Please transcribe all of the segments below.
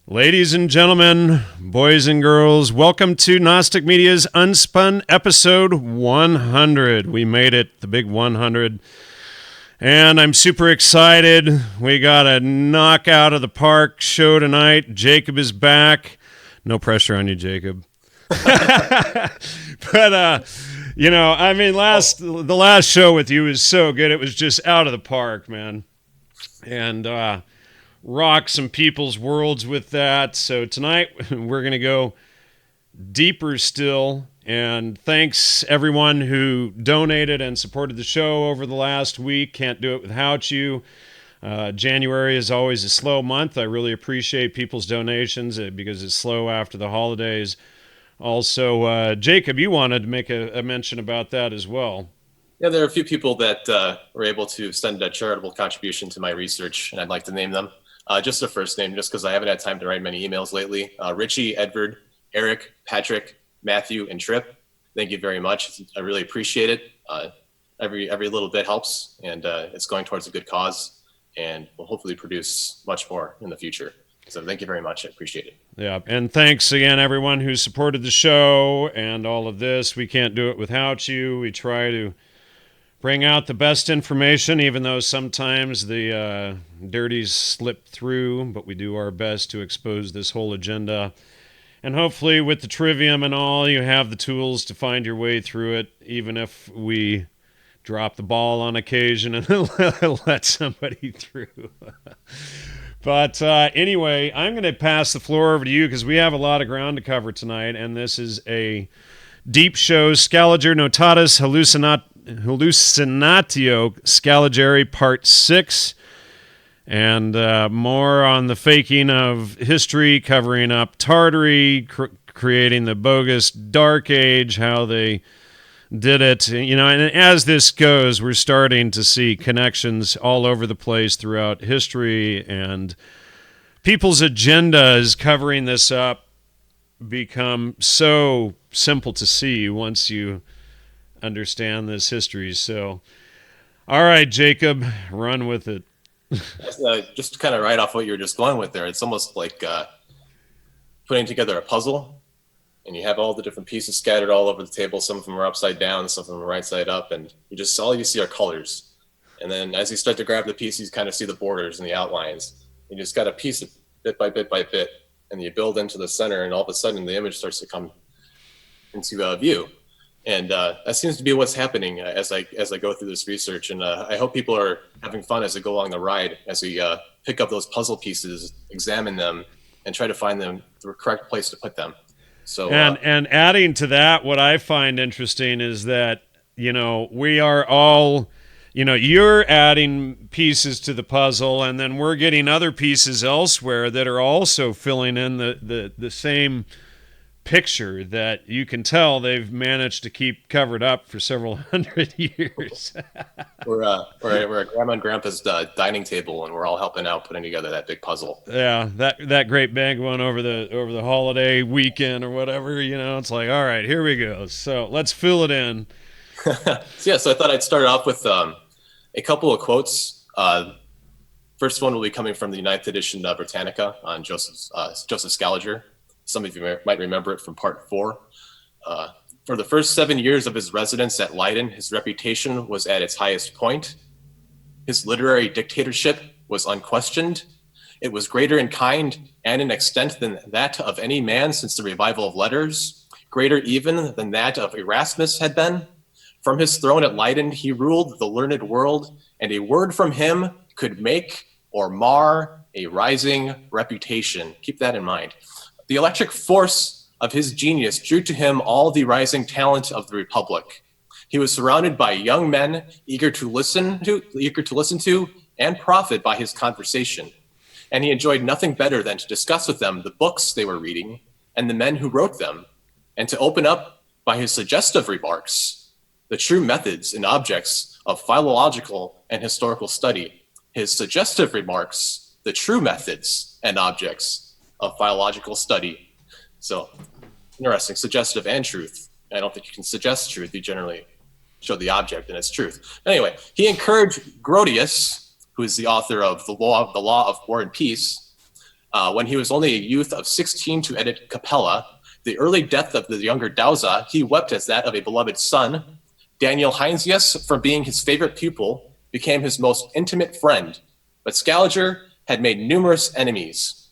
Ladies and gentlemen, boys and girls, welcome to Gnostic Media's UnSpun episode 100. We made it, the big 100. And I'm super excited. We got a knock out of the park show tonight. Jacob is back. No pressure on you, Jacob. But, the last show with you was so good. It was just out of the park, man. And, rock some people's worlds with that. So tonight we're going to go deeper still. And thanks everyone who donated and supported the show over the last week. Can't do it without you. January is always a slow month. I really appreciate people's donations because it's slow after the holidays. Also, Jacob, you wanted to make a mention about that as well. Yeah, there are a few people that were able to send a charitable contribution to my research, and I'd like to name them. Just a first name, just because I haven't had time to write many emails lately. Richie, Edward, Eric, Patrick, Matthew, and Tripp. Thank you very much. I really appreciate it. Every little bit helps, and it's going towards a good cause, and will hopefully produce much more in the future. So thank you very much. I appreciate it. Yeah, and thanks again, everyone who supported the show and all of this. We can't do it without you. We try to bring out the best information, even though sometimes the dirties slip through, but we do our best to expose this whole agenda. And hopefully with the trivium and all, you have the tools to find your way through it, even if we drop the ball on occasion and let somebody through. But anyway, I'm going to pass the floor over to you because we have a lot of ground to cover tonight, and this is a deep show. Scaliger Notatus, Hallucinatio Scaligeri, Part 6, and more on the faking of history, covering up Tartary, creating the bogus Dark Age, how they did it. And as this goes, we're starting to see connections all over the place throughout history, and people's agendas covering this up become so simple to see once you understand this history. So, all right, Jacob, run with it. Just to kind of write off what you were just going with there, it's almost like putting together a puzzle, and you have all the different pieces scattered all over the table. Some of them are upside down, some of them are right side up, and all you see are colors. And then as you start to grab the pieces, you kind of see the borders and the outlines. You just got to piece it bit by bit, and you build into the center, and all of a sudden the image starts to come into view. And that seems to be what's happening as I go through this research. And I hope people are having fun as they go along the ride, as we pick up those puzzle pieces, examine them, and try to find them the correct place to put them. So and adding to that, what I find interesting is that, we are all, you're adding pieces to the puzzle, and then we're getting other pieces elsewhere that are also filling in the same picture that you can tell they've managed to keep covered up for several hundred years. we're at Grandma and Grandpa's dining table, and we're all helping out putting together that big puzzle. Yeah, that great big one over the holiday weekend or whatever. It's like, all right, here we go. So let's fill it in. So I thought I'd start off with a couple of quotes. First one will be coming from the 9th edition Britannica on Joseph Scaliger. Some of you might remember it from part 4. For the first 7 years of his residence at Leiden, his reputation was at its highest point. His literary dictatorship was unquestioned. It was greater in kind and in extent than that of any man since the revival of letters, greater even than that of Erasmus had been. From his throne at Leiden, he ruled the learned world, and a word from him could make or mar a rising reputation. Keep that in mind. The electric force of his genius drew to him all the rising talent of the Republic. He was surrounded by young men eager to listen to and profit by his conversation. And he enjoyed nothing better than to discuss with them the books they were reading and the men who wrote them, and to open up by his suggestive remarks the true methods and objects of philological and historical study. His suggestive remarks, the true methods and objects of philological study. So interesting, suggestive and truth. I don't think you can suggest truth. You generally show the object and its truth. Anyway, he encouraged Grotius, who is the author of the Law of War and Peace, When he was only a youth of 16 to edit Capella, the early death of the younger Dauza, he wept as that of a beloved son. Daniel Heinsius, from being his favorite pupil, became his most intimate friend. But Scaliger had made numerous enemies.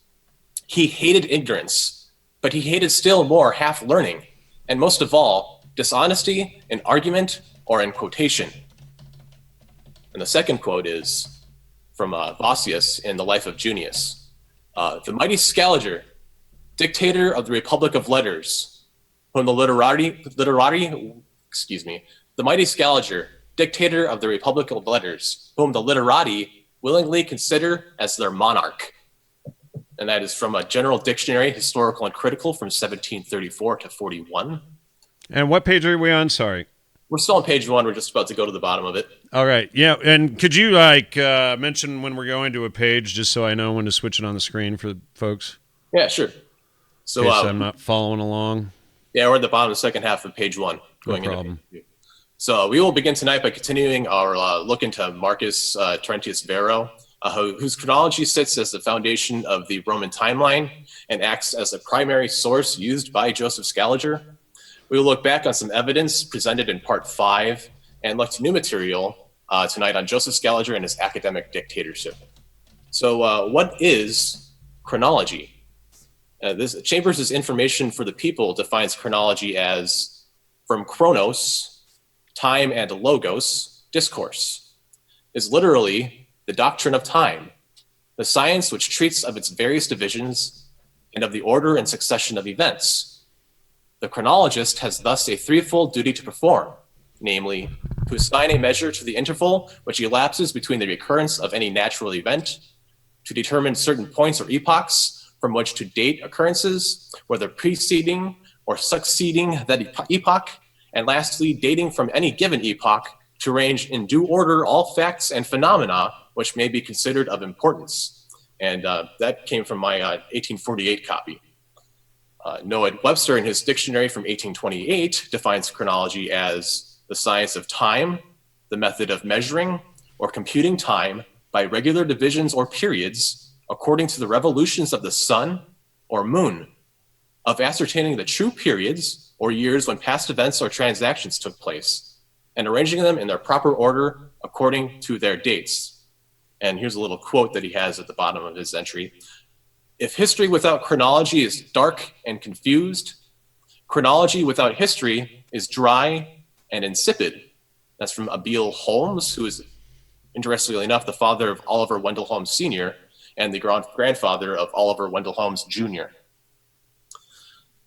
He hated ignorance, but he hated still more half-learning, and most of all, dishonesty in argument or in quotation. And the second quote is from Vossius in The Life of Junius. The mighty Scaliger, dictator of the Republic of Letters, whom the mighty Scaliger, dictator of the Republic of Letters, whom the literati willingly consider as their monarch. And that is from a General Dictionary, Historical and Critical, from 1734 to 41. And what page are we on? Sorry. We're still on page 1. We're just about to go to the bottom of it. All right. Yeah. And could you mention when we're going to a page, just so I know when to switch it on the screen for folks? Yeah, sure. So I'm not following along. Yeah, we're at the bottom of the second half of page 1. No problem. So we will begin tonight by continuing our look into Marcus Terentius Varro, whose chronology sits as the foundation of the Roman timeline and acts as a primary source used by Joseph Scaliger. We will look back on some evidence presented in part 5 and look to new material tonight on Joseph Scaliger and his academic dictatorship. So what is chronology? Chambers' Information for the People defines chronology as from chronos, time, and logos, discourse, is literally the doctrine of time, the science which treats of its various divisions and of the order and succession of events. The chronologist has thus a threefold duty to perform, namely, to assign a measure to the interval which elapses between the recurrence of any natural event, to determine certain points or epochs from which to date occurrences, whether preceding or succeeding that epoch, and lastly, dating from any given epoch to arrange in due order all facts and phenomena which may be considered of importance. And that came from my 1848 copy. Noah Webster, in his dictionary from 1828, defines chronology as the science of time, the method of measuring or computing time by regular divisions or periods according to the revolutions of the sun or moon, of ascertaining the true periods or years when past events or transactions took place, and arranging them in their proper order according to their dates. And here's a little quote that he has at the bottom of his entry. If history without chronology is dark and confused, chronology without history is dry and insipid. That's from Abiel Holmes, who is, interestingly enough, the father of Oliver Wendell Holmes Sr. and the grandfather of Oliver Wendell Holmes Jr.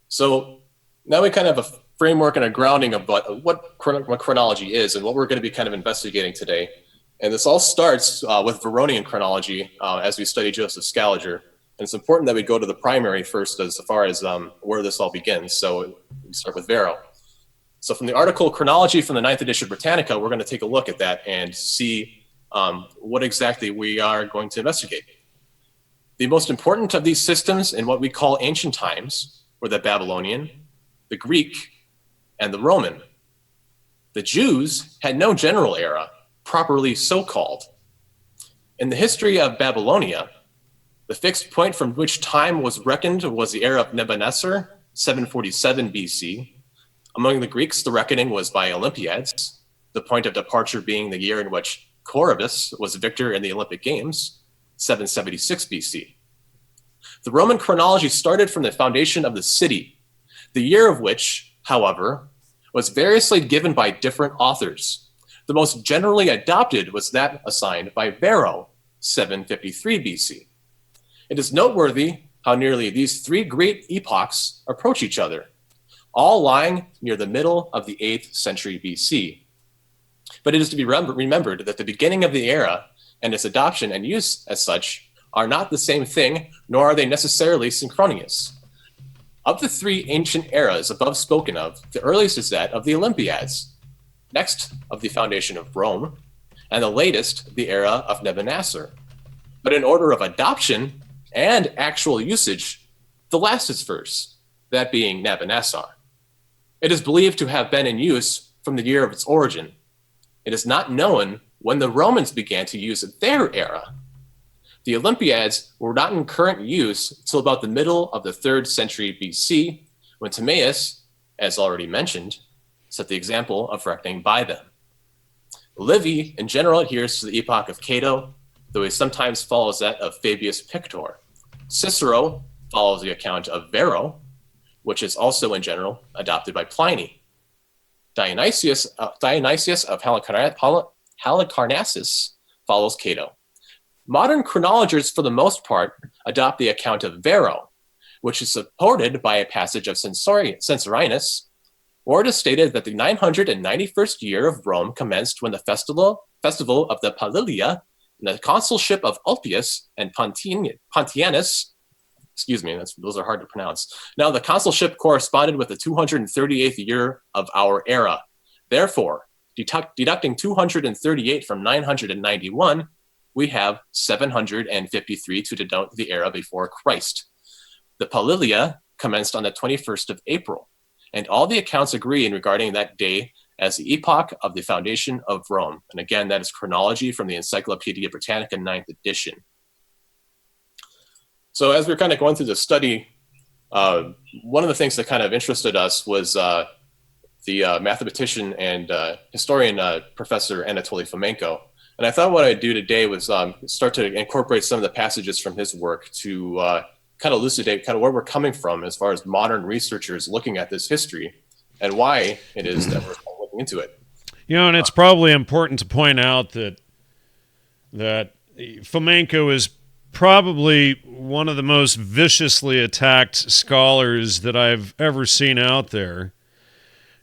So now we kind of have a framework and a grounding of what chronology is and what we're going to be kind of investigating today. And this all starts with Varronian chronology as we study Joseph Scaliger. And it's important that we go to the primary first as far as where this all begins. So we start with Varro. So from the article Chronology from the 9th edition Britannica, we're going to take a look at that and see what exactly we are going to investigate. The most important of these systems in what we call ancient times were the Babylonian, the Greek, and the Roman. The Jews had no general era, properly so called. In the history of Babylonia, the fixed point from which time was reckoned was the era of Nebuchadnezzar, 747 BC. Among the Greeks, the reckoning was by Olympiads, the point of departure being the year in which Coroebus was victor in the Olympic Games, 776 BC. The Roman chronology started from the foundation of the city, the year of which, however, was variously given by different authors. The most generally adopted was that assigned by Varro, 753 BC. It is noteworthy how nearly these three great epochs approach each other, all lying near the middle of the 8th century BC. But it is to be remembered that the beginning of the era and its adoption and use as such are not the same thing, nor are they necessarily synchronous. Of the three ancient eras above spoken of, the earliest is that of the Olympiads, next of the foundation of Rome, and the latest the era of Nebuchadnezzar. But in order of adoption and actual usage, the last is first, that being Nebuchadnezzar. It is believed to have been in use from the year of its origin. It is not known when the Romans began to use their era. The Olympiads were not in current use until about the middle of the 3rd century BC, when Timaeus, as already mentioned, set the example of reckoning by them. Livy, in general, adheres to the epoch of Cato, though he sometimes follows that of Fabius Pictor. Cicero follows the account of Varro, which is also, in general, adopted by Pliny. Dionysius of Halicarnassus follows Cato. Modern chronologers, for the most part, adopt the account of Varro, which is supported by a passage of Censorinus, or it is stated that the 991st year of Rome commenced when the festival of the Palilia and the consulship of Ulpius and Pontianus, those are hard to pronounce. Now, the consulship corresponded with the 238th year of our era. Therefore, deducting 238 from 991, we have 753 to denote the era before Christ. The Palilia commenced on the 21st of April, and all the accounts agree in regarding that day as the epoch of the foundation of Rome. And again, that is chronology from the Encyclopedia Britannica 9th edition. So as we were kind of going through the study, one of the things that kind of interested us was the mathematician and historian Professor Anatoly Fomenko. And I thought what I'd do today was start to incorporate some of the passages from his work to kind of elucidate kind of where we're coming from as far as modern researchers looking at this history and why it is that we're looking into it. You know, and it's probably important to point out that Fomenko is probably one of the most viciously attacked scholars that I've ever seen out there.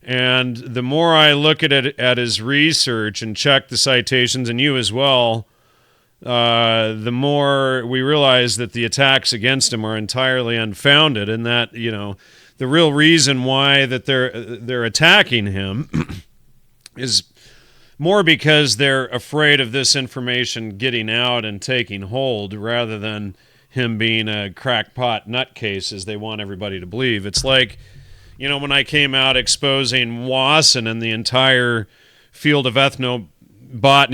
And the more I look at his research and check the citations, and you as well, the more we realize that the attacks against him are entirely unfounded, and that, you know, the real reason why that they're attacking him is more because they're afraid of this information getting out and taking hold, rather than him being a crackpot nutcase, as they want everybody to believe. It's like, you know, when I came out exposing Wasson and the entire field of ethnobotany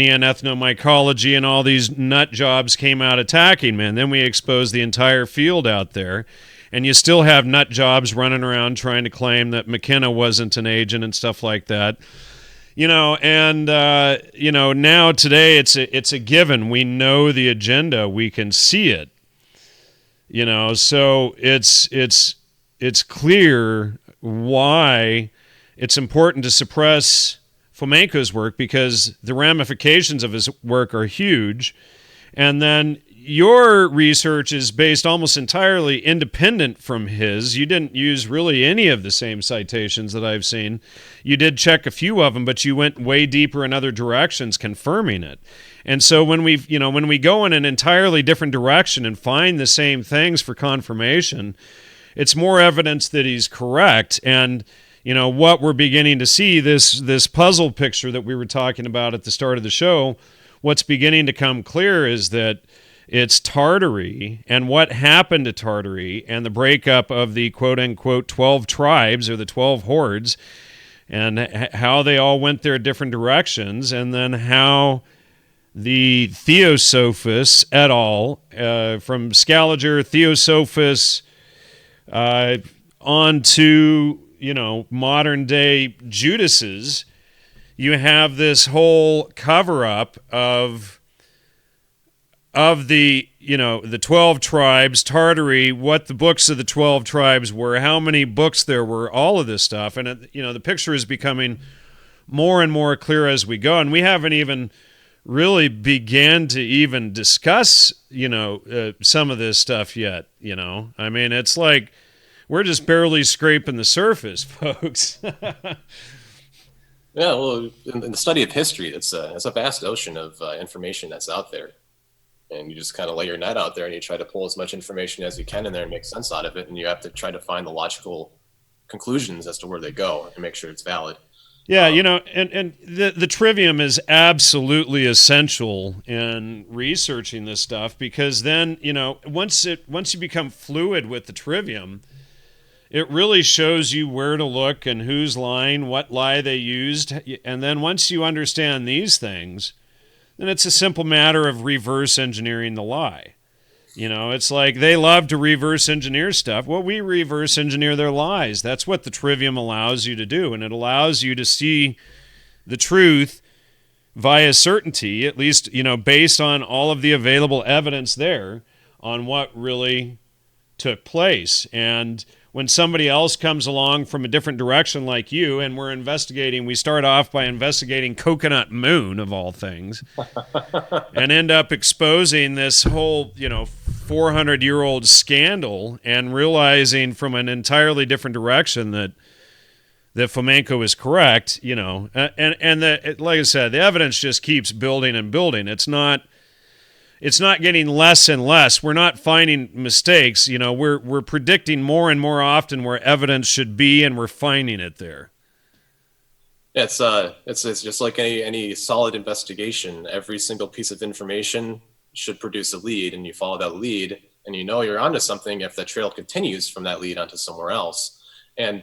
and ethnomycology and all these nut jobs came out attacking me, and then we exposed the entire field out there, and you still have nut jobs running around trying to claim that McKenna wasn't an agent and stuff like that. You know, and you know, now today it's a given. We know the agenda. We can see it. You know, so it's clear why it's important to suppress Fomenko's work, because the ramifications of his work are huge. And then your research is based almost entirely independent from his. You didn't use really any of the same citations that I've seen. You did check a few of them, but you went way deeper in other directions, confirming it. And so when we go in an entirely different direction and find the same things for confirmation, it's more evidence that he's correct. And you know what we're beginning to see, this puzzle picture that we were talking about at the start of the show, what's beginning to come clear is that it's Tartary and what happened to Tartary and the breakup of the quote-unquote 12 tribes or the 12 hordes, and how they all went their different directions, and then how the Theosophists et al., from Scaliger, Theosophists, on to, you know, modern-day Judases, you have this whole cover-up of the, you know, the 12 tribes, Tartary, what the books of the 12 tribes were, how many books there were, all of this stuff. And, you know, the picture is becoming more and more clear as we go. And we haven't even really began to even discuss, you know, some of this stuff yet, you know. I mean, it's like we're just barely scraping the surface, folks. Yeah, well, in the study of history, it's a vast ocean of information that's out there. And you just kind of lay your net out there and you try to pull as much information as you can in there and make sense out of it. And you have to try to find the logical conclusions as to where they go and make sure it's valid. Yeah, you know, and the trivium is absolutely essential in researching this stuff, because then, you know, once you become fluid with the trivium, it really shows you where to look and who's lying, what lie they used. And then once you understand these things, then it's a simple matter of reverse engineering the lie. It's like they love to reverse engineer stuff. Well, we reverse engineer their lies. That's what the trivium allows you to do, and it allows you to see the truth via certainty, at least, based on all of the available evidence there on what really took place. And when somebody else comes along from a different direction like you, and we start off by investigating Coconut Moon, of all things, and end up exposing this whole, 400-year-old scandal and realizing from an entirely different direction that Fomenko is correct, and like I said, the evidence just keeps building and building. It's not getting less and less. We're not finding mistakes. We're predicting more and more often where evidence should be, and we're finding it there. It's just like any solid investigation. Every single piece of information should produce a lead, and you follow that lead, and you're onto something if the trail continues from that lead onto somewhere else. And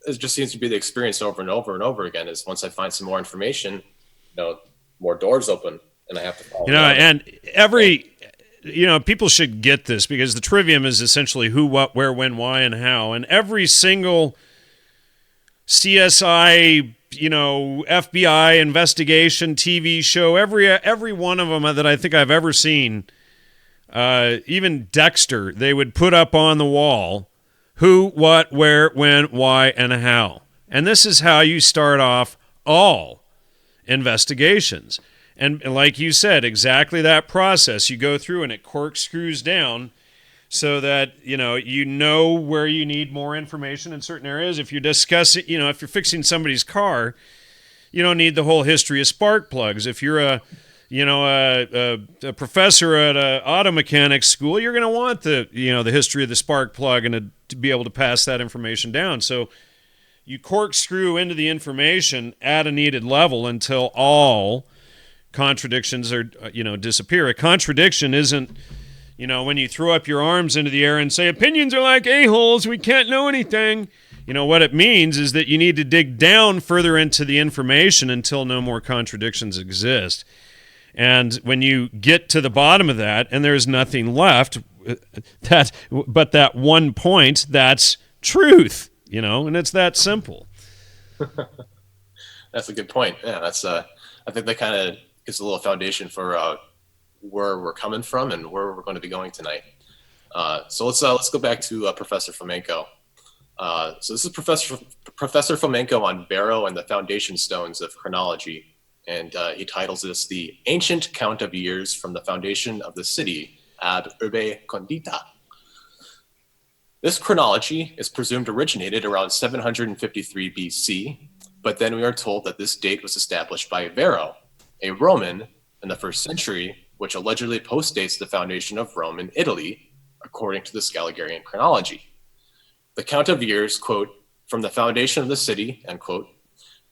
it just seems to be the experience over and over and over again. Is once I find some more information, more doors open. And I have to follow and people should get this, because the trivium is essentially who, what, where, when, why, and how. And every single CSI, FBI investigation, TV show, every one of them that I think I've ever seen, even Dexter, they would put up on the wall who, what, where, when, why, and how. And this is how you start off all investigations. And like you said, exactly that process. You go through and it corkscrews down so that, you know where you need more information in certain areas. If you're discussing, if you're fixing somebody's car, you don't need the whole history of spark plugs. If you're a professor at an auto mechanics school, you're going to want the history of the spark plug and to be able to pass that information down. So you corkscrew into the information at a needed level until all contradictions are, disappear. A contradiction isn't, when you throw up your arms into the air and say, opinions are like a-holes, we can't know anything. What it means is that you need to dig down further into the information until no more contradictions exist. And when you get to the bottom of that and there's nothing left, but that one point, that's truth, and it's that simple. That's a good point. Yeah, I think that kind of gives a little foundation for where we're coming from and where we're going to be going tonight. So let's go back to Professor Fomenko. So this is Professor Fomenko on Varro and the Foundation Stones of Chronology, and he titles this "The Ancient Count of Years from the Foundation of the City ab Urbe Condita." This chronology is presumed originated around 753 BC, but then we are told that this date was established by Varro, a Roman in the 1st century, which allegedly postdates the foundation of Rome in Italy, according to the Scaligerian chronology. The count of years, quote, from the foundation of the city, end quote,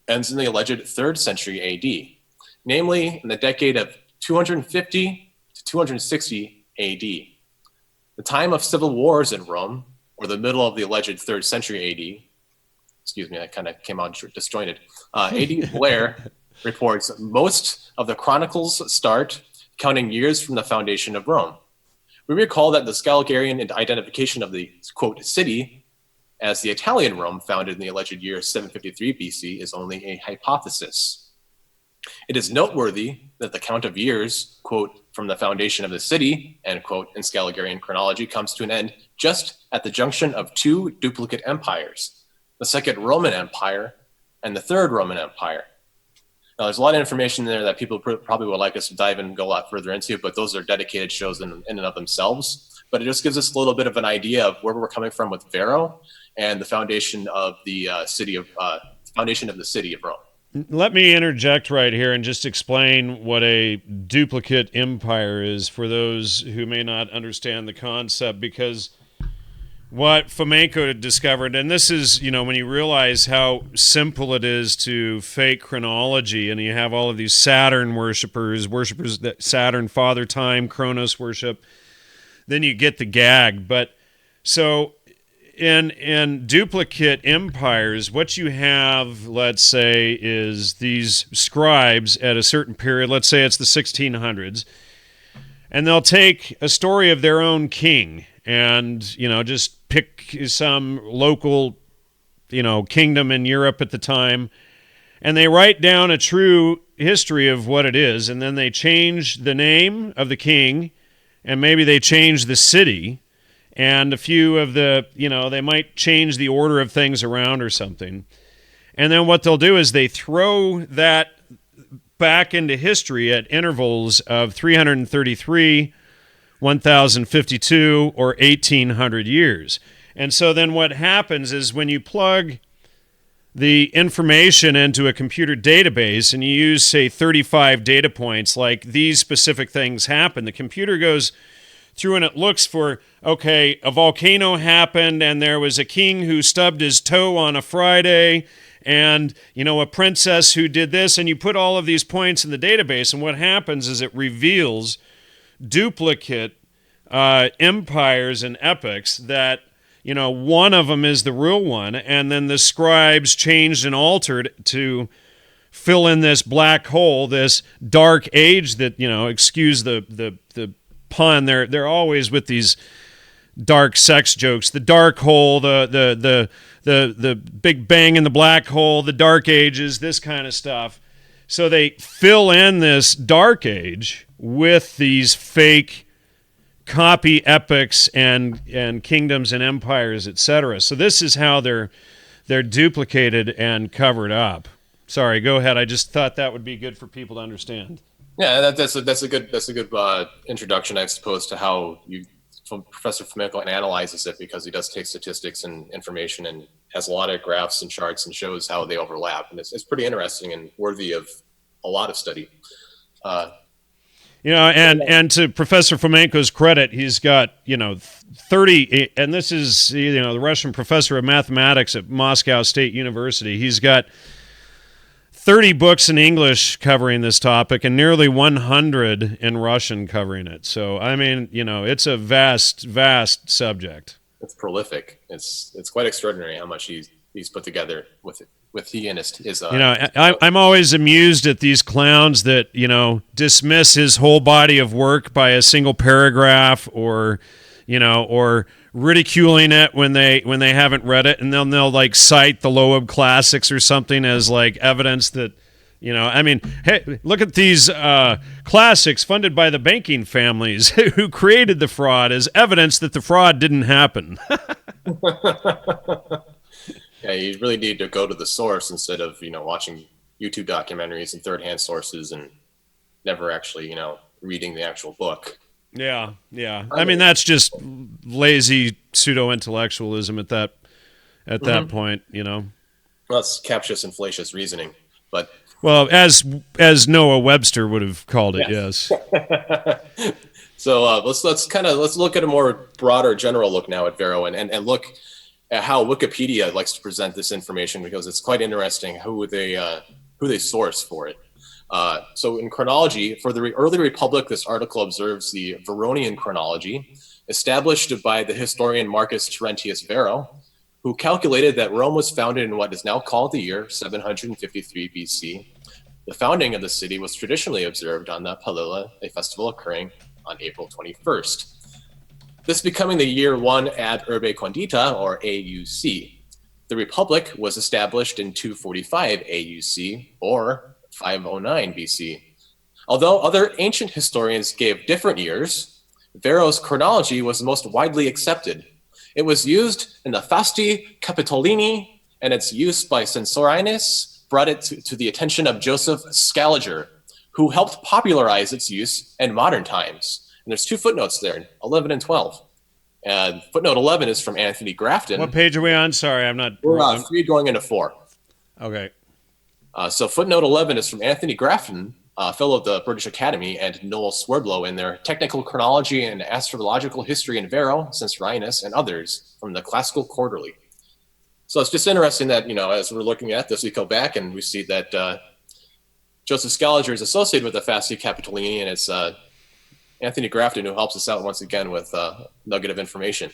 ends in the alleged 3rd century AD, namely in the decade of 250 to 260 AD. The time of civil wars in Rome, or the middle of the alleged 3rd century AD, excuse me, that kind of came out disjointed. AD Blair reports most of the chronicles start counting years from the foundation of Rome. We recall that the Scaligerian identification of the, quote, city as the Italian Rome founded in the alleged year 753 BC is only a hypothesis. It is noteworthy that the count of years, quote, from the foundation of the city, end quote, in Scaligerian chronology comes to an end just at the junction of 2 duplicate empires, the Second Roman Empire and the Third Roman Empire. Now, there's a lot of information there that people probably would like us to dive in and go a lot further into, but those are dedicated shows in and of themselves. But it just gives us a little bit of an idea of where we're coming from with Varro and the foundation of the city of Rome. Let me interject right here and just explain what a duplicate empire is for those who may not understand the concept, because what Fomenko discovered, and this is, when you realize how simple it is to fake chronology, and you have all of these Saturn worshippers that Saturn, Father Time, Kronos worship, then you get the gag. But so in duplicate empires, what you have, let's say, is these scribes at a certain period, let's say it's the 1600s, and they'll take a story of their own king and, just pick some local, kingdom in Europe at the time, and they write down a true history of what it is, and then they change the name of the king, and maybe they change the city, and a few of the, they might change the order of things around or something. And then what they'll do is they throw that back into history at intervals of 333, 1052, or 1800 years. And so then what happens is when you plug the information into a computer database and you use, say, 35 data points, like these specific things happen, the computer goes through and it looks for, okay, a volcano happened and there was a king who stubbed his toe on a Friday and, a princess who did this, and you put all of these points in the database, and what happens is it reveals duplicate empires and epics that, one of them is the real one, and then the scribes changed and altered to fill in this black hole, this dark age that, excuse the pun, they're always with these dark sex jokes, the dark hole, the big bang in the black hole, the dark ages, this kind of stuff. So they fill in this dark age with these fake copy epics and kingdoms and empires, etc. So this is how they're duplicated and covered up. Sorry, go ahead. I just thought that would be good for people to understand. Yeah, that's a good introduction, I suppose, to how Professor Fomenko analyzes it, because he does take statistics and information and has a lot of graphs and charts and shows how they overlap, and it's pretty interesting and worthy of a lot of study. And to Professor Fomenko's credit, he's got 30, and this is the Russian professor of mathematics at Moscow State University. He's got 30 books in English covering this topic and nearly 100 in Russian covering it. So, it's a vast, vast subject. It's prolific. It's quite extraordinary how much he's put together with he and his I'm always amused at these clowns that, dismiss his whole body of work by a single paragraph or ridiculing it when they haven't read it, and then they'll like cite the Loeb classics or something as like evidence that hey, look at these classics funded by the banking families who created the fraud as evidence that the fraud didn't happen. Yeah, you really need to go to the source instead of watching YouTube documentaries and third-hand sources and never actually reading the actual book. Yeah. That's just lazy pseudo-intellectualism at that point, Well, it's captious and fallacious reasoning, but as Noah Webster would have called it, yes. So let's look at a more broader general look now at Varro and look at how Wikipedia likes to present this information, because it's quite interesting who they source for it. So in chronology, for the early Republic, this article observes the Varronian Chronology, established by the historian Marcus Terentius Varro, who calculated that Rome was founded in what is now called the year 753 BC. The founding of the city was traditionally observed on the Palila, a festival occurring on April 21st. This becoming the year 1 ad urbe condita, or AUC. The Republic was established in 245 AUC, or 509 BC. Although other ancient historians gave different years, Varro's chronology was the most widely accepted. It was used in the Fasti Capitolini, and its use by Censorinus brought it to the attention of Joseph Scaliger, who helped popularize its use in modern times. And there's 2 footnotes there, 11 and 12. And footnote 11 is from Anthony Grafton. What page are we on? Sorry, I'm not... We're 3 going into 4. Okay. So footnote 11 is from Anthony Grafton, fellow of the British Academy, and Noel Swerdlow in their Technical Chronology and Astrological History in Varro, Censorinus, and others from the Classical Quarterly. So it's just interesting that, as we're looking at this, we go back and we see that Joseph Scaliger is associated with the Fasti Capitolini, and it's Anthony Grafton who helps us out once again with a nugget of information.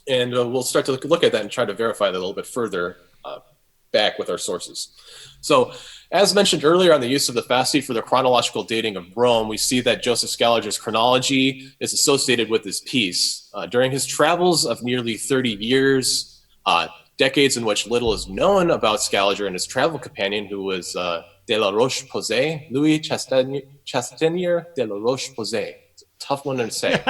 And we'll start to look at that and try to verify that a little bit further back with our sources. So, as mentioned earlier on the use of the Fasti for the chronological dating of Rome, we see that Joseph Scaliger's chronology is associated with this piece. During his travels of nearly 30 years, decades in which little is known about Scaliger and his travel companion, who was de la Roche-Posay, Louis Chastanier de la Roche-Posay. It's a tough one to say.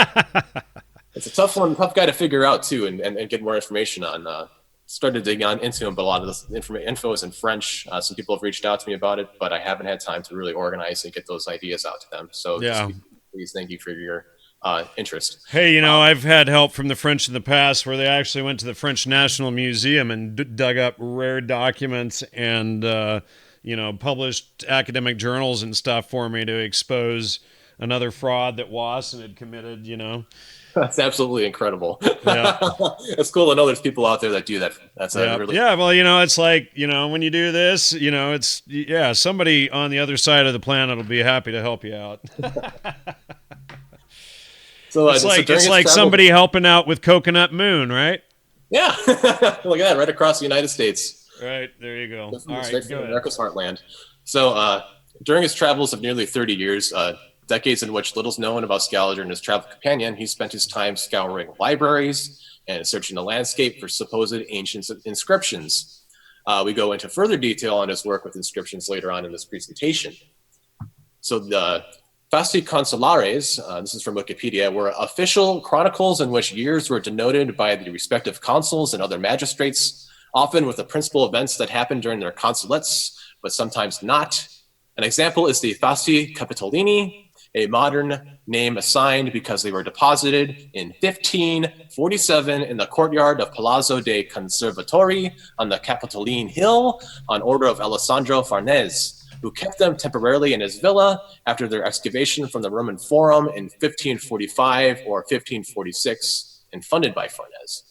It's a tough guy to figure out too, and get more information on. Started digging into him, but a lot of this info is in French. Some people have reached out to me about it, but I haven't had time to really organize and get those ideas out to them. So please, thank you for your interest. Hey, I've had help from the French in the past where they actually went to the French National Museum and dug up rare documents and, published academic journals and stuff for me to expose another fraud that Wasson had committed, That's absolutely incredible. Yeah. It's cool to know there's people out there that do that. That's really... Yeah, well, it's like, when you do this, it's, somebody on the other side of the planet will be happy to help you out. So it's like somebody helping out with Coconut Moon, right? Yeah. Look at that, right across the United States. Right, there you go. All right, go ahead. America's heartland. So during his travels of nearly 30 years, decades in which little's known about Scaliger and his travel companion, he spent his time scouring libraries and searching the landscape for supposed ancient inscriptions. We go into further detail on his work with inscriptions later on in this presentation. So the Fasti Consulares, this is from Wikipedia, were official chronicles in which years were denoted by the respective consuls and other magistrates, often with the principal events that happened during their consulates, but sometimes not. An example is the Fasti Capitolini, a modern name assigned because they were deposited in 1547 in the courtyard of Palazzo dei Conservatori on the Capitoline Hill on order of Alessandro Farnese, who kept them temporarily in his villa after their excavation from the Roman Forum in 1545 or 1546 and funded by Farnese.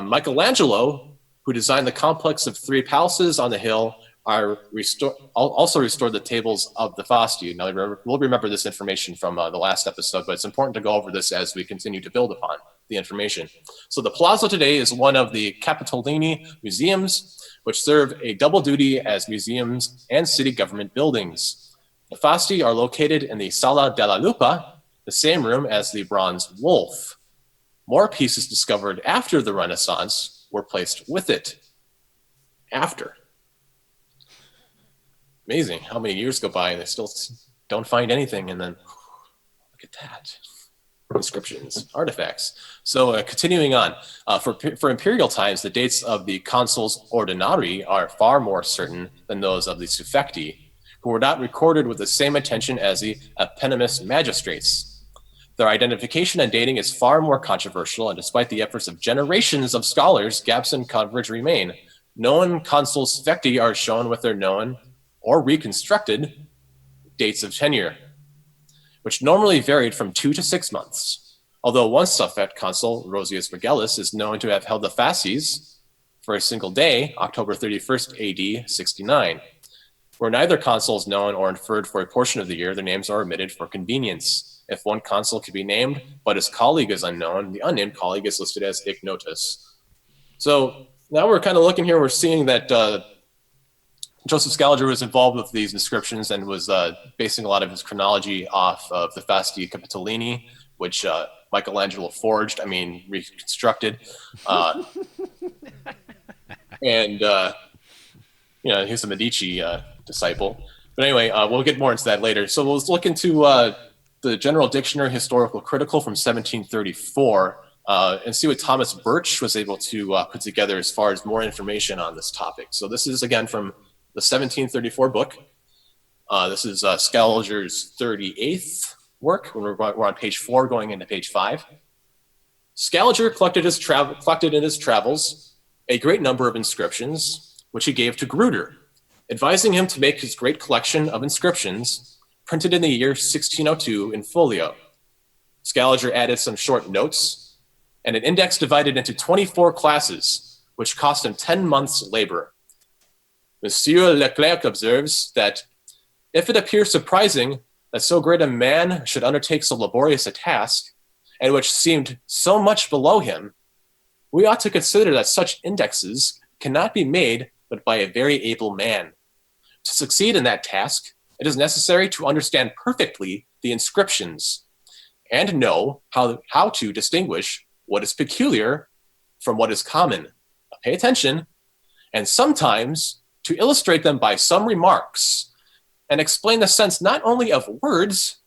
Michelangelo, who designed the complex of 3 palaces on the hill, also restored the tables of the Fasti. Now, we'll remember this information from the last episode, but it's important to go over this as we continue to build upon the information. So the Palazzo today is one of the Capitolini museums, which serve a double duty as museums and city government buildings. The Fasti are located in the Sala della Lupa, the same room as the bronze wolf. More pieces discovered after the Renaissance were placed with it. After. Amazing how many years go by and they still don't find anything, and then look at that. Inscriptions, artifacts. So continuing on, for imperial times, the dates of the consuls ordinari are far more certain than those of the suffecti, who were not recorded with the same attention as the eponymous magistrates. Their identification and dating is far more controversial, and despite the efforts of generations of scholars, gaps in coverage remain. Known consuls suffecti are shown with their known or reconstructed dates of tenure, which normally varied from 2 to 6 months. Although one suffect consul, Rosius Megellus, is known to have held the fasces for a single day, October 31st AD 69. Where neither consul is known or inferred for a portion of the year, their names are omitted for convenience. If one consul can be named, but his colleague is unknown, the unnamed colleague is listed as ignotus. So now we're kind of looking here, we're seeing that Joseph Scaliger was involved with these inscriptions and was basing a lot of his chronology off of the Fasti Capitolini, which Michelangelo forged, reconstructed. And, he's a Medici disciple. But anyway, we'll get more into that later. So we'll look into the General Dictionary Historical Critical from 1734 and see what Thomas Birch was able to put together as far as more information on this topic. So this is, again, from the 1734 book. This is Scaliger's 38th work. We're on page 4 going into page 5. Scaliger collected in his travels a great number of inscriptions, which he gave to Gruder, advising him to make his great collection of inscriptions printed in the year 1602 in folio. Scaliger added some short notes and an index divided into 24 classes, which cost him 10 months' labor. Monsieur Leclerc observes that if it appears surprising that so great a man should undertake so laborious a task, and which seemed so much below him, we ought to consider that such indexes cannot be made but by a very able man. To succeed in that task, it is necessary to understand perfectly the inscriptions and know how to distinguish what is peculiar from what is common. Pay attention, and sometimes to illustrate them by some remarks and explain the sense not only of words,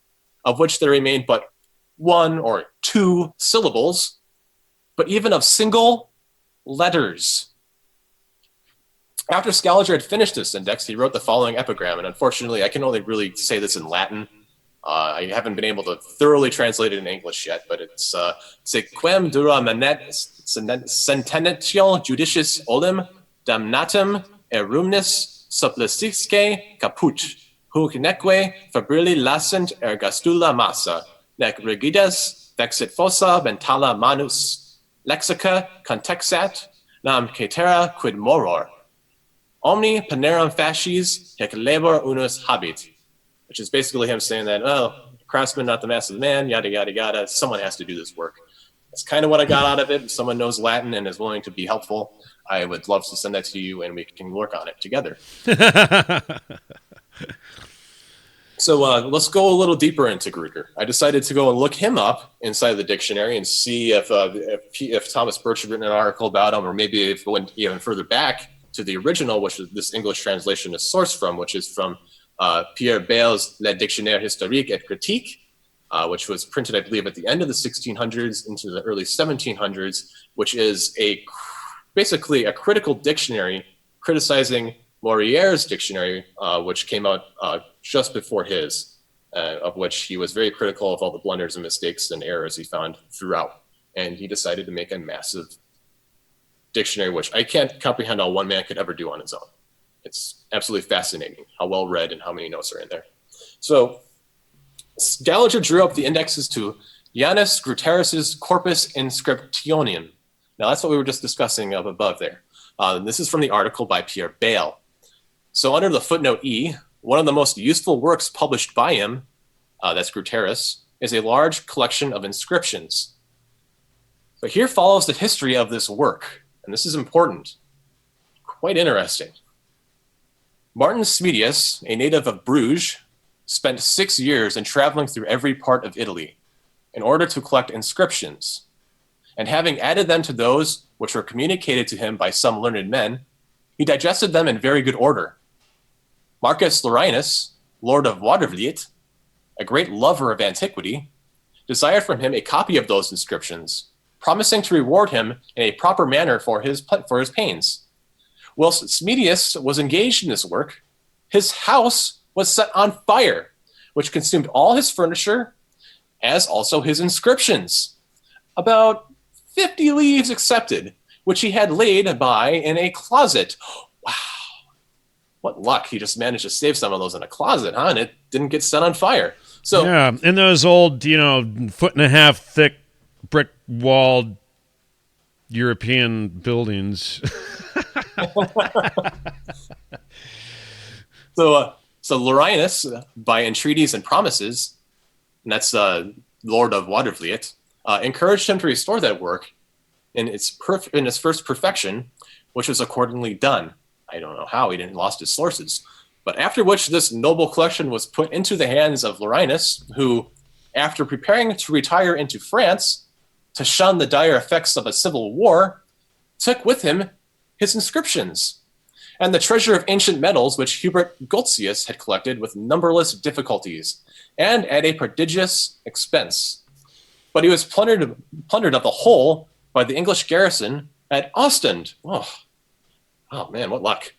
of which there remain but one or two syllables, but even of single letters. After Scaliger had finished this index, he wrote the following epigram, and unfortunately, I can only really say this in Latin. I haven't been able to thoroughly translate it in English yet, but it's Sequem dura manet sentenential judicis olim damnatum erumnis supplicisque caput, huc neque fabrilli lasent ergastula massa, nec rigides vexit fossa mentala manus, lexica contexat, nam cetera quid moror. Omni panerum fasces hic labor unus habit, which is basically him saying that, craftsman, not the master of the man, yada, yada, yada. Someone has to do this work. That's kind of what I got out of it. If someone knows Latin and is willing to be helpful, I would love to send that to you and we can work on it together. So let's go a little deeper into Grüger. I decided to go and look him up inside the dictionary and see if Thomas Birch had written an article about him, or maybe if we went even further back to the original, which is this English translation is sourced from, which is from Pierre Bayle's Le Dictionnaire historique et critique, which was printed, I believe, at the end of the 1600s into the early 1700s, which is basically a critical dictionary criticizing Morière's dictionary, which came out just before his, of which he was very critical of all the blunders and mistakes and errors he found throughout. And he decided to make a massive dictionary, which I can't comprehend how one man could ever do on his own. It's absolutely fascinating how well read and how many notes are in there. So Scaliger drew up the indexes to Janus Gruterus's Corpus Inscriptionum. Now that's what we were just discussing up above there. This is from the article by Pierre Bayle. So under the footnote E, one of the most useful works published by him, that's Gruterus, is a large collection of inscriptions. But here follows the history of this work, and this is important, quite interesting. Martin Smidius, a native of Bruges, spent 6 years in traveling through every part of Italy in order to collect inscriptions, and having added them to those which were communicated to him by some learned men, he digested them in very good order. Marcus Laurinus, Lord of Watervliet, a great lover of antiquity, desired from him a copy of those inscriptions, promising to reward him in a proper manner for his pains. Whilst Smidius was engaged in this work, his house was set on fire, which consumed all his furniture, as also his inscriptions. About 50 leaves excepted, which he had laid by in a closet. Wow, what luck. He just managed to save some of those in a closet, huh? And it didn't get set on fire. So yeah, in those old, 1.5 foot thick brick-walled European buildings. So Laurinus, by entreaties and promises, and that's Lord of Watervliet, encouraged him to restore that work in its first perfection, which was accordingly done. I don't know how, he didn't lost his sources. But after which this noble collection was put into the hands of Laurinus, who, after preparing to retire into France to shun the dire effects of a civil war, took with him his inscriptions and the treasure of ancient metals which Hubert Goltzius had collected with numberless difficulties and at a prodigious expense. But he was plundered of the whole by the English garrison at Ostend. Oh man, what luck.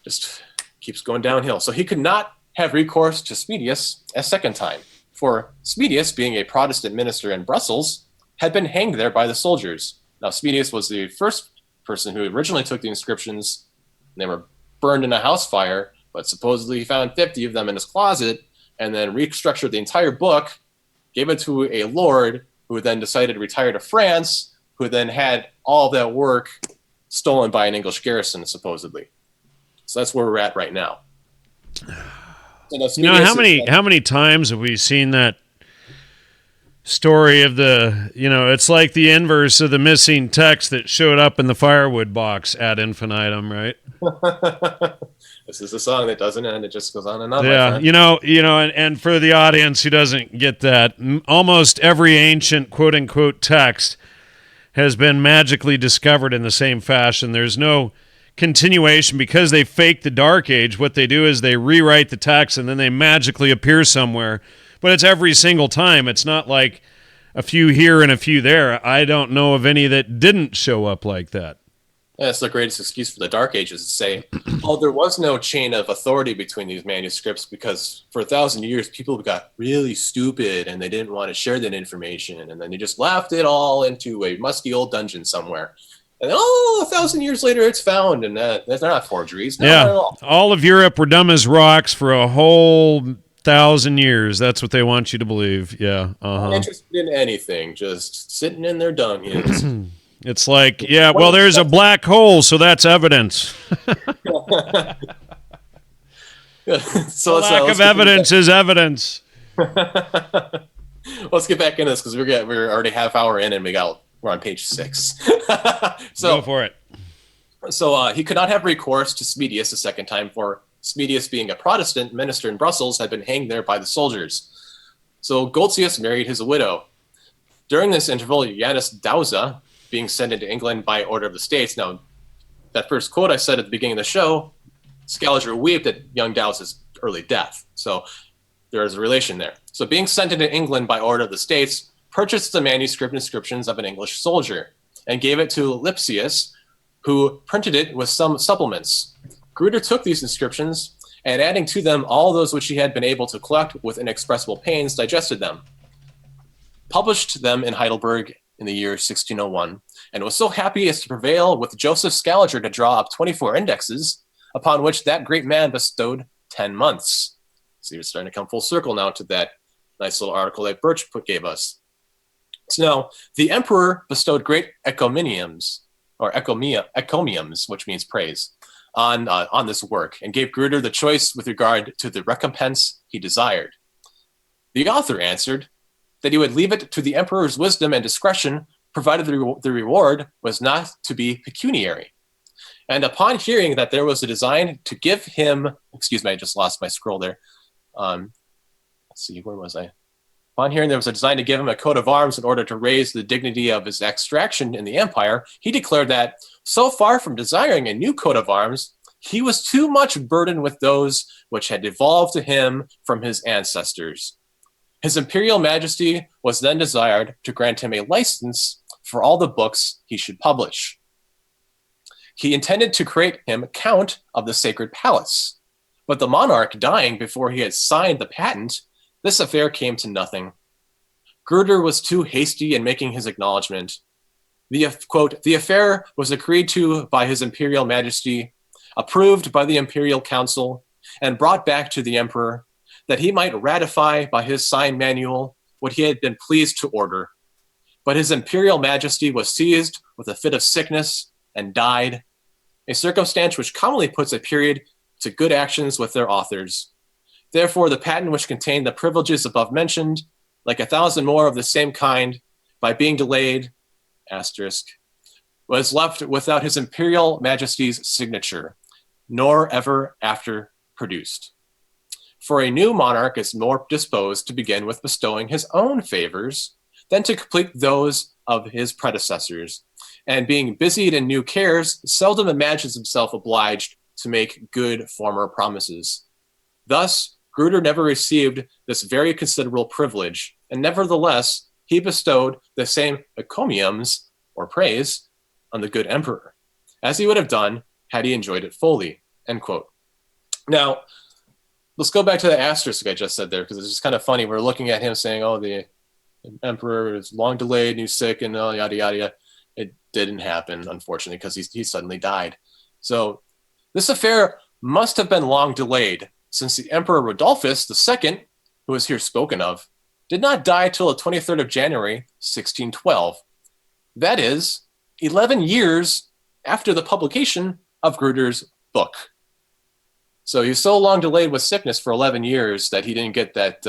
Just keeps going downhill. So he could not have recourse to Smidius a second time, for Smidius, being a Protestant minister in Brussels, had been hanged there by the soldiers. Now, Smidius was the first person who originally took the inscriptions, and they were burned in a house fire, but supposedly he found 50 of them in his closet, and then restructured the entire book, gave it to a lord, who then decided to retire to France, who then had all that work stolen by an English garrison, supposedly. So that's where we're at right now. So how many times have we seen that story of the, it's like the inverse of the missing text that showed up in the firewood box ad infinitum, right? This is a song that doesn't end; it just goes on and on. Yeah, my friend. and for the audience who doesn't get that, almost every ancient quote unquote text has been magically discovered in the same fashion. There's no continuation because they fake the Dark Age. What they do is they rewrite the text and then they magically appear somewhere. But it's every single time. It's not like a few here and a few there. I don't know of any that didn't show up like that. Yeah, that's the greatest excuse for the Dark Ages to say, oh, there was no chain of authority between these manuscripts because for 1,000 years people got really stupid and they didn't want to share that information, and then they just left it all into a musty old dungeon somewhere. And then, 1,000 years later it's found, and they're not forgeries. No, not at all of Europe were dumb as rocks for a whole 1,000 years. That's what they want you to believe. Yeah. Not interested in anything, just sitting in their dung hills. It's like, yeah, well, there's a black hole, so that's evidence. So lack of evidence is evidence. Let's get back into this because we're already half hour in and we're on page 6. So go for it. So he could not have recourse to Smedius a second time, for Smedius, being a Protestant minister in Brussels, had been hanged there by the soldiers. So Goltzius married his widow. During this interval, Janus Dauza, being sent into England by order of the States. Now, that first quote I said at the beginning of the show, Scaliger wept at young Dauza's early death. So there is a relation there. So being sent into England by order of the States, purchased the manuscript inscriptions of an English soldier and gave it to Lipsius, who printed it with some supplements. Gruder took these inscriptions and, adding to them all those which he had been able to collect with inexpressible pains, digested them, published them in Heidelberg in the year 1601, and was so happy as to prevail with Joseph Scaliger to draw up 24 indexes, upon which that great man bestowed 10 months. So you're starting to come full circle now to that nice little article that Birch gave us. So now, the emperor bestowed great encomiums, which means praise, on this work, and gave Gruder the choice with regard to the recompense he desired. The author answered that he would leave it to the emperor's wisdom and discretion, provided the reward was not to be pecuniary. And upon hearing that there was a design to give him, I just lost my scroll there. Let's see, where was I? Upon hearing there was a design to give him a coat of arms in order to raise the dignity of his extraction in the empire, he declared that, so far from desiring a new coat of arms, he was too much burdened with those which had devolved to him from his ancestors. His imperial majesty was then desired to grant him a license for all the books he should publish. He intended to create him count of the sacred palace, but the monarch dying before he had signed the patent, this affair came to nothing. Gruder was too hasty in making his acknowledgement. The affair was agreed to by his imperial majesty, approved by the imperial council, and brought back to the emperor, that he might ratify by his signed manual what he had been pleased to order. But his imperial majesty was seized with a fit of sickness and died, a circumstance which commonly puts a period to good actions with their authors. Therefore, the patent which contained the privileges above mentioned, like 1,000 more of the same kind, by being delayed, was left without his imperial majesty's signature, nor ever after produced. For a new monarch is more disposed to begin with bestowing his own favors than to complete those of his predecessors, and being busied in new cares, seldom imagines himself obliged to make good former promises. Thus, Gruder never received this very considerable privilege, and nevertheless, he bestowed the same encomiums, or praise, on the good emperor, as he would have done had he enjoyed it fully, end quote. Now, let's go back to the asterisk I just said there, because it's just kind of funny. We're looking at him saying, the emperor is long delayed and he's sick and yada, yada, yada. It didn't happen, unfortunately, because he suddenly died. So this affair must have been long delayed, since the Emperor Rodolphus II, who is here spoken of, did not die till the 23rd of January, 1612. That is, 11 years after the publication of Gruder's book. So he was so long delayed with sickness for 11 years that he didn't get that,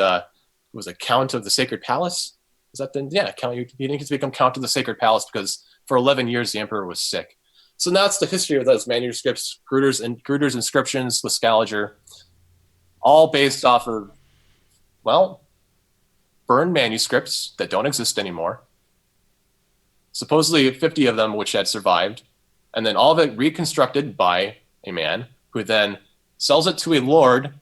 count of the Sacred Palace. Is that the, yeah, count, he didn't get to become Count of the Sacred Palace because for 11 years the emperor was sick. So that's the history of those manuscripts, Gruder's inscriptions with Scaliger, all based off of, well, burned manuscripts that don't exist anymore. Supposedly 50 of them which had survived, and then all of it reconstructed by a man who then sells it to a lord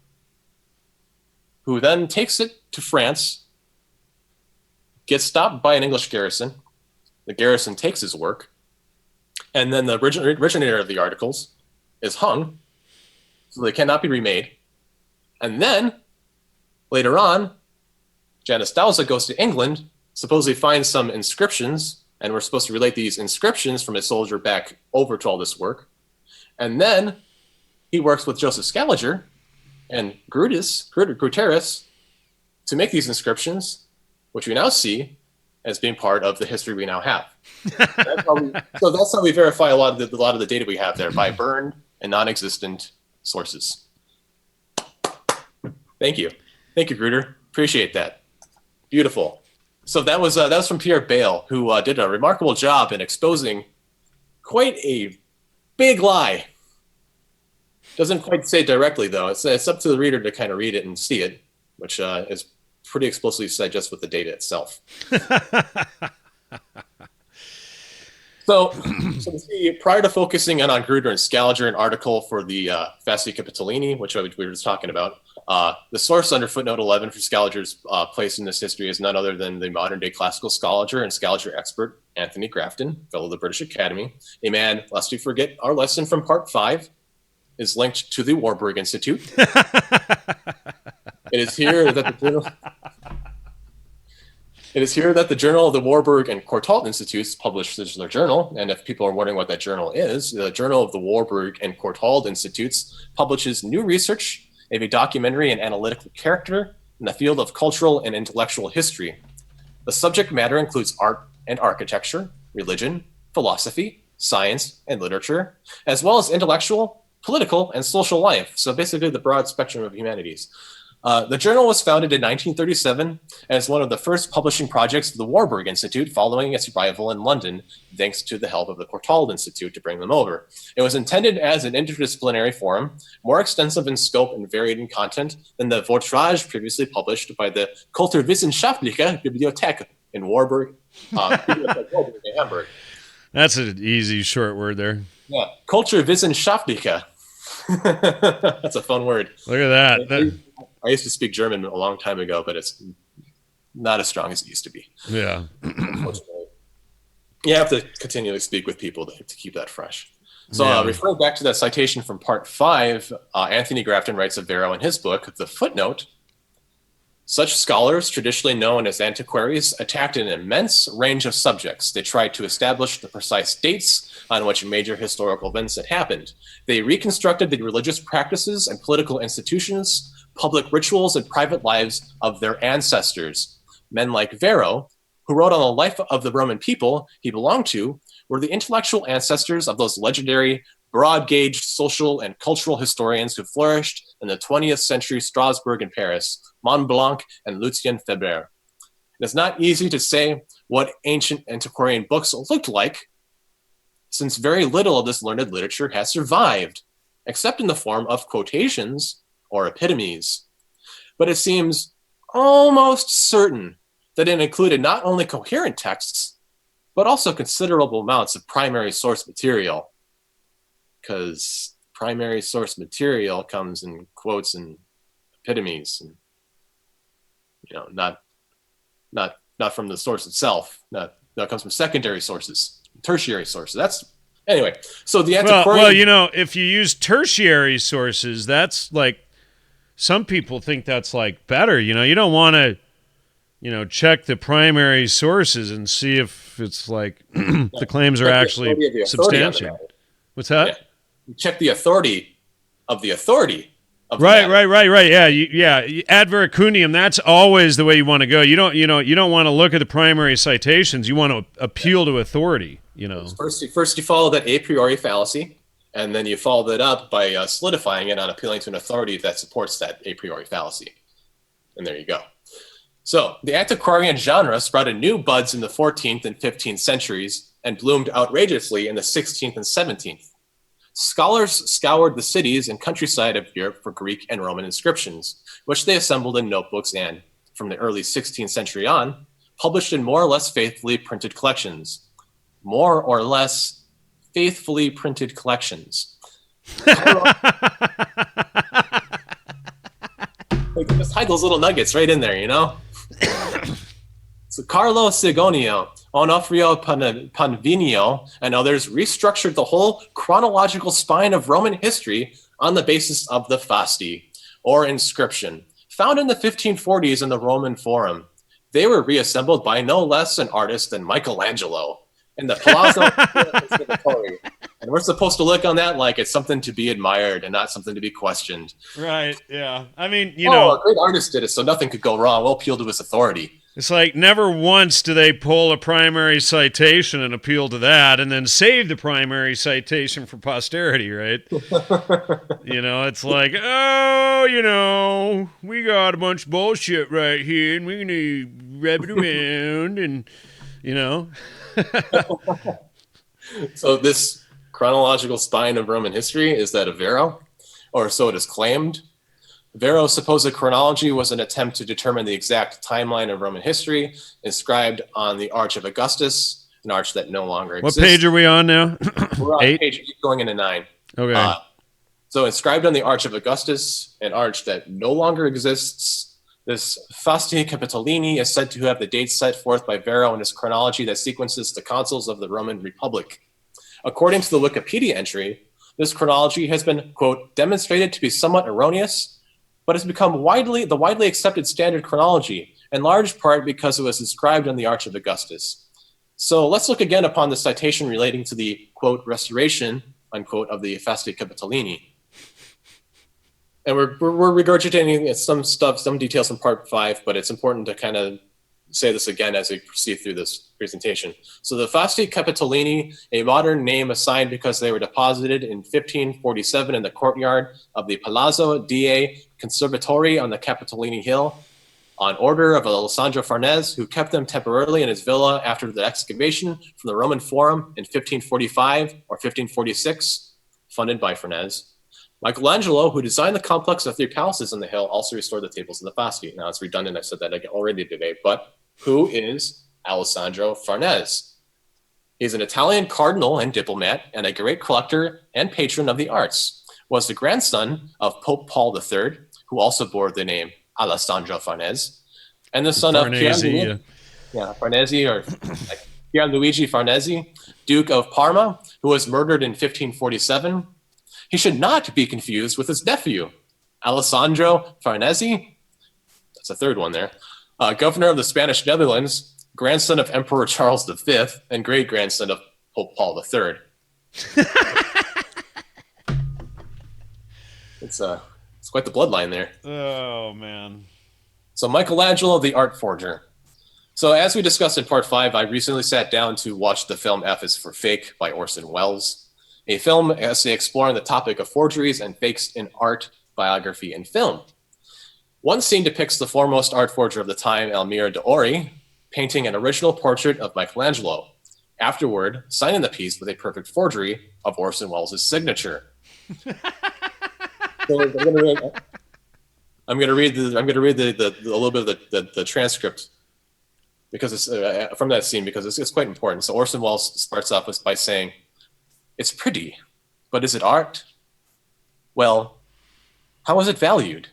who then takes it to France, gets stopped by an English garrison. The garrison takes his work, and then the originator of the articles is hung, so they cannot be remade. And then, later on, Janus Dowza goes to England, supposedly finds some inscriptions, and we're supposed to relate these inscriptions from a soldier back over to all this work. And then he works with Joseph Scaliger and Gruterus to make these inscriptions, which we now see as being part of the history we now have. So that's how we verify a lot of the data we have there, by burned and non-existent sources. Thank you, Gruter. Appreciate that. Beautiful. So that was from Pierre Bayle, who did a remarkable job in exposing quite a big lie. Doesn't quite say it directly, though. It's up to the reader to kind of read it and see it, which is pretty explicitly said just with the data itself. So to see, prior to focusing on Gruder and Scaliger, an article for the Fasci Capitolini, which we were just talking about, the source under footnote 11 for Scaliger's place in this history is none other than the modern-day classical scholar and Scaliger expert, Anthony Grafton, fellow of the British Academy, a man, lest we forget our lesson from part 5, is linked to the Warburg Institute. It is here that the Journal of the Warburg and Courtauld Institutes publishes their journal. And if people are wondering what that journal is, the Journal of the Warburg and Courtauld Institutes publishes new research of a documentary and analytical character in the field of cultural and intellectual history. The subject matter includes art and architecture, religion, philosophy, science, and literature, as well as intellectual, political, and social life. So basically the broad spectrum of humanities. The journal was founded in 1937 as one of the first publishing projects of the Warburg Institute following its arrival in London, thanks to the help of the Courtauld Institute to bring them over. It was intended as an interdisciplinary forum, more extensive in scope and varied in content than the Vortrage previously published by the Kulturwissenschaftliche Bibliothek in Warburg, Warburg in Hamburg. That's an easy short word there. Yeah, Kulturwissenschaftliche. That's a fun word. Look at that. I used to speak German a long time ago, but it's not as strong as it used to be. Yeah. Unfortunately. You have to continually speak with people to keep that fresh. So referring back to that citation from part 5, Anthony Grafton writes of Varro in his book, The Footnote. Such scholars, traditionally known as antiquaries, attacked an immense range of subjects. They tried to establish the precise dates on which major historical events had happened. They reconstructed the religious practices and political institutions, public rituals, and private lives of their ancestors. Men like Varro, who wrote on the life of the Roman people he belonged to, were the intellectual ancestors of those legendary, broad-gauged social and cultural historians who flourished in the 20th century Strasbourg and Paris, Mont Blanc and Lucien Febvre. It's not easy to say what ancient antiquarian books looked like, since very little of this learned literature has survived, except in the form of quotations or epitomes. But it seems almost certain that it included not only coherent texts, but also considerable amounts of primary source material, because primary source material comes in quotes and epitomes, and not from the source itself. That comes from secondary sources, tertiary sources. That's anyway. So the antiquarian, if you use tertiary sources, that's like, some people think that's like better. You don't want to, check the primary sources and see if it's like the claims are actually substantiated. What's that? Yeah. You check the authority of the authority. Right. Yeah. Ad veracundium. That's always the way you want to go. You don't want to look at the primary citations. You want to appeal to authority. First you follow that a priori fallacy, and then you follow that up by solidifying it on appealing to an authority that supports that a priori fallacy. And there you go. So the antiquarian genre sprouted new buds in the 14th and 15th centuries and bloomed outrageously in the 16th and 17th. Scholars scoured the cities and countryside of Europe for Greek and Roman inscriptions, which they assembled in notebooks and, from the early 16th century on, published in more or less faithfully printed collections. More or less faithfully printed collections. Just hide those little nuggets right in there, you know? So Carlo Sigonio, Onofrio Panvinio, and others restructured the whole chronological spine of Roman history on the basis of the fasti, or inscription, found in the 1540s in the Roman Forum. They were reassembled by no less an artist than Michelangelo in the Palazzo Conservatory. And we're supposed to look on that like it's something to be admired and not something to be questioned. Right, yeah. I mean, you know, a great artist did it, so nothing could go wrong. We'll appeal to his authority. it's like never once do they pull a primary citation and appeal to that and then save the primary citation for posterity, right? You know, it's like, oh, you know, we got a bunch of bullshit right here and we're going to rub it around and, you know. So this chronological spine of Roman history is that of Varro, or so it is claimed. Varro's supposed chronology was an attempt to determine the exact timeline of Roman history, inscribed on the Arch of Augustus, an arch that no longer exists. What page are we on now? We're on 8? page 8 going into 9. Okay. So inscribed on the Arch of Augustus, an arch that no longer exists, this Fasti Capitolini is said to have the dates set forth by Varro in his chronology that sequences the consuls of the Roman Republic. According to the Wikipedia entry, this chronology has been, quote, demonstrated to be somewhat erroneous, but has become the widely accepted standard chronology, in large part because it was inscribed on the Arch of Augustus. So let's look again upon the citation relating to the, quote, restoration, unquote, of the Fasti Capitolini. And we're regurgitating some details from part 5, but it's important to kind of say this again as we proceed through this presentation. So the Fasti Capitolini, a modern name assigned because they were deposited in 1547 in the courtyard of the Palazzo dei Conservatori on the Capitolini Hill, on order of Alessandro Farnese, who kept them temporarily in his villa after the excavation from the Roman Forum in 1545 or 1546, funded by Farnese. Michelangelo, who designed the complex of 3 palaces on the hill, also restored the tables of the Fasti. Now it's redundant, I said that already today, but who is Alessandro Farnese? He's an Italian cardinal and diplomat and a great collector and patron of the arts. Was the grandson of Pope Paul III, who also bore the name Alessandro Farnese, and the son Farnese, of Farnese, or Pierluigi Farnese, Duke of Parma, who was murdered in 1547. He should not be confused with his nephew, Alessandro Farnese. That's a third one there. Governor of the Spanish Netherlands, grandson of Emperor Charles V, and great-grandson of Pope Paul III. It's quite the bloodline there. Oh, man. So Michelangelo the Art Forger. So as we discussed in part 5, I recently sat down to watch the film F is for Fake by Orson Welles, a film essay exploring the topic of forgeries and fakes in art, biography, and film. One scene depicts the foremost art forger of the time, Almir D'Ori, painting an original portrait of Michelangelo, afterward signing the piece with a perfect forgery of Orson Welles' signature. So I'm going to read a little bit of the transcript because it's from that scene because it's quite important. So Orson Welles starts off by saying, "It's pretty, but is it art? Well, how is it valued?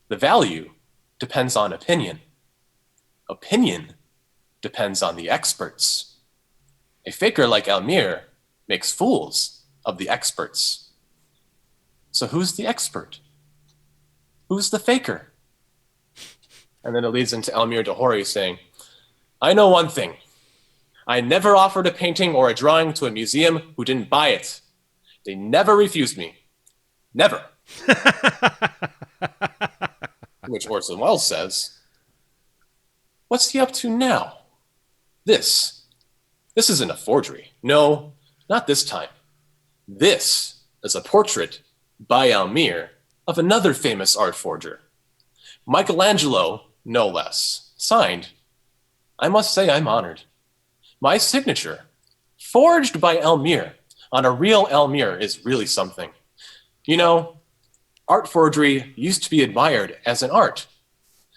The value depends on opinion. Opinion depends on the experts. A faker like Almir makes fools of the experts. So who's the expert? Who's the faker?" And then it leads into Almir D'Ori saying, "I know one thing. I never offered a painting or a drawing to a museum who didn't buy it. They never refused me. Never." Which Orson Welles says, "What's he up to now? This isn't a forgery. No, not this time. This is a portrait by Almir of another famous art forger. Michelangelo no less. Signed, I must say I'm honored. My signature, forged by Elmire on a real Elmire, is really something. You know, art forgery used to be admired as an art.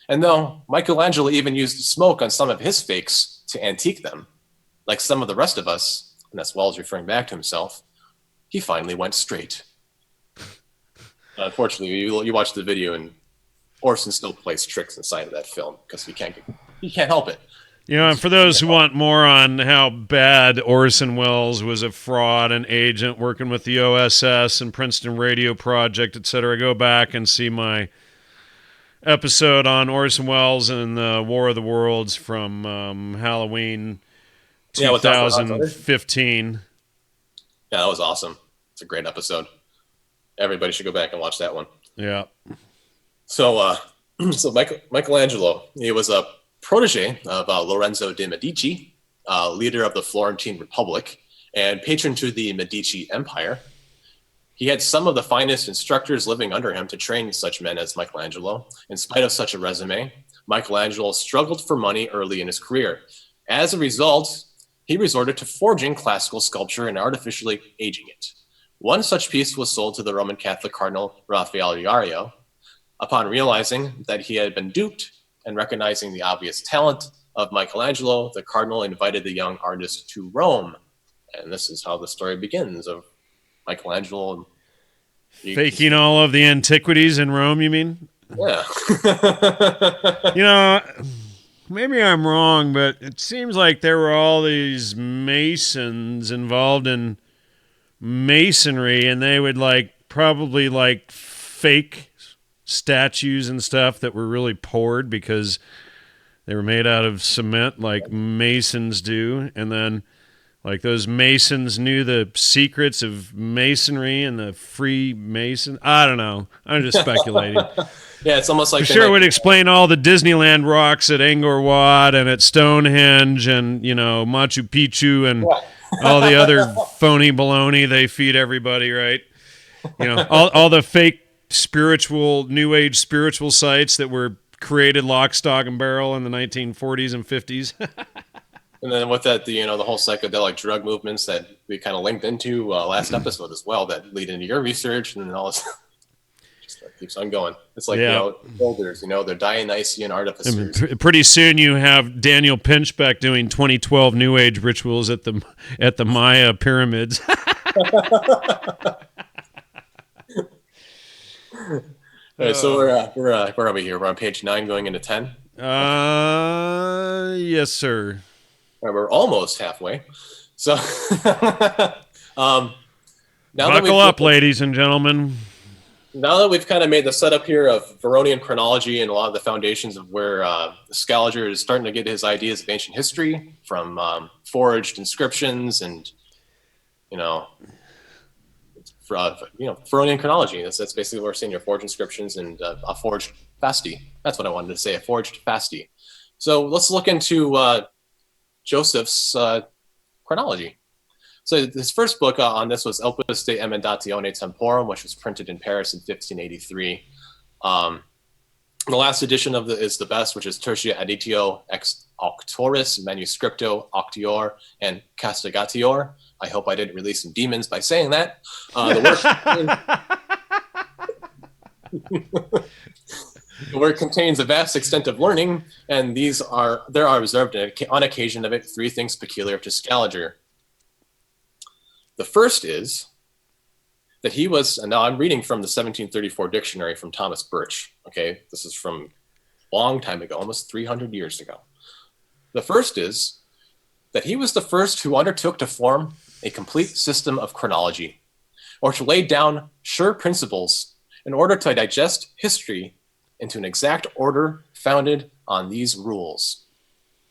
And though Michelangelo even used smoke on some of his fakes to antique them, like some of the rest of us, and that's Wells referring back to himself, he finally went straight. Unfortunately, you watch the video and Orson still plays tricks inside of that film because he can't help it. You know, and for those who want more on how bad Orson Welles was a fraud and agent working with the OSS and Princeton Radio Project, etc., go back and see my episode on Orson Welles and the War of the Worlds from Halloween 2015. Yeah, that was awesome. It's a great episode. Everybody should go back and watch that one. Yeah. So, Michelangelo, he was a protege of Lorenzo de' Medici, leader of the Florentine Republic, and patron to the Medici Empire. He had some of the finest instructors living under him to train such men as Michelangelo. In spite of such a resume, Michelangelo struggled for money early in his career. As a result, he resorted to forging classical sculpture and artificially aging it. One such piece was sold to the Roman Catholic Cardinal Raphael Iario. Upon realizing that he had been duped and recognizing the obvious talent of Michelangelo, the cardinal invited the young artist to Rome. And this is how the story begins of Michelangelo. Faking all of the antiquities in Rome, you mean? Yeah. You know, maybe I'm wrong, but it seems like there were all these masons involved in masonry, and they would probably fake statues and stuff that were really poured because they were made out of cement like masons do, and then those masons knew the secrets of masonry and the Freemason. I don't know. I'm just speculating. Yeah, it's almost like it would explain all the Disneyland rocks at Angkor Wat and at Stonehenge and, Machu Picchu and all the other phony baloney they feed everybody, right? All the fake spiritual, New Age spiritual sites that were created lock, stock, and barrel in the 1940s and 50s. And then with that, the whole psychedelic drug movements that we kind of linked into last episode as well that lead into your research and all this. Just keeps on going. It's like, builders, they're Dionysian artificers. Pretty soon you have Daniel Pinchbeck doing 2012 New Age rituals at the Maya pyramids. All right, so where are we here? We're on page 9 going into 10? Yes, sir. All right, we're almost halfway. So buckle up, ladies and gentlemen. Now that we've kind of made the setup here of Varronian chronology and a lot of the foundations of where Scaliger is starting to get his ideas of ancient history from forged inscriptions and, Varronian chronology. That's basically what we're seeing here, forged inscriptions and a forged fasti. That's what I wanted to say, a forged fasti. So let's look into Joseph's chronology. So his first book on this was Opus de Emendatione Temporum, which was printed in Paris in 1583. The last edition of is the best, which is Tertia Editio ex Auctoris Manuscripto Auctior and Castigatior. I hope I didn't release some demons by saying that. The work contains a vast extent of learning, and there are reserved on occasion of it 3 things peculiar to Scaliger. The first is that he was, and now I'm reading from the 1734 dictionary from Thomas Birch. Okay, this is from a long time ago, almost 300 years ago. The first is that he was the first who undertook to form a complete system of chronology, or to lay down sure principles in order to digest history into an exact order founded on these rules.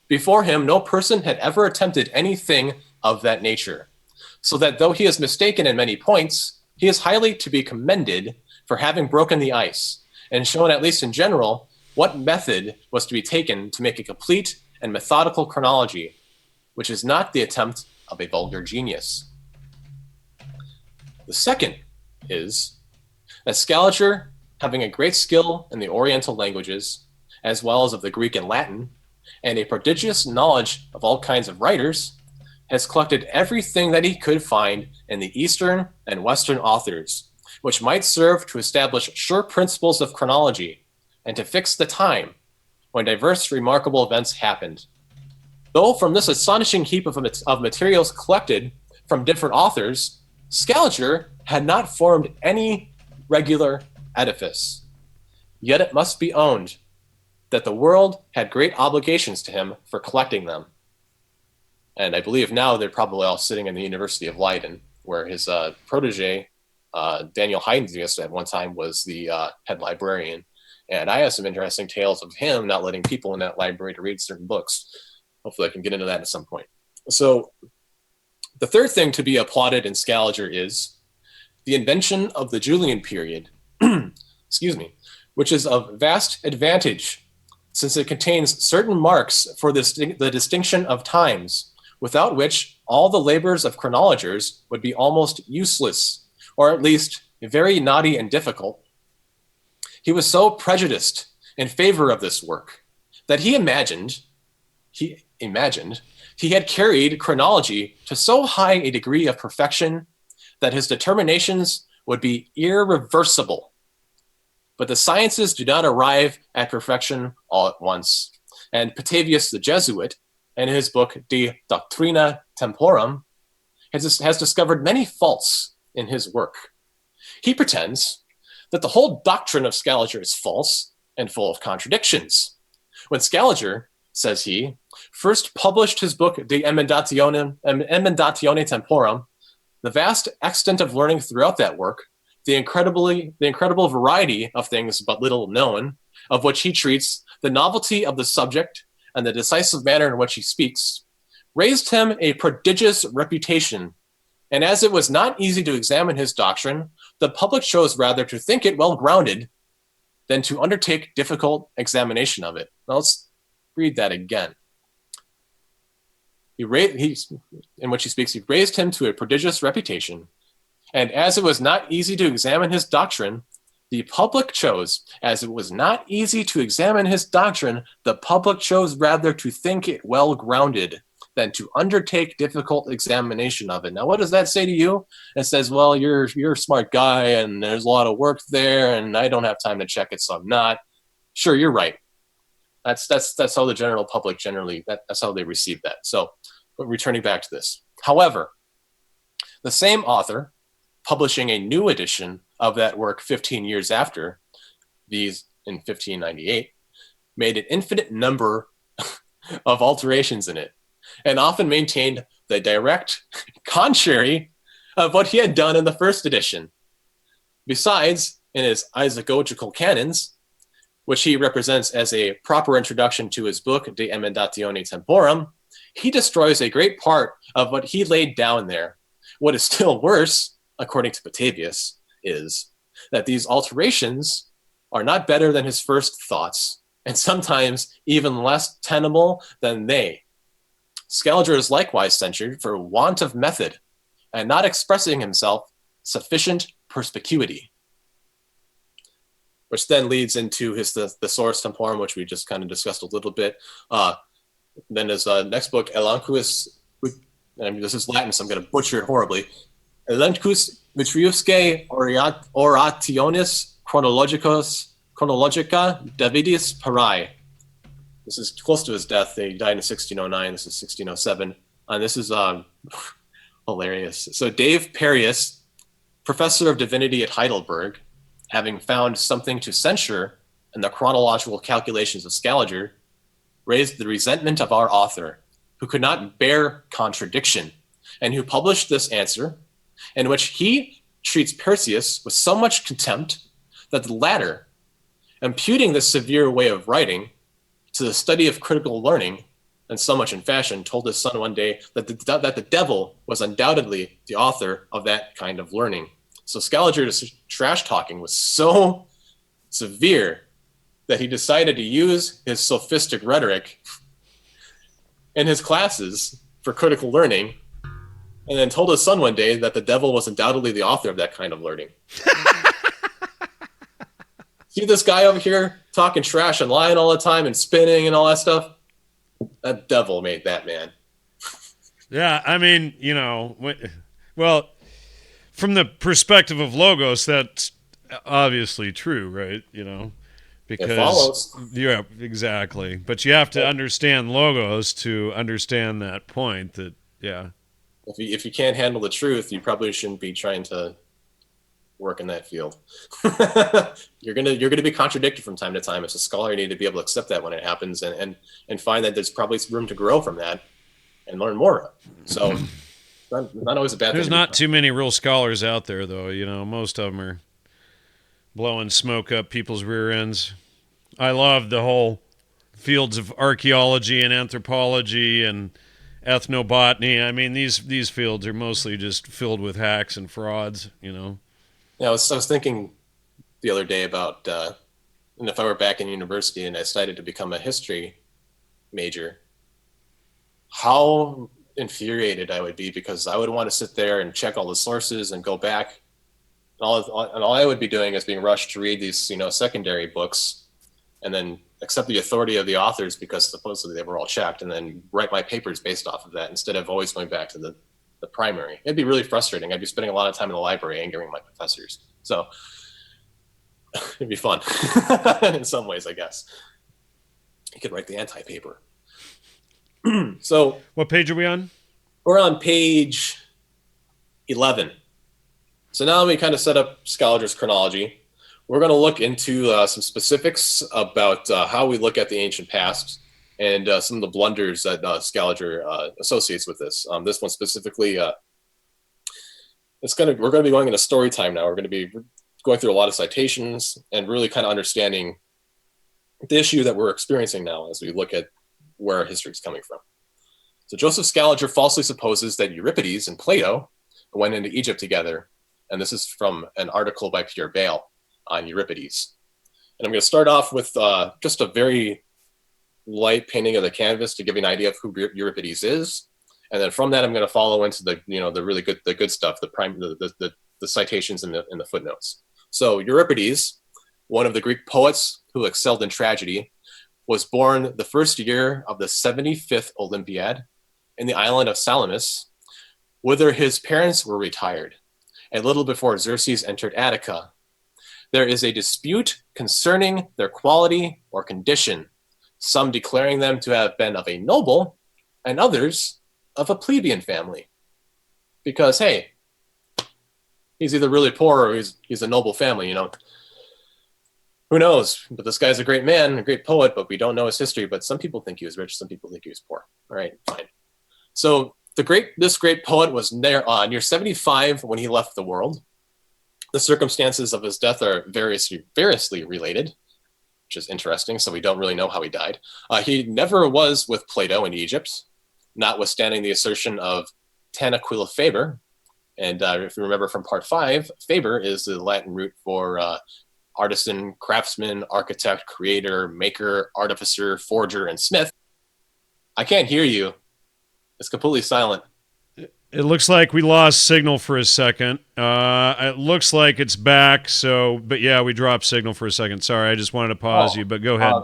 Before him, no person had ever attempted anything of that nature, so that though he is mistaken in many points, he is highly to be commended for having broken the ice and shown, at least in general, what method was to be taken to make a complete and methodical chronology, which is not the attempt of a vulgar genius. The second is that Scaliger, having a great skill in the Oriental languages as well as of the Greek and Latin, and a prodigious knowledge of all kinds of writers, has collected everything that he could find in the Eastern and Western authors, which might serve to establish sure principles of chronology and to fix the time when diverse remarkable events happened. Though from this astonishing heap of materials collected from different authors, Scaliger had not formed any regular edifice. Yet it must be owned that the world had great obligations to him for collecting them. And I believe now they're probably all sitting in the University of Leiden, where his protege, Daniel Heidenzius, at one time was the head librarian. And I have some interesting tales of him not letting people in that library to read certain books. Hopefully I can get into that at some point. So the third thing to be applauded in Scaliger is the invention of the Julian period, excuse me, which is of vast advantage since it contains certain marks for the distinction of times, without which all the labors of chronologers would be almost useless, or at least very knotty and difficult. He was so prejudiced in favor of this work that he imagined he had carried chronology to so high a degree of perfection that his determinations would be irreversible. But the sciences do not arrive at perfection all at once. And Petavius the Jesuit, in his book De Doctrina Temporum, has discovered many faults in his work. He pretends that the whole doctrine of Scaliger is false and full of contradictions. When Scaliger, says he, first published his book De Emendatione Temporum, the vast extent of learning throughout that work, the incredible variety of things but little known, of which he treats, the novelty of the subject, and the decisive manner in which he speaks, raised him a prodigious reputation. And as it was not easy to examine his doctrine, the public chose rather to think it well grounded than to undertake difficult examination of it. Now let's read that again. In which he speaks, he raised him to a prodigious reputation. And as it was not easy to examine his doctrine, the public chose, rather to think it well grounded than to undertake difficult examination of it. Now, what does that say to you? It says, well, you're a smart guy, and there's a lot of work there, and I don't have time to check it, so I'm not. Sure, you're right. That's how the general public that's how they receive that. So, but returning back to this. However, the same author, publishing a new edition of that work 15 years after, these in 1598, made an infinite number of alterations in it, and often maintained the direct contrary of what he had done in the first edition. Besides, in his isagogical canons, which he represents as a proper introduction to his book, De Emendatione Temporum, he destroys a great part of what he laid down there. What is still worse, according to Petavius, is that these alterations are not better than his first thoughts, and sometimes even less tenable than they. Scaliger is likewise censured for want of method and not expressing himself sufficient perspicuity. Which then leads into his Thesaurus Temporum, which we just kind of discussed a little bit. Then his next book, Elenchus, and this is Latin, so I'm going to butcher it horribly. Elenchus Vitriusque Orationis Chronologica Davidis Parai. This is close to his death. He died in 1609. This is 1607. And this is hilarious. So Dave Perius, professor of divinity at Heidelberg, having found something to censure in the chronological calculations of Scaliger, raised the resentment of our author, who could not bear contradiction, and who published this answer, in which he treats Perseus with so much contempt that the latter, imputing this severe way of writing to the study of critical learning, and so much in fashion, told his son one day that the devil was undoubtedly the author of that kind of learning. So Scaliger's trash talking was so severe that he decided to use his sophistic rhetoric in his classes for critical learning, and then told his son one day that the devil was undoubtedly the author of that kind of learning. see this guy over here talking trash and lying all the time and spinning and all that stuff? That devil made that man. Yeah, I mean, well, from the perspective of logos, that's obviously true, right? It Because follows. yeah, exactly. But you have to understand logos to understand that point. That yeah, If you can't handle the truth, you probably shouldn't be trying to work in that field. You're gonna be contradicted from time to time. As a scholar, you need to be able to accept that when it happens, and find that there's probably room to grow from that and learn more. So, not always a bad thing. there's not too many real scholars out there, though. Most of them are blowing smoke up people's rear ends. I love the whole fields of archaeology and anthropology and ethnobotany. I mean, these fields are mostly just filled with hacks and frauds. Yeah, I was thinking the other day about, and if I were back in university and I decided to become a history major, how infuriated I would be, because I would want to sit there and check all the sources and go back. And all I would be doing is being rushed to read these, secondary books, and then accept the authority of the authors because supposedly they were all checked, and then write my papers based off of that instead of always going back to the primary. It'd be really frustrating. I'd be spending a lot of time in the library angering my professors. So it'd be fun in some ways, I guess. You could write the anti-paper. So what page are we on? we're on page 11. So now we kind of set up Scaliger's chronology. We're going to look into some specifics about how we look at the ancient past and some of the blunders that Scaliger associates with this. This one specifically, we're going to be going into story time now. We're going to be going through a lot of citations and really kind of understanding the issue that we're experiencing now as we look at where our history is coming from. So Joseph Scaliger falsely supposes that Euripides and Plato went into Egypt together. And this is from an article by Pierre Bayle on Euripides. And I'm going to start off with just a very light painting of the canvas to give you an idea of who Euripides is. And then from that, I'm going to follow into the really good stuff, the citations in the footnotes. So Euripides, one of the Greek poets who excelled in tragedy, was born the first year of the 75th Olympiad in the island of Salamis, whither his parents were retired. A little before Xerxes entered Attica. There is a dispute concerning their quality or condition, some declaring them to have been of a noble and others of a plebeian family. Because, hey, he's either really poor or he's a noble family, Who knows? But this guy's a great man, a great poet, but we don't know his history. But some people think he was rich, some people think he was poor. All right, fine. So this great poet was near 75 when he left the world. The circumstances of his death are variously related, which is interesting. So we don't really know how he died. He never was with Plato in Egypt, notwithstanding the assertion of Tanaquil Faber. And if you remember from part 5, Faber is the Latin root for artisan, craftsman, architect, creator, maker, artificer, forger, and smith. I can't hear you. It's completely silent. It looks like we lost signal for a second. It looks like it's back. But yeah, we dropped signal for a second. Sorry, I just wanted to pause you, but go ahead.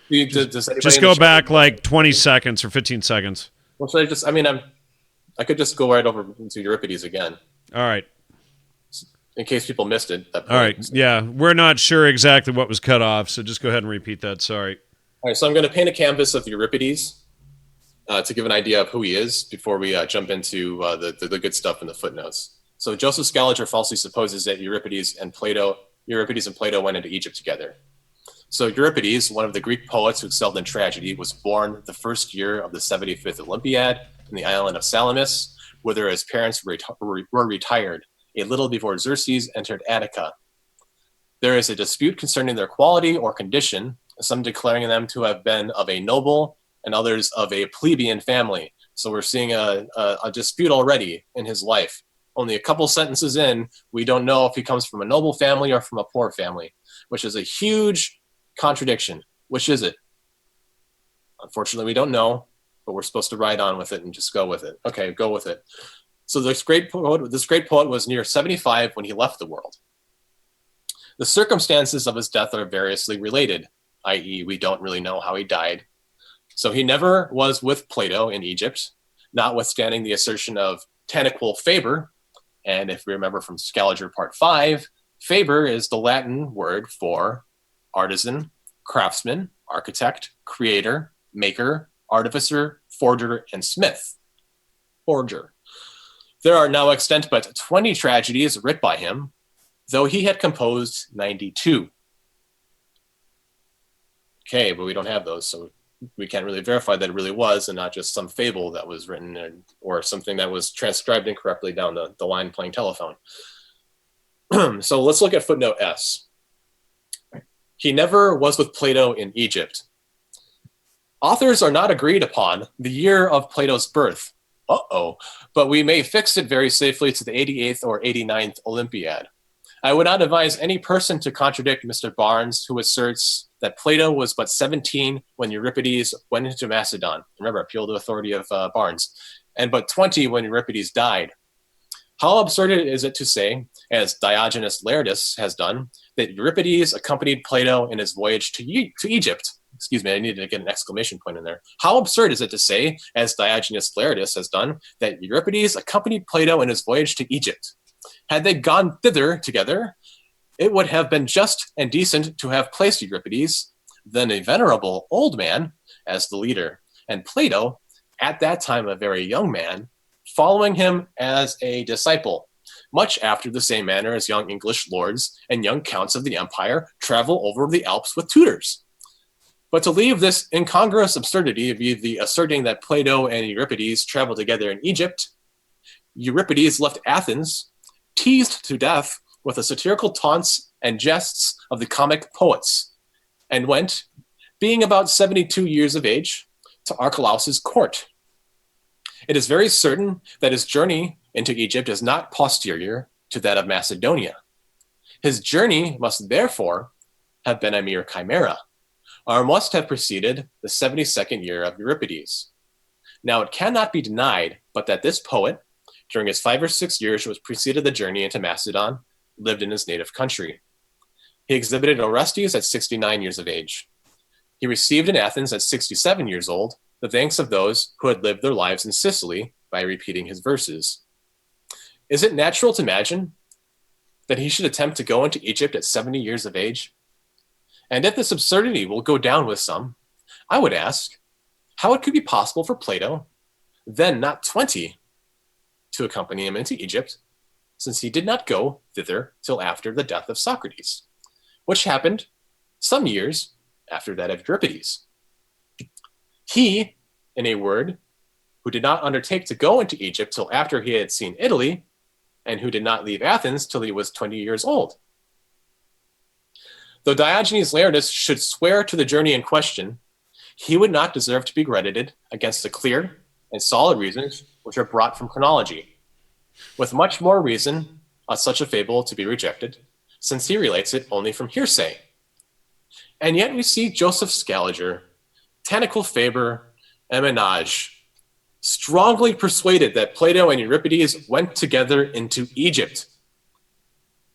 Just go back like 20 seconds or 15 seconds. Well, should I just? I could just go right over into Euripides again. All right. In case people missed it. All right. Yeah, we're not sure exactly what was cut off, so just go ahead and repeat that. Sorry. All right. So I'm going to paint a canvas of Euripides to give an idea of who he is before we jump into the good stuff in the footnotes. So Joseph Scaliger falsely supposes that Euripides and Plato went into Egypt together. So Euripides, one of the Greek poets who excelled in tragedy, was born the first year of the 75th Olympiad in the island of Salamis, whither his parents were retired a little before Xerxes entered Attica. There is a dispute concerning their quality or condition, some declaring them to have been of a noble and others of a plebeian family. So we're seeing a dispute already in his life. Only a couple sentences in, we don't know if he comes from a noble family or from a poor family, which is a huge contradiction. Which is it? Unfortunately, we don't know, but we're supposed to ride on with it and just go with it. Okay, go with it. So this great poet was near 75 when he left the world. The circumstances of his death are variously related, i.e., we don't really know how he died. So he never was with Plato in Egypt, notwithstanding the assertion of tanquil faber. And if we remember from Scaliger Part 5, faber is the Latin word for artisan, craftsman, architect, creator, maker, artificer, forger, and smith. Forger. There are now extant but 20 tragedies writ by him, though he had composed 92. Okay, but we don't have those, so we can't really verify that it really was and not just some fable that was written or something that was transcribed incorrectly down the line playing telephone. So let's look at footnote S. He never was with Plato in Egypt. Authors are not agreed upon the year of Plato's birth. But we may fix it very safely to the 88th or 89th Olympiad. I would not advise any person to contradict Mr. Barnes, who asserts that Plato was but 17 when Euripides went into Macedon. Remember, appeal to authority of Barnes. And but 20 when Euripides died. How absurd is it to say, as Diogenes Laertius has done, that Euripides accompanied Plato in his voyage to Egypt? Excuse me, I needed to get an exclamation point in there. How absurd is it to say, as Diogenes Laertius has done, that Euripides accompanied Plato in his voyage to Egypt? Had they gone thither together, it would have been just and decent to have placed Euripides, then a venerable old man, as the leader, and Plato, at that time a very young man, following him as a disciple, much after the same manner as young English lords and young counts of the empire travel over the Alps with tutors. But to leave this incongruous absurdity of the asserting that Plato and Euripides traveled together in Egypt, Euripides left Athens, teased to death with the satirical taunts and jests of the comic poets, and went, being about 72 years of age, to Archelaus's court. It is very certain that his journey into Egypt is not posterior to that of Macedonia. His journey must therefore have been a mere chimera, or must have preceded the 72nd year of Euripides. Now it cannot be denied but that this poet, during his 5 or 6 years which preceded the journey into Macedon, lived in his native country. He exhibited Orestes at 69 years of age. He received in Athens at 67 years old the thanks of those who had lived their lives in Sicily by repeating his verses. Is it natural to imagine that he should attempt to go into Egypt at 70 years of age? And if this absurdity will go down with some, I would ask how it could be possible for Plato, then not 20, to accompany him into Egypt, since he did not go thither till after the death of Socrates, which happened some years after that of Euripides. He, in a word, who did not undertake to go into Egypt till after he had seen Italy, and who did not leave Athens till he was 20 years old. Though Diogenes Laertius should swear to the journey in question, he would not deserve to be credited against the clear and solid reasons which are brought from chronology, with much more reason ought such a fable to be rejected, since he relates it only from hearsay. And yet we see Joseph Scaliger, tanquil faber, and menage, strongly persuaded that Plato and Euripides went together into Egypt.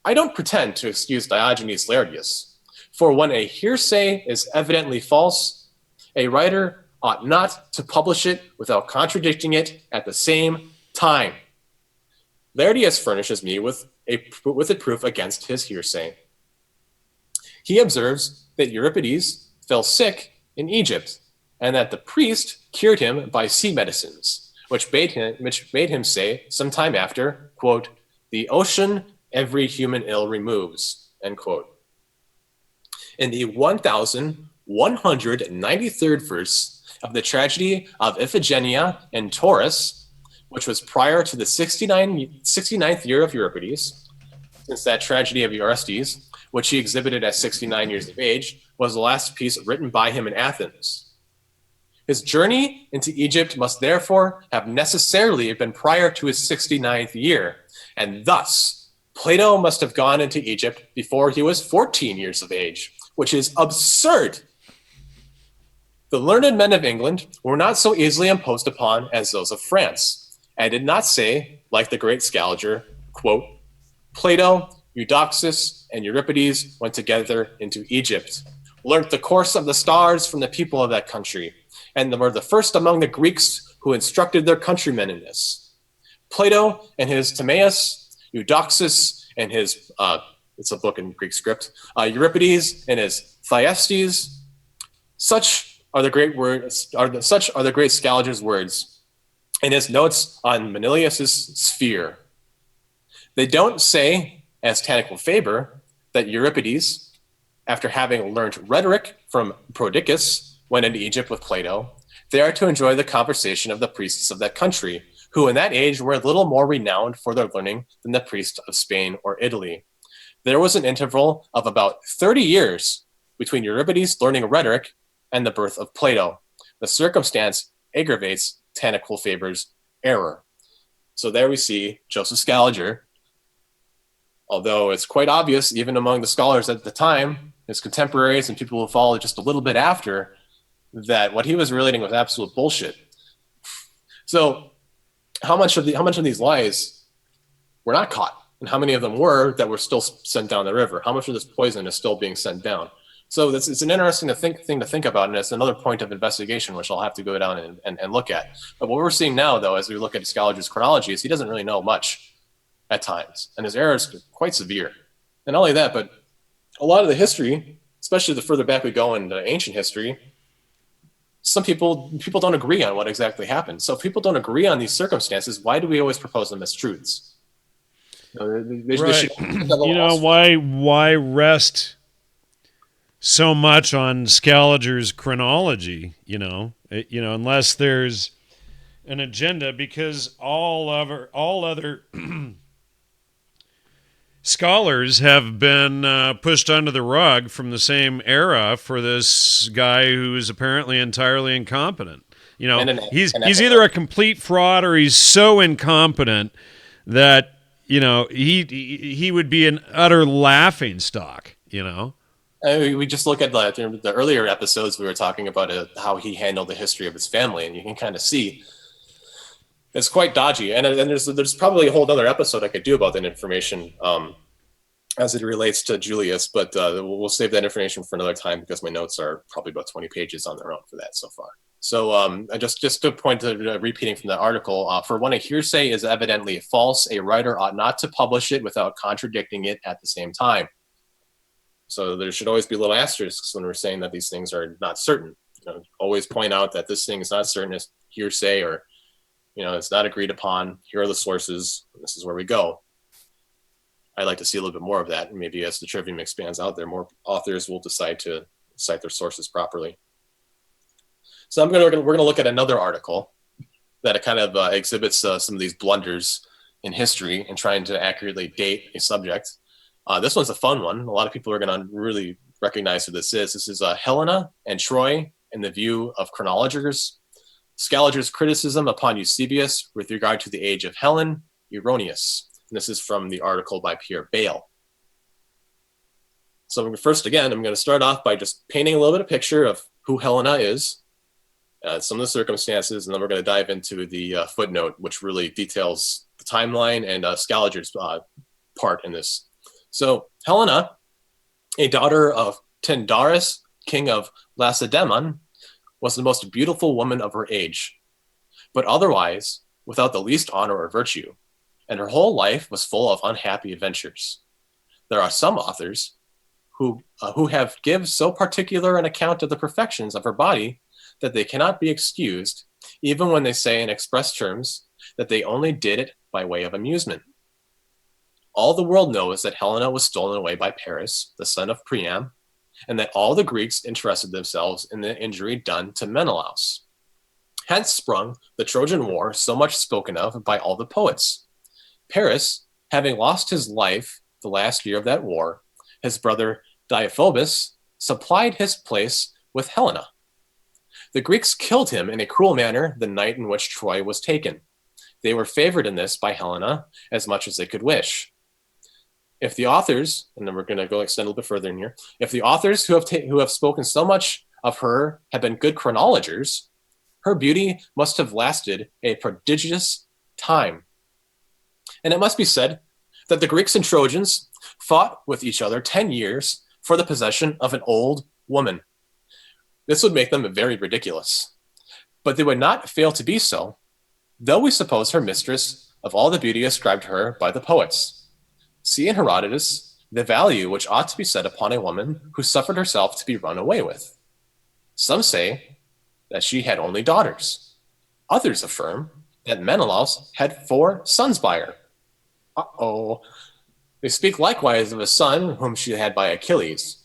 I don't pretend to excuse Diogenes Laertius, for when a hearsay is evidently false, a writer ought not to publish it without contradicting it at the same time. Laertius furnishes me with a proof against his hearsay. He observes that Euripides fell sick in Egypt, and that the priest cured him by sea medicines, which made him say sometime after, quote, "The ocean every human ill removes," end quote. In the 1193rd verse of the tragedy of Iphigenia and Taurus, which was prior to the 69th year of Euripides, since that tragedy of Orestes, which he exhibited at 69 years of age, was the last piece written by him in Athens. His journey into Egypt must therefore have necessarily been prior to his 69th year, and thus Plato must have gone into Egypt before he was 14 years of age, which is absurd. The learned men of England were not so easily imposed upon as those of France, and did not say, like the great Scaliger, quote, "Plato Eudoxus and Euripides went together into Egypt, learnt the course of the stars from the people of that country, and were the first among the Greeks who instructed their countrymen in this. Plato and his Timaeus, Eudoxus and his, it's a book in Greek script, Euripides and his Thyestes, such are the great Scaliger's words in his notes on Manilius's sphere. They don't say, as Tannic Faber, that Euripides, after having learned rhetoric from Prodicus, went into Egypt with Plato, there to enjoy the conversation of the priests of that country, who in that age were a little more renowned for their learning than the priests of Spain or Italy. There was an interval of about 30 years between Euripides learning rhetoric and the birth of Plato. The circumstance aggravates Tannic Faber's error. So there we see Joseph Scaliger, although it's quite obvious, even among the scholars at the time, his contemporaries and people who followed just a little bit after, that what he was relating was absolute bullshit. So how much of these lies were not caught, and how many of them were that were still sent down the river? How much of this poison is still being sent down? So it's an interesting thing to think about, and it's another point of investigation which I'll have to go down and look at. But what we're seeing now, though, as we look at Scaliger's chronology, is he doesn't really know much at times, and his errors are quite severe. And not only that, but a lot of the history, especially the further back we go in ancient history, some people don't agree on what exactly happened. So if people don't agree on these circumstances, why do we always propose them as truths? Right. Why rest so much on Scaliger's chronology? Unless there's an agenda, because all other scholars have been pushed under the rug from the same era for this guy who is apparently entirely incompetent. He's either a complete fraud or he's so incompetent that he would be an utter laughingstock. We just look at the earlier episodes. We were talking about how he handled the history of his family, and you can kind of see it's quite dodgy. And there's probably a whole other episode I could do about that information as it relates to Julius, but we'll save that information for another time because my notes are probably about 20 pages on their own for that so far. So just to point to repeating from the article, for when a hearsay is evidently false, a writer ought not to publish it without contradicting it at the same time. So there should always be little asterisks when we're saying that these things are not certain. Always point out that this thing is not certain, as hearsay, or it's not agreed upon. Here are the sources. This is where we go. I'd like to see a little bit more of that. And maybe as the trivium expands out there, more authors will decide to cite their sources properly. So we're going to look at another article that kind of exhibits some of these blunders in history and trying to accurately date a subject. This one's a fun one. A lot of people are going to really recognize who this is. This is Helena and Troy in the view of chronologers. Scaliger's criticism upon Eusebius with regard to the age of Helen, erroneous. And this is from the article by Pierre Bayle. So first, again, I'm going to start off by just painting a little bit of picture of who Helena is, some of the circumstances, and then we're going to dive into the footnote, which really details the timeline and Scaliger's part in this. So Helena, a daughter of Tyndarus, king of Lacedaemon, was the most beautiful woman of her age, but otherwise without the least honor or virtue, and her whole life was full of unhappy adventures. There are some authors who give so particular an account of the perfections of her body that they cannot be excused, even when they say in express terms that they only did it by way of amusement. All the world knows that Helena was stolen away by Paris, the son of Priam, and that all the Greeks interested themselves in the injury done to Menelaus. Hence sprung the Trojan War, so much spoken of by all the poets. Paris, having lost his life the last year of that war, his brother Deiphobus supplied his place with Helena. The Greeks killed him in a cruel manner the night in which Troy was taken. They were favored in this by Helena as much as they could wish. If the authors, and then we're going to go extend a little bit further in here, if the authors who have spoken so much of her have been good chronologers, her beauty must have lasted a prodigious time. And it must be said that the Greeks and Trojans fought with each other 10 years for the possession of an old woman. This would make them very ridiculous. But they would not fail to be so, though we suppose her mistress of all the beauty ascribed to her by the poets. See in Herodotus the value which ought to be set upon a woman who suffered herself to be run away with. Some say that she had only daughters. Others affirm that Menelaus had 4 sons by her. Uh-oh. They speak likewise of a son whom she had by Achilles.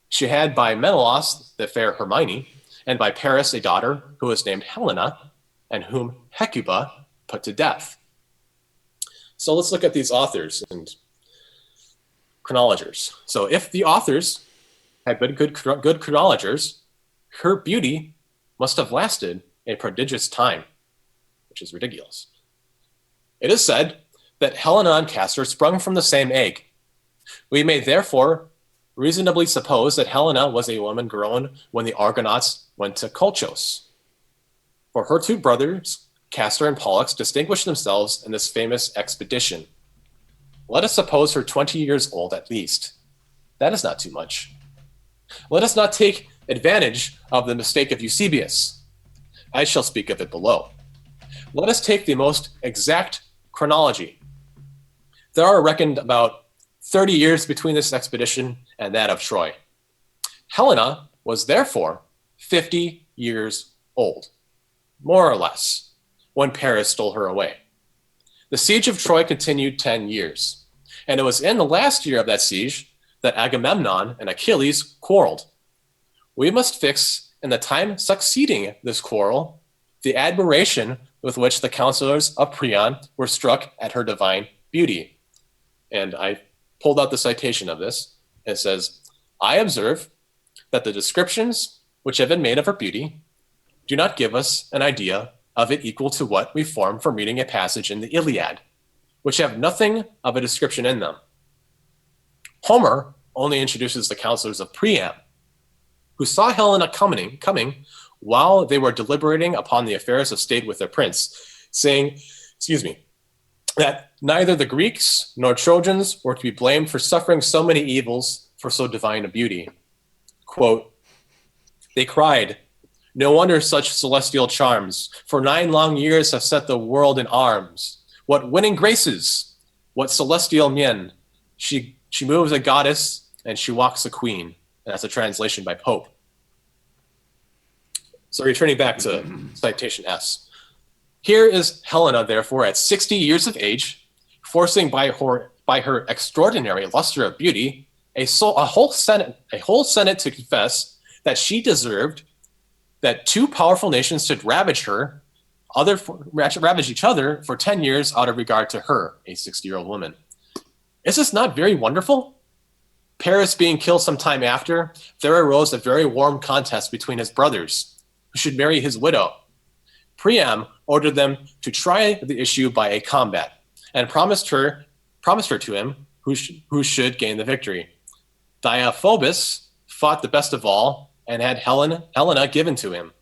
She had by Menelaus the fair Hermione, and by Paris a daughter who was named Helena, and whom Hecuba put to death. So let's look at these authors and chronologers. So if the authors had been good chronologers, her beauty must have lasted a prodigious time, which is ridiculous. It is said that Helena and Castor sprung from the same egg. We may therefore reasonably suppose that Helena was a woman grown when the Argonauts went to Colchos. For her 2 brothers, Castor and Pollux, distinguished themselves in this famous expedition. Let us suppose her 20 years old at least. That is not too much. Let us not take advantage of the mistake of Eusebius. I shall speak of it below. Let us take the most exact chronology. There are reckoned about 30 years between this expedition and that of Troy. Helena was therefore 50 years old, more or less, when Paris stole her away. The siege of Troy continued 10 years, and it was in the last year of that siege that Agamemnon and Achilles quarreled. We must fix in the time succeeding this quarrel the admiration with which the counselors of Priam were struck at her divine beauty. And I pulled out the citation of this. It says, I observe that the descriptions which have been made of her beauty do not give us an idea of it equal to what we form from reading a passage in the Iliad, which have nothing of a description in them. Homer only introduces the counselors of Priam, who saw Helena coming while they were deliberating upon the affairs of state with their prince, saying, that neither the Greeks nor Trojans were to be blamed for suffering so many evils for so divine a beauty. Quote, they cried, no wonder such celestial charms, for 9 long years have set the world in arms. What winning graces, what celestial mien. She moves a goddess and she walks a queen. And that's a translation by Pope. So returning back to citation S. Here is Helena, therefore, at 60 years of age, forcing by her extraordinary luster of beauty a whole senate to confess that she deserved that 2 powerful nations should ravage each other for 10 years out of regard to her, a 60-year-old woman. Is this not very wonderful? Paris being killed some time after, there arose a very warm contest between his brothers, who should marry his widow. Priam ordered them to try the issue by a combat, and promised her to him who should gain the victory. Deiphobus fought the best of all and had Helena given to him.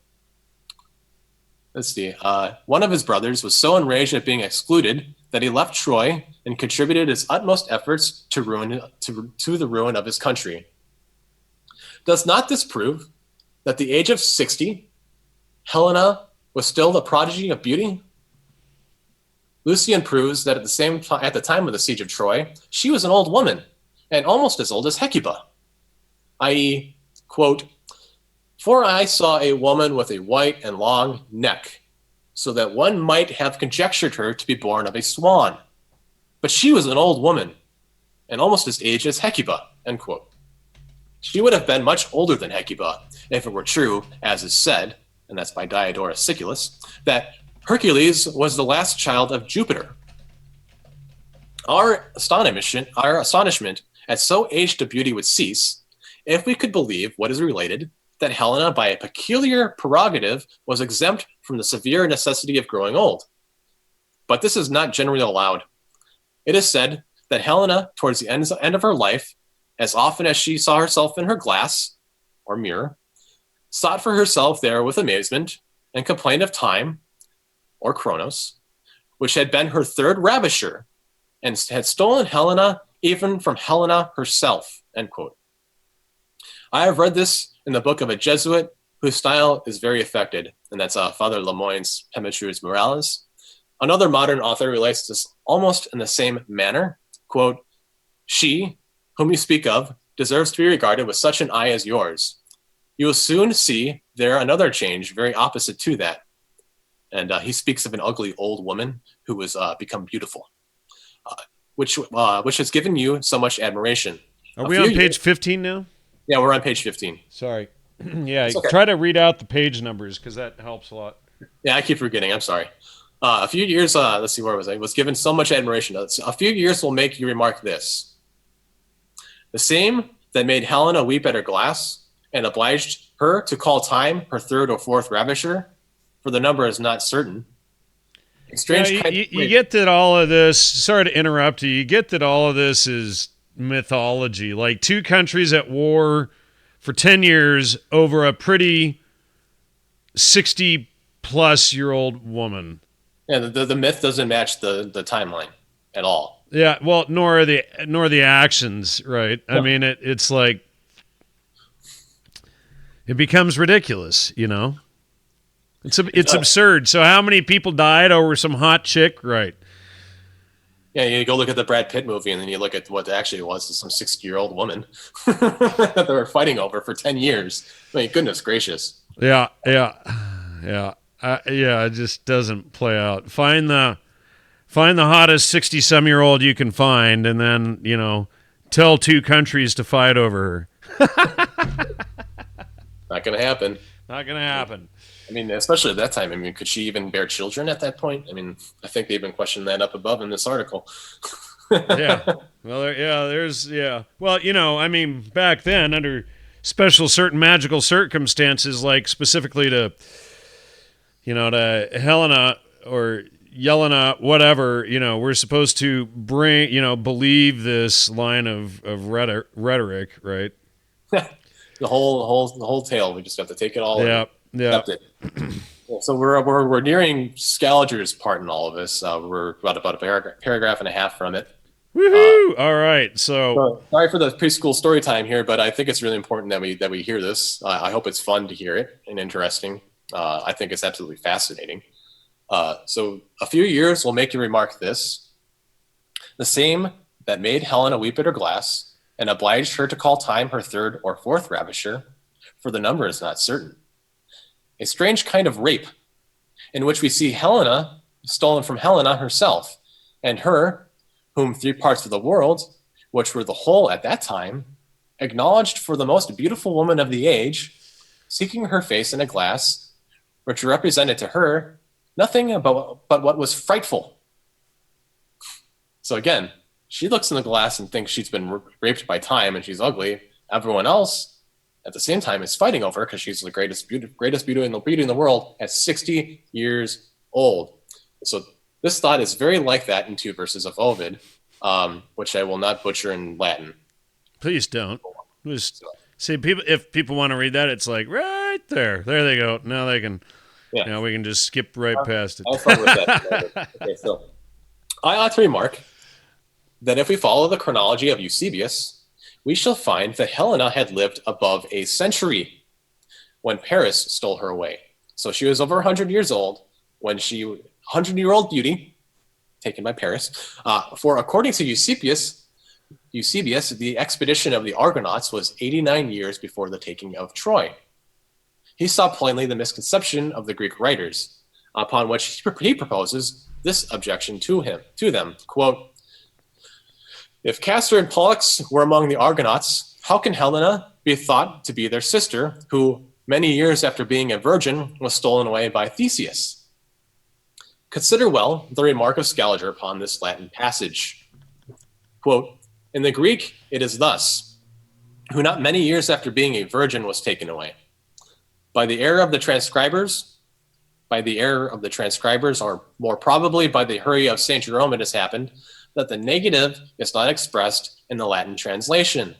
Let's see. One of his brothers was so enraged at being excluded that he left Troy and contributed his utmost efforts to the ruin of his country. Does not this prove that at the age of 60, Helena was still the prodigy of beauty? Lucian proves that at the time of the siege of Troy, she was an old woman, and almost as old as Hecuba, i.e., quote, for I saw a woman with a white and long neck, so that one might have conjectured her to be born of a swan. But she was an old woman, and almost as aged as Hecuba, end quote. She would have been much older than Hecuba, if it were true, as is said, and that's by Diodorus Siculus, that Hercules was the last child of Jupiter. Our astonishment at so aged a beauty would cease if we could believe what is related, that Helena, by a peculiar prerogative, was exempt from the severe necessity of growing old. But this is not generally allowed. It is said that Helena, towards the end of her life, as often as she saw herself in her glass, or mirror, sought for herself there with amazement, and complained of time, or Chronos, which had been her 3rd ravisher, and had stolen Helena even from Helena herself, end quote. I have read this in the book of a Jesuit whose style is very affected, and that's Father Lemoyne's Pemetrus Morales. Another modern author relates this almost in the same manner. Quote, she, whom you speak of, deserves to be regarded with such an eye as yours. You will soon see there another change very opposite to that. And he speaks of an ugly old woman who has become beautiful, which has given you so much admiration. Are we on page 15 now? Yeah, we're on page 15. Sorry. Yeah, okay. Try to read out the page numbers because that helps a lot. Yeah, I keep forgetting. I'm sorry. A few years, let's see, where was I? Was given so much admiration. A few years will make you remark this. The same that made Helena weep at her glass and obliged her to call time her third or fourth ravisher, for the number is not certain. Strange. Yeah, you get that all of this, sorry to interrupt you, you get that all of this is mythology. Like two countries at war for 10 years over a pretty 60-plus-year-old woman. Yeah, the myth doesn't match the timeline at all. Yeah, well, nor the actions, right? No. I mean, it's like it becomes ridiculous, you know. It's absurd. So how many people died over some hot chick, right? Yeah, you go look at the Brad Pitt movie, and then you look at what actually it was some 60-year-old woman that they were fighting over for 10 years. I mean, goodness gracious. Yeah. It just doesn't play out. Find the hottest 60-some-year-old you can find, and then, you know, tell two countries to fight over her. Not going to happen. Not going to happen. I mean, especially at that time. I mean, could she even bear children at that point? I mean, I think they've been questioning that up above in this article. Yeah. Well, yeah. Well, you know, I mean, back then, under special certain magical circumstances, like specifically to, you know, to Helena or Yelena, whatever, you know, we're supposed to believe this line of rhetoric, right? The whole tale. We just have to take it all. Yeah. Yeah. It. So we're nearing Scaliger's part in all of this. We're about a paragraph and a half from it. Woohoo! All right. So sorry for the preschool story time here, but I think it's really important that we hear this. I hope it's fun to hear it and interesting. I think it's absolutely fascinating. So a few years will make you remark this. The same that made Helena weep at her glass and obliged her to call time her third or fourth ravisher, for the number is not certain. A strange kind of rape, in which we see Helena stolen from Helena herself, and her, whom 3 parts of the world, which were the whole at that time, acknowledged for the most beautiful woman of the age, seeking her face in a glass, which represented to her nothing but what was frightful. So again, she looks in the glass and thinks she's been raped by time and she's ugly. Everyone else, at the same time, is fighting over her because she's the greatest beauty in the world at 60 years old. So this thought is very like that in 2 verses of Ovid, which I will not butcher in Latin. Please don't. Just see, if people want to read that, it's like right there. There they go. Now they can. Yeah. Now we can just skip right past it. I'll start with that. Okay, so I ought to remark that if we follow the chronology of Eusebius, we shall find that Helena had lived above a century when Paris stole her away. So she was over 100 years old when 100-year-old beauty taken by Paris. For according to Eusebius, the expedition of the Argonauts was 89 years before the taking of Troy. He saw plainly the misconception of the Greek writers, upon which he proposes this objection to them, quote, if Castor and Pollux were among the Argonauts, how can Helena be thought to be their sister, who, many years after being a virgin, was stolen away by Theseus? Consider well the remark of Scaliger upon this Latin passage. Quote, in the Greek, it is thus, who not many years after being a virgin was taken away. By the error of the transcribers, or more probably by the hurry of St. Jerome, it has happened that the negative is not expressed in the Latin translation,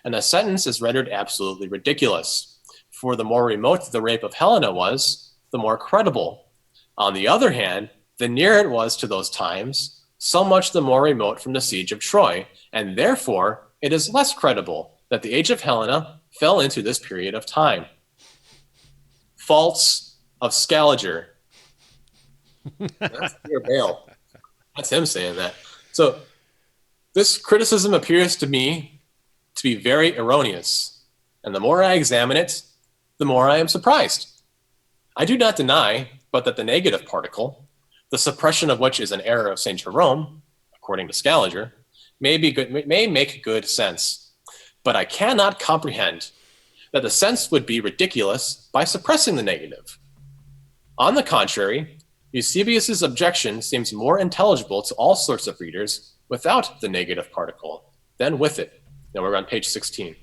and the sentence is rendered absolutely ridiculous. For the more remote the rape of Helena was, the more credible. On the other hand, the nearer it was to those times, so much the more remote from the siege of Troy, and therefore it is less credible that the age of Helena fell into this period of time. Faults of Scaliger. That's your bail. That's him saying that. So this criticism appears to me to be very erroneous, and the more I examine it, the more I am surprised. I do not deny but that the negative particle, the suppression of which is an error of St. Jerome, according to Scaliger, may make good sense. But I cannot comprehend that the sense would be ridiculous by suppressing the negative. On the contrary, Eusebius's objection seems more intelligible to all sorts of readers without the negative particle than with it. Now we're on page 16.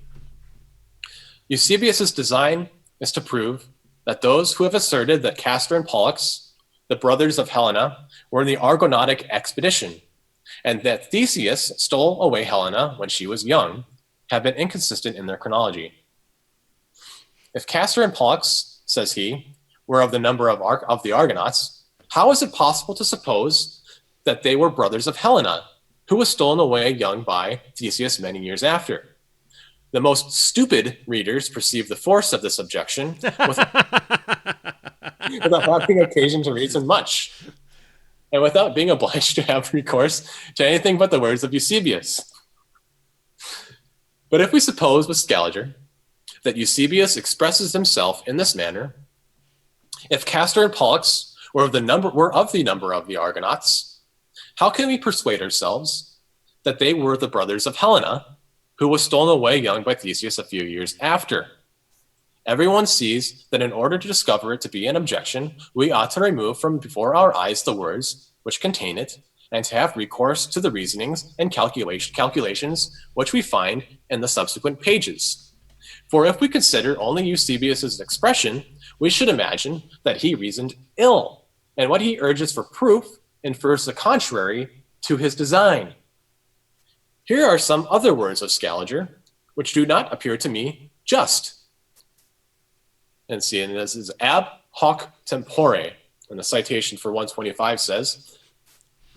Eusebius's design is to prove that those who have asserted that Castor and Pollux, the brothers of Helena, were in the Argonautic expedition, and that Theseus stole away Helena when she was young, have been inconsistent in their chronology. If Castor and Pollux, says he, were of the number of the Argonauts, how is it possible to suppose that they were brothers of Helena, who was stolen away young by Theseus many years after? The most stupid readers perceive the force of this objection without having occasion to reason much, and without being obliged to have recourse to anything but the words of Eusebius. But if we suppose with Scaliger that Eusebius expresses himself in this manner, if Castor and Pollux were of the number of the Argonauts, how can we persuade ourselves that they were the brothers of Helena, who was stolen away young by Theseus a few years after? Everyone sees that in order to discover it to be an objection, we ought to remove from before our eyes the words which contain it, and to have recourse to the reasonings and calculations which we find in the subsequent pages. For if we consider only Eusebius's expression, we should imagine that he reasoned ill, and what he urges for proof infers the contrary to his design. Here are some other words of Scaliger, which do not appear to me just. And this is ab hoc tempore, and the citation for 125 says,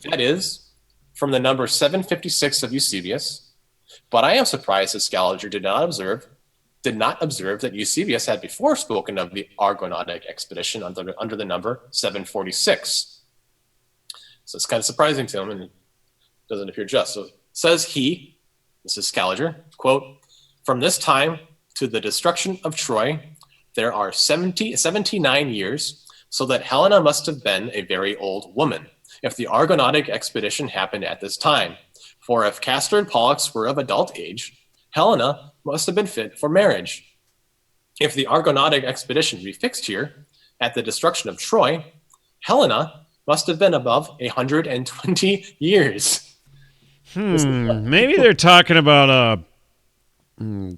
that is, from the number 756 of Eusebius, but I am surprised that Scaliger did not observe that Eusebius had before spoken of the Argonautic expedition under the number 746. So it's kind of surprising to him, and it doesn't appear just. So says he, this is Scaliger, quote, from this time to the destruction of Troy, there are 79 years, so that Helena must have been a very old woman, if the Argonautic expedition happened at this time. For if Castor and Pollux were of adult age, Helena must have been fit for marriage. If the Argonautic expedition be fixed here, at the destruction of Troy, Helena must have been above 120 years. Maybe they're talking about a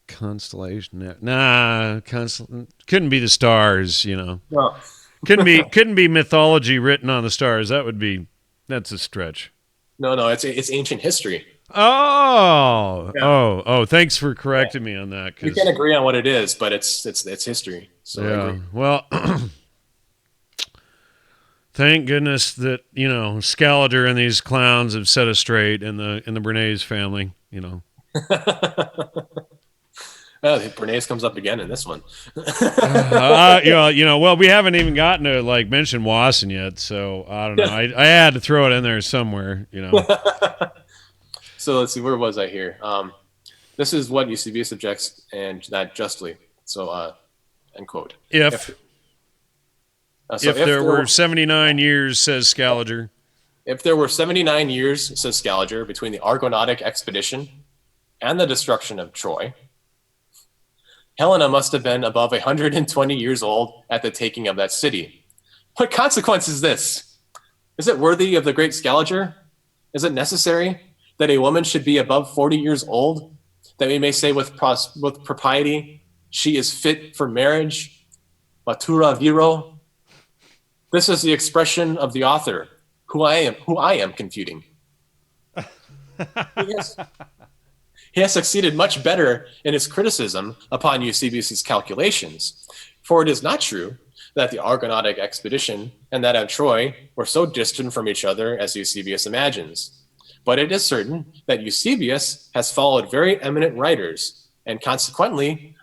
constellation. Nah, couldn't be the stars, you know. Well, couldn't be mythology written on the stars. That's a stretch. No, it's ancient history. Oh, Yeah. oh! Thanks for correcting me on that. We can't agree on what it is, but it's history. So I yeah, agree. well, thank goodness that Scaliger and these clowns have set us straight in the Bernays family. Well, Bernays comes up again in this one. Well, we haven't even gotten to mention Wasson yet, so I don't know. I had to throw it in there somewhere. So let's see, where was I here? This is what Eusebius objects, and that justly. So, end quote. If there were 79 years, says Scaliger. If there were 79 years, says Scaliger, between the Argonautic expedition and the destruction of Troy, Helena must have been above 120 years old at the taking of that city. What consequence is this? Is it worthy of the great Scaliger? Is it necessary that a woman should be above 40 years old, that we may say with propriety, she is fit for marriage, matura viro? This is the expression of the author, who I am confuting. He has succeeded much better in his criticism upon Eusebius's calculations, for it is not true that the Argonautic expedition and that of Troy were so distant from each other as Eusebius imagines. But it is certain that Eusebius has followed very eminent writers, and consequently,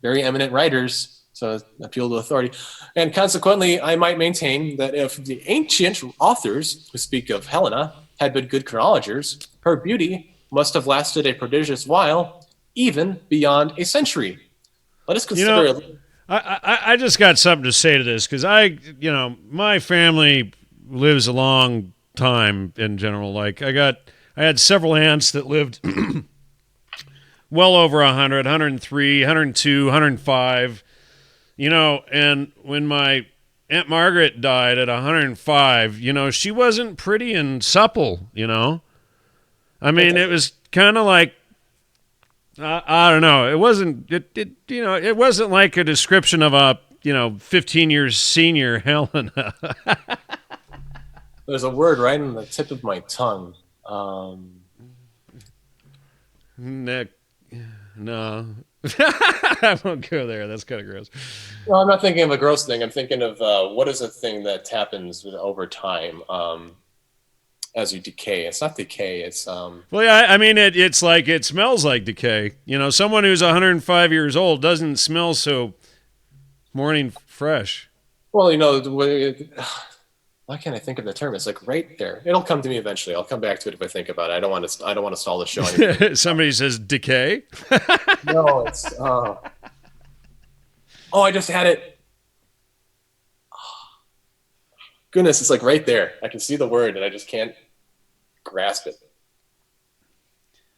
very eminent writers, so appeal to authority, and consequently, I might maintain that if the ancient authors who speak of Helena had been good chronologers, her beauty must have lasted a prodigious while, even beyond a century. Let us consider... I just got something to say to this, because my family lives a long time in general. Like, I had several aunts that lived well over 100, 103, 102, 105, and when my Aunt Margaret died at 105, she wasn't pretty and supple, I mean, it was kind of like, I don't know. It wasn't, it wasn't like a description of a, 15 years senior Helena. There's a word right on the tip of my tongue. No. I won't go there. That's kind of gross. No, I'm not thinking of a gross thing. I'm thinking of what is a thing that happens over time as you decay. It's not decay. It's well, yeah. I mean, it's like it smells like decay. Someone who's 105 years old doesn't smell so morning fresh. Well, why can't I think of the term? It's like right there. It'll come to me eventually. I'll come back to it if I think about it. I don't want to stall the show. Somebody says decay. No, it's. Oh, I just had it. Goodness, it's like right there. I can see the word, and I just can't grasp it.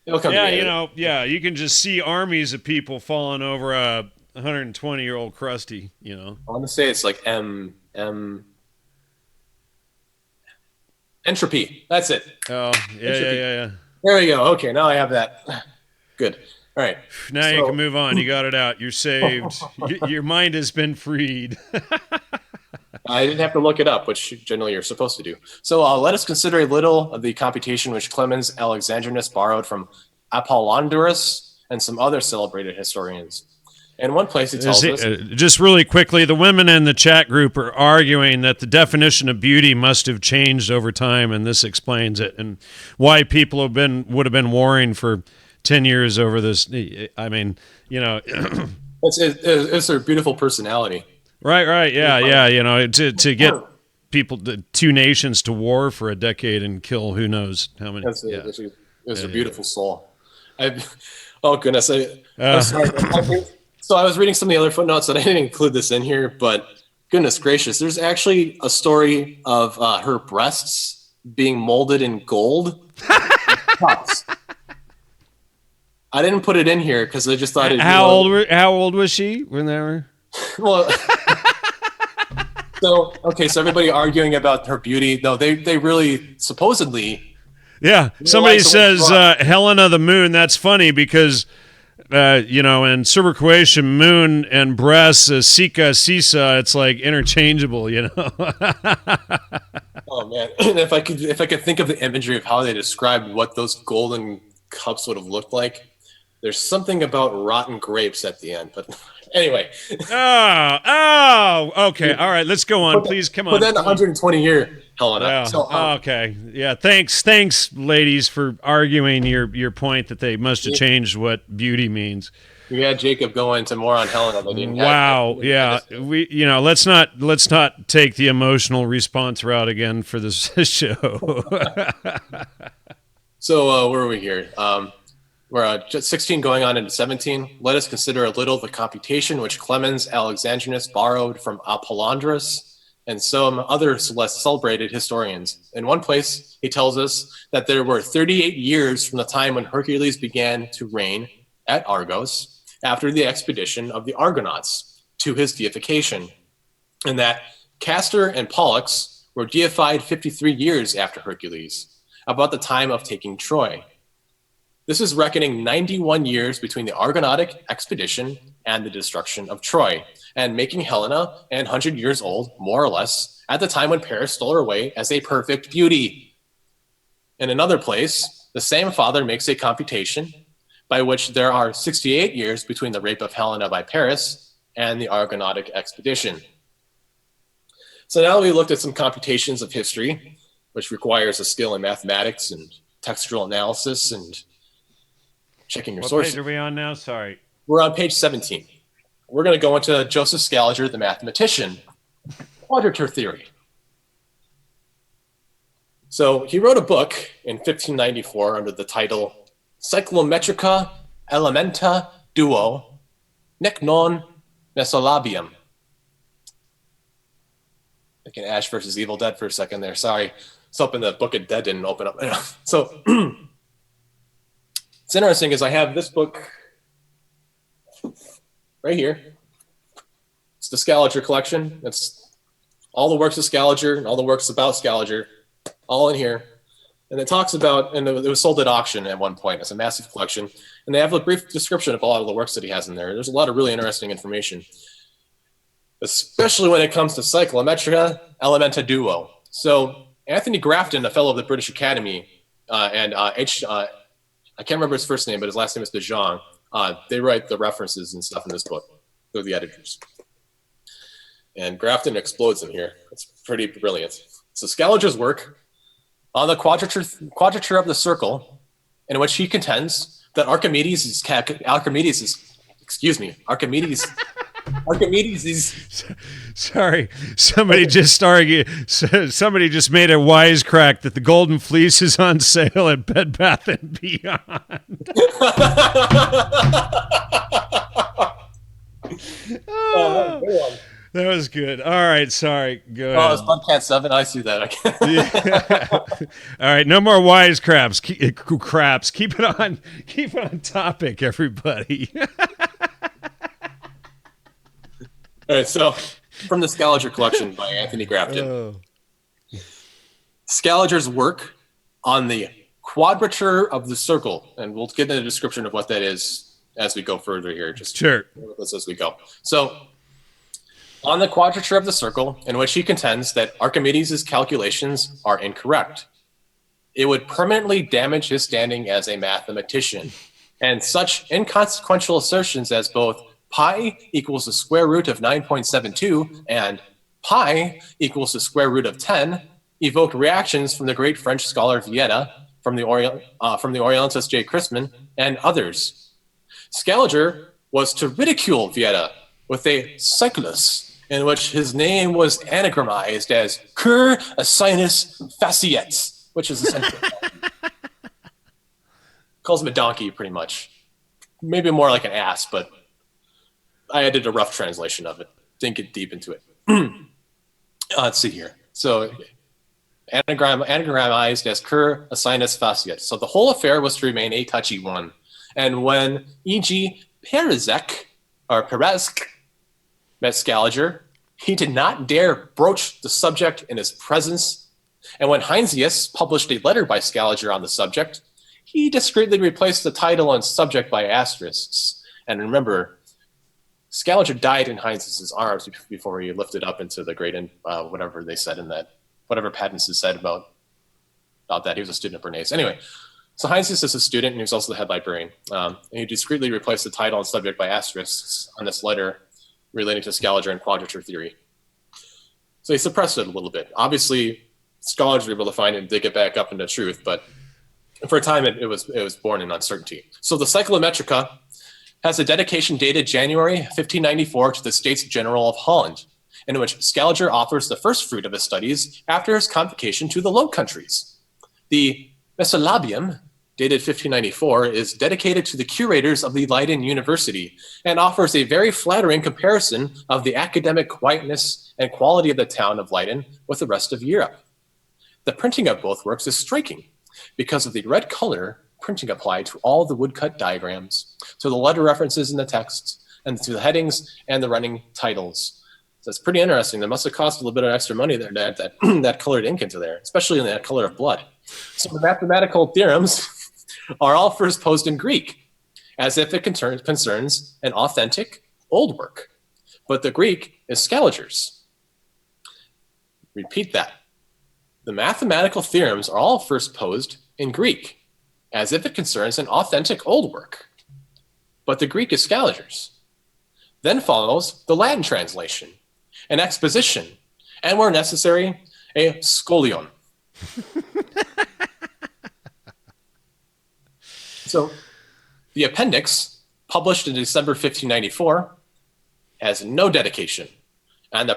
It'll come to me. You can just see armies of people falling over a 120-year-old crusty. I want to say it's like entropy. That's it. Oh, yeah. There we go. Okay, now I have that. Good. All right. Now you can move on. You got it out. You're saved. Your mind has been freed. I didn't have to look it up, which generally you're supposed to do. So let us consider a little of the computation which Clemens Alexandrinus borrowed from Apollodorus and some other celebrated historians. In one place, he tells us... just really quickly, the women in the chat group are arguing that the definition of beauty must have changed over time, and this explains it, and why people would have been warring for 10 years over this. I mean, It's their beautiful personality. Right, yeah. To get people, two nations to war for a decade and kill who knows how many. It's a beautiful soul. Oh, goodness. I'm sorry. So I was reading some of the other footnotes, and I didn't include this in here, but goodness gracious, there's actually a story of her breasts being molded in gold. I didn't put it in here because I just thought it. How old was she when they were? Well, so everybody arguing about her beauty. No, they really supposedly. Yeah, somebody says Helena the Moon. That's funny because. In Serbo-Croatian, moon and breasts, sika, sisa, it's like interchangeable, Oh man, if I could think of the imagery of how they described what those golden cups would have looked like, there's something about rotten grapes at the end. But anyway. Oh, okay, all right, let's go on. Please come on. But then 120-year Helena. Yeah. So, okay. Yeah. Thanks, ladies, for arguing your point that they must have changed what beauty means. We had Jacob go into more on Helena. Wow. Yeah. Let's not take the emotional response route again for this show. So where are we here? We're just 16 going on into 17. Let us consider a little the computation which Clemens Alexandrinus borrowed from Apollodorus and some other less celebrated historians. In one place, he tells us that there were 38 years from the time when Hercules began to reign at Argos after the expedition of the Argonauts to his deification, and that Castor and Pollux were deified 53 years after Hercules, about the time of taking Troy. This is reckoning 91 years between the Argonautic expedition and the destruction of Troy, and making Helena 100 years old, more or less, at the time when Paris stole her away as a perfect beauty. In another place, the same father makes a computation by which there are 68 years between the rape of Helena by Paris and the Argonautic expedition. So now we looked at some computations of history, which requires a skill in mathematics and textual analysis and checking your sources. What page are we on now? Sorry. We're on page 17. We're going to go into Joseph Scaliger, the mathematician, quadrature theory. So he wrote a book in 1594 under the title Cyclometrica Elementa Duo Nec Non Mesolabium. Like an Ash versus Evil Dead for a second there. Sorry. I was hoping the Book of Dead didn't open up. So it's interesting is I have this book right here. It's the Scaliger collection. It's all the works of Scaliger and all the works about Scaliger, all in here. And it talks about, and it was sold at auction at one point. It's a massive collection. And they have a brief description of a lot of the works that he has in there. There's a lot of really interesting information, especially when it comes to Cyclometrica Elementa Duo. So Anthony Grafton, a fellow of the British Academy, and I can't remember his first name, but his last name is De Jong. They write the references and stuff in this book. They're the editors. And Grafton explodes in here. It's pretty brilliant. So Scaliger's work on the quadrature of the circle, in which he contends that Archimedes is Sorry, somebody just made a wisecrack that the Golden Fleece is on sale at Bed Bath and Beyond. That was good. All right, sorry. Go ahead. Oh, it's Bobcat 7. I see that. Yeah. All right, no more wisecracks. Craps. Keep it on topic, everybody. All right, so from the Scaliger collection by Anthony Grafton. Scaliger's work on the quadrature of the circle, and we'll get into the description of what that is as we go further here. Just sure. As we go. So, on the quadrature of the circle, in which he contends that Archimedes' calculations are incorrect, it would permanently damage his standing as a mathematician, and such inconsequential assertions as both pi equals the square root of 9.72 and pi equals the square root of 10 evoke reactions from the great French scholar Vieta, from the Orientalist J. Christman, and others. Scaliger was to ridicule Vieta with a cyclus, in which his name was anagramized as Cur Asinus Faciets, which is essentially calls him a donkey, pretty much. Maybe more like an ass, but I added a rough translation of it. Didn't get deep into it. Let's see here. So anagramized as Cur Asinus Faciet. So the whole affair was to remain a touchy one. And when E.G. Perezek met Scaliger, he did not dare broach the subject in his presence. And when Heinsius published a letter by Scaliger on the subject, he discreetly replaced the title and subject by asterisks. And remember, Scaliger died in Heinsius' arms before he lifted up into the great, whatever they said in that, whatever Pattinson said about that. He was a student of Bernays. Anyway, so Heinsius is a student, and he was also the head librarian. And he discreetly replaced the title and subject by asterisks on this letter relating to Scaliger and quadrature theory. So he suppressed it a little bit. Obviously, scholars were able to find it and dig it back up into truth, but for a time it was born in uncertainty. So the Cyclometrica has a dedication dated January 1594 to the States General of Holland, in which Scaliger offers the first fruit of his studies after his convocation to the Low Countries. The Mesolabium, dated 1594, is dedicated to the curators of the Leiden University and offers a very flattering comparison of the academic quietness and quality of the town of Leiden with the rest of Europe. The printing of both works is striking because of the red color printing applied to all the woodcut diagrams, to the letter references in the text, and to the headings and the running titles. So it's pretty interesting. That must have cost a little bit of extra money there to add that colored ink into there, especially in that color of blood. So the mathematical theorems are all first posed in Greek, as if it concerns an authentic old work. But the Greek is Scaliger's. Repeat that. The mathematical theorems are all first posed in Greek, as if it concerns an authentic old work. But the Greek is Scaliger's. Then follows the Latin translation, an exposition, and where necessary, a scholion. So the appendix, published in December 1594, has no dedication. And the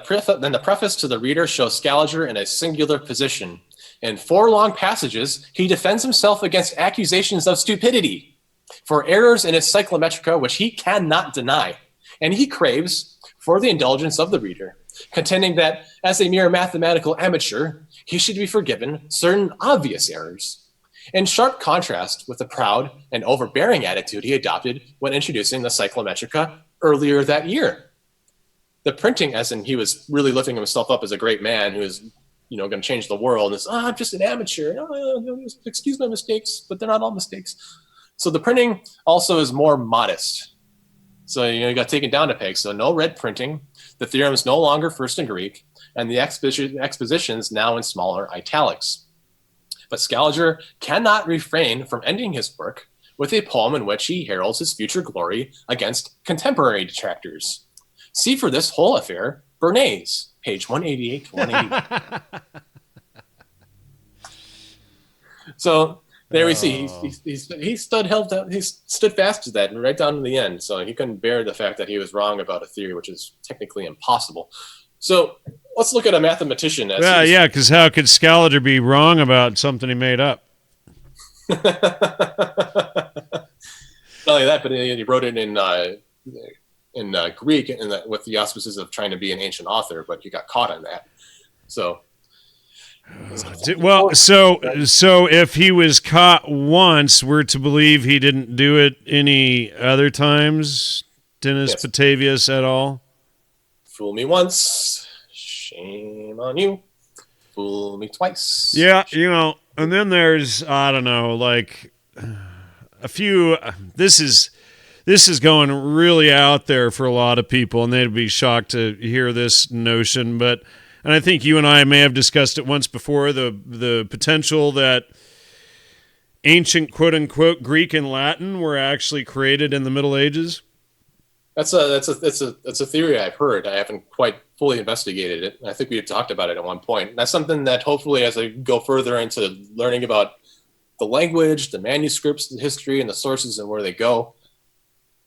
preface to the reader shows Scaliger in a singular position. In 4 long passages, he defends himself against accusations of stupidity for errors in his cyclometrica, which he cannot deny. And he craves for the indulgence of the reader, contending that as a mere mathematical amateur, he should be forgiven certain obvious errors, in sharp contrast with the proud and overbearing attitude he adopted when introducing the cyclometrica earlier that year. The printing, as in he was really lifting himself up as a great man who is, going to change the world. And I'm just an amateur. Excuse my mistakes, but they're not all mistakes. So the printing also is more modest. So, you got taken down a peg. So no red printing. The theorem is no longer first in Greek, and the expositions now in smaller italics. But Scaliger cannot refrain from ending his work with a poem in which he heralds his future glory against contemporary detractors. See for this whole affair, Bernays, page 188 to 180. So there we see he stood fast to that right down to the end. So he couldn't bear the fact that he was wrong about a theory, which is technically impossible. So let's look at a mathematician. Because how could Scaliger be wrong about something he made up? Not only that, but he wrote it in Greek with the auspices of trying to be an ancient author, but he got caught on that. So, so if he was caught once, we're to believe he didn't do it any other times, Dennis Batavius et al. Fool me once, shame on you. Fool me twice. Yeah, and then there's, I don't know, like a few. This is going really out there for a lot of people, and they'd be shocked to hear this notion. And I think you and I may have discussed it once before, the potential that ancient quote-unquote Greek and Latin were actually created in the Middle Ages. That's a theory I've heard. I haven't quite fully investigated it. I think we had talked about it at one point. That's something that hopefully, as I go further into learning about the language, the manuscripts, the history, and the sources and where they go,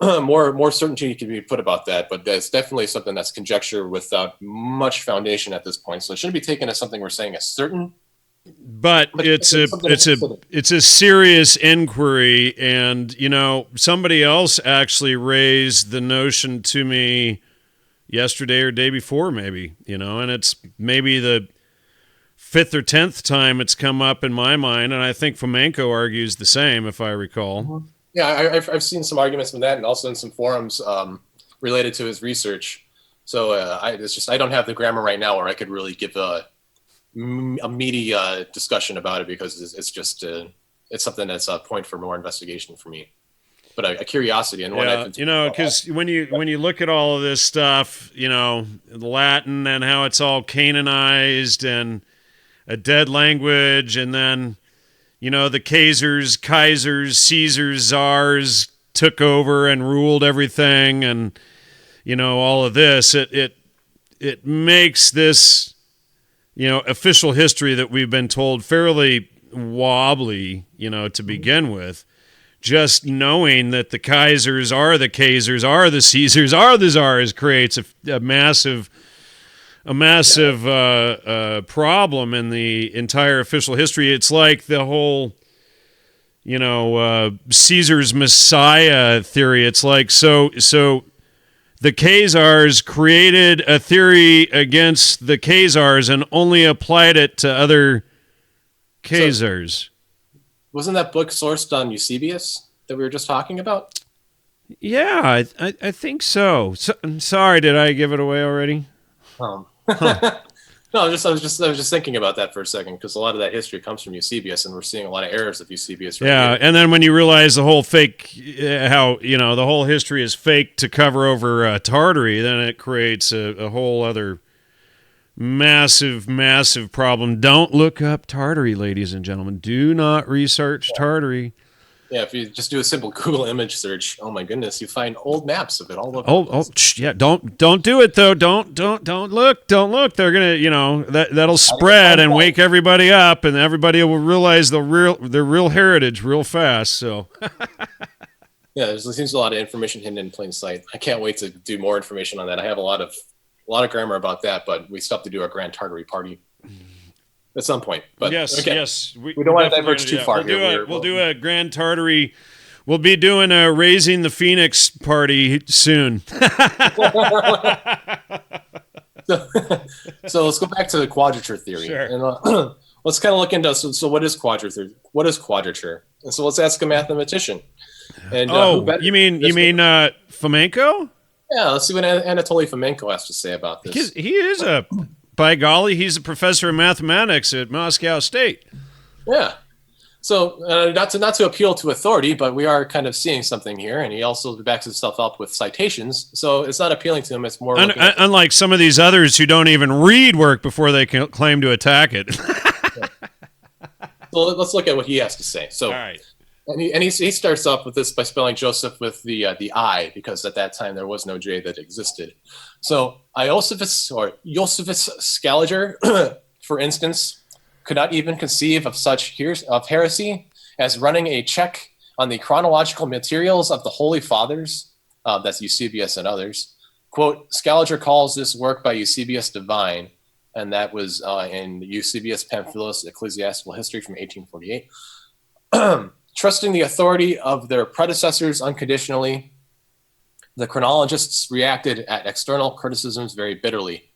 more certainty can be put about that. But that's definitely something that's conjecture without much foundation at this point. So it shouldn't be taken as something we're saying as certain. But it's a serious inquiry, and somebody else actually raised the notion to me yesterday or day before, maybe, and it's maybe the 5th or 10th time it's come up in my mind, and I think Fomenko argues the same, if I recall. Mm-hmm. Yeah, I've seen some arguments from that, and also in some forums related to his research. So I don't have the grammar right now where I could really give a meaty discussion about it, because it's just it's something that's a point for more investigation for me. But a curiosity, and because when you look at all of this stuff, Latin and how it's all canonized and a dead language, and then the Kaisers, Caesars, Czars took over and ruled everything, and all of this, it makes this official history that we've been told fairly wobbly, to begin with. Just knowing that the Kaisers are the Caesars are the Czars creates a massive problem in the entire official history. It's like the whole, Caesar's Messiah theory. It's like, so the Khazars created a theory against the Khazars and only applied it to other Khazars. Wasn't that book sourced on Eusebius that we were just talking about? Yeah, I think so. I'm sorry, did I give it away already? No, I was just thinking about that for a second, because a lot of that history comes from Eusebius, and we're seeing a lot of errors of Eusebius. Right here. And then when you realize the whole fake, how the whole history is fake to cover over Tartary, then it creates a whole other massive problem. Don't look up Tartary, ladies and gentlemen. Do not research Tartary. Yeah, if you just do a simple Google image search, oh my goodness, you find old maps of it all over. Yeah, don't do it though. Don't look. They're gonna, that'll spread and wake everybody up, and everybody will realize their real heritage real fast. So. Yeah, there seems a lot of information hidden in plain sight. I can't wait to do more information on that. I have a lot of grammar about that, but we still have to do our Grand Tartary party at some point. But yes, we don't want to diverge too far here. We'll do a Grand Tartary. We'll be doing a Raising the Phoenix party soon. So let's go back to the quadrature theory. Sure. And let's kind of look into so what is quadrature? What is quadrature? And so let's ask a mathematician. And you mean Fomenko? Yeah, let's see what Anatoly Fomenko has to say about this. He is by golly, he's a professor of mathematics at Moscow State. Yeah. So not to appeal to authority, but we are kind of seeing something here, and he also backs himself up with citations. So it's not appealing to him. It's more unlike some of these others who don't even read work before they can claim to attack it. So let's look at what he has to say. So, all right. And he starts off with this by spelling Joseph with the I, because at that time there was no J that existed. So Josephus Scaliger, for instance, could not even conceive of such heresy as running a check on the chronological materials of the Holy Fathers, that's Eusebius and others. Quote, Scaliger calls this work by Eusebius divine, and that was in Eusebius Pamphilus Ecclesiastical History from 1848. Trusting the authority of their predecessors unconditionally, the chronologists reacted at external criticisms very bitterly.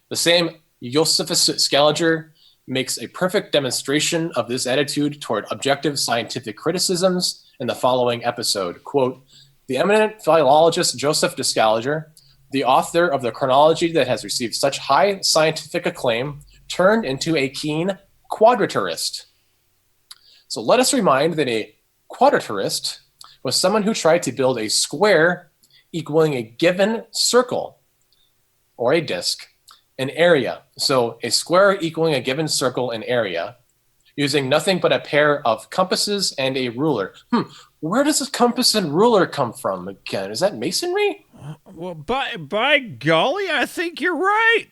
The same Josephus Scaliger makes a perfect demonstration of this attitude toward objective scientific criticisms in the following episode. Quote, the eminent philologist Joseph de Scaliger, the author of the chronology that has received such high scientific acclaim, turned into a keen quadraturist. So let us remind that a quadraturist was someone who tried to build a square equaling a given circle or a disk in area. So a square equaling a given circle in area using nothing but a pair of compasses and a ruler. Where does a compass and ruler come from again? Is that masonry? Well, by golly, I think you're right.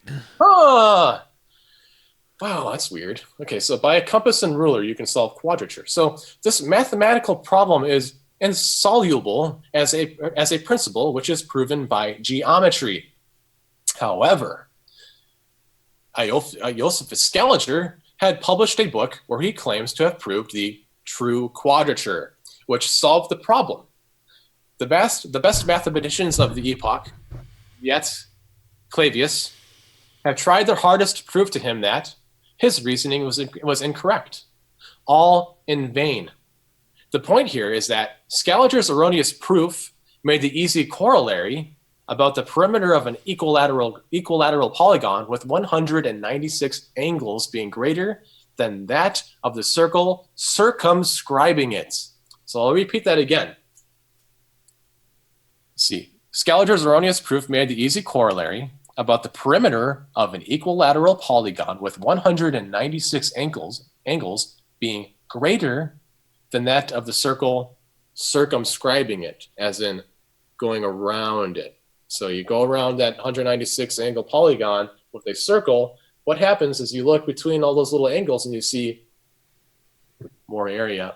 Wow, that's weird. Okay, so by a compass and ruler, you can solve quadrature. So this mathematical problem is insoluble as a principle, which is proven by geometry. However, Josephus Scaliger had published a book where he claims to have proved the true quadrature, which solved the problem. The best mathematicians of the epoch, yet Clavius, have tried their hardest to prove to him that his reasoning was incorrect, all in vain. The point here is that Scaliger's erroneous proof made the easy corollary about the perimeter of an equilateral polygon with 196 angles being greater than that of the circle circumscribing it. So I'll repeat that again. See, Scaliger's erroneous proof made the easy corollary about the perimeter of an equilateral polygon with 196 angles being greater than that of the circle circumscribing it, as in going around it. So you go around that 196 angle polygon with a circle. What happens is you look between all those little angles and you see more area.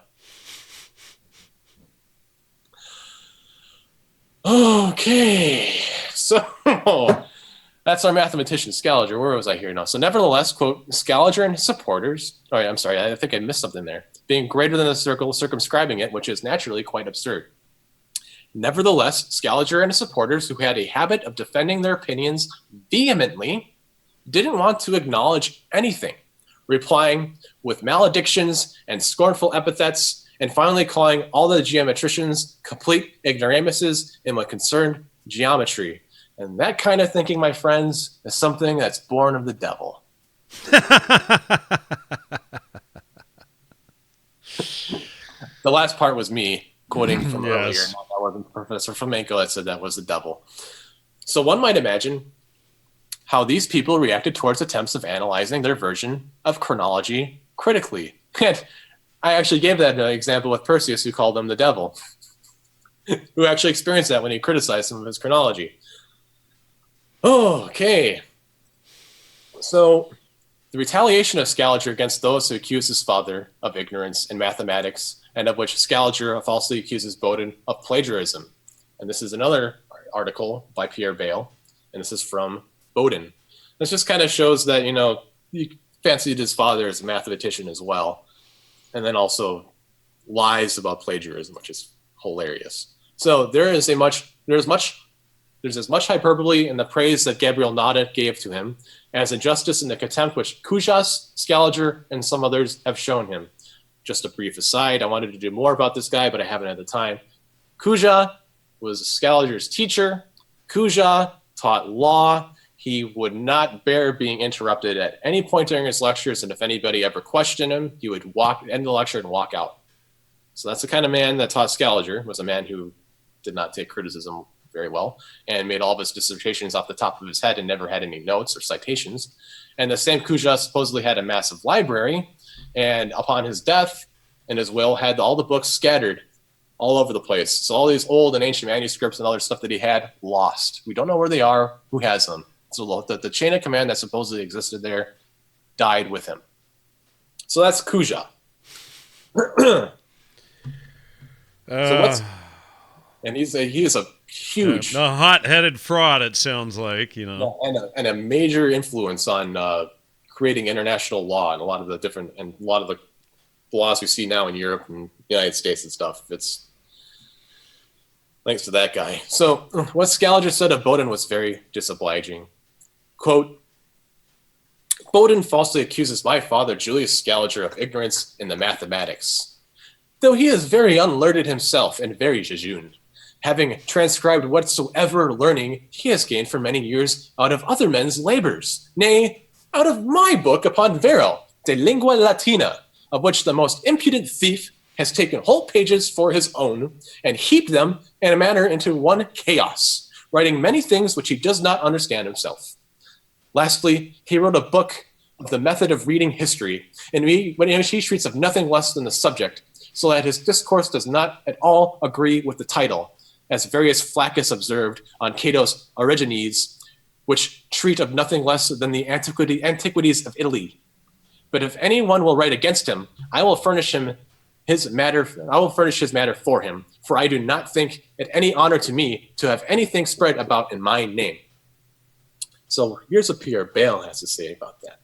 Okay, so that's our mathematician, Scaliger. Where was I here now? So nevertheless, quote, Scaliger and his supporters, all right, I'm sorry, I think I missed something there, being greater than the circle circumscribing it, which is naturally quite absurd. Nevertheless, Scaliger and his supporters, who had a habit of defending their opinions vehemently, didn't want to acknowledge anything, replying with maledictions and scornful epithets, and finally calling all the geometricians complete ignoramuses in what concerned geometry. And that kind of thinking, my friends, is something that's born of the devil. The last part was me quoting from earlier. That wasn't Professor Fomenko that said that was the devil. So one might imagine how these people reacted towards attempts of analyzing their version of chronology critically. And I actually gave that example with Perseus, who called him the devil, who actually experienced that when he criticized some of his chronology. Oh, okay. So the retaliation of Scaliger against those who accuse his father of ignorance in mathematics, and of which Scaliger falsely accuses Bodin of plagiarism. And this is another article by Pierre Bayle, and this is from Bodin. This just kind of shows that, he fancied his father as a mathematician as well, and then also lies about plagiarism, which is hilarious. So there's as much hyperbole in the praise that Gabriel Nada gave to him as injustice in the contempt which Cujas, Scaliger, and some others have shown him. Just a brief aside, I wanted to do more about this guy, but I haven't had the time. Cuja was Scaliger's teacher. Cuja taught law. He would not bear being interrupted at any point during his lectures, and if anybody ever questioned him, he would end the lecture and walk out. So that's the kind of man that taught Scaliger, was a man who did not take criticism very well and made all of his dissertations off the top of his head and never had any notes or citations. And the same Cuja supposedly had a massive library, and upon his death, in his will, had all the books scattered all over the place. So all these old and ancient manuscripts and other stuff that he had lost. We don't know where they are, who has them. So the chain of command that supposedly existed there died with him. So that's Cuja. And he is a huge, a hot-headed fraud. It sounds like, and a major influence on creating international law and a lot of the laws we see now in Europe and the United States and stuff. It's thanks to that guy. So what Scaliger said of Bodin was very disobliging. Quote, Bodin falsely accuses my father, Julius Scaliger, of ignorance in the mathematics, though he is very unlearned himself and very jejune, having transcribed whatsoever learning he has gained for many years out of other men's labors, nay, out of my book upon Varro, De Lingua Latina, of which the most impudent thief has taken whole pages for his own and heaped them in a manner into one chaos, writing many things which he does not understand himself. Lastly, he wrote a book of the method of reading history, in which he treats of nothing less than the subject, so that his discourse does not at all agree with the title, as various Flaccus observed on Cato's Origines, which treat of nothing less than the antiquities of Italy. But if anyone will write against him, I will furnish his matter for him, for I do not think it any honor to me to have anything spread about in my name. So here's what Pierre Bayle has to say about that.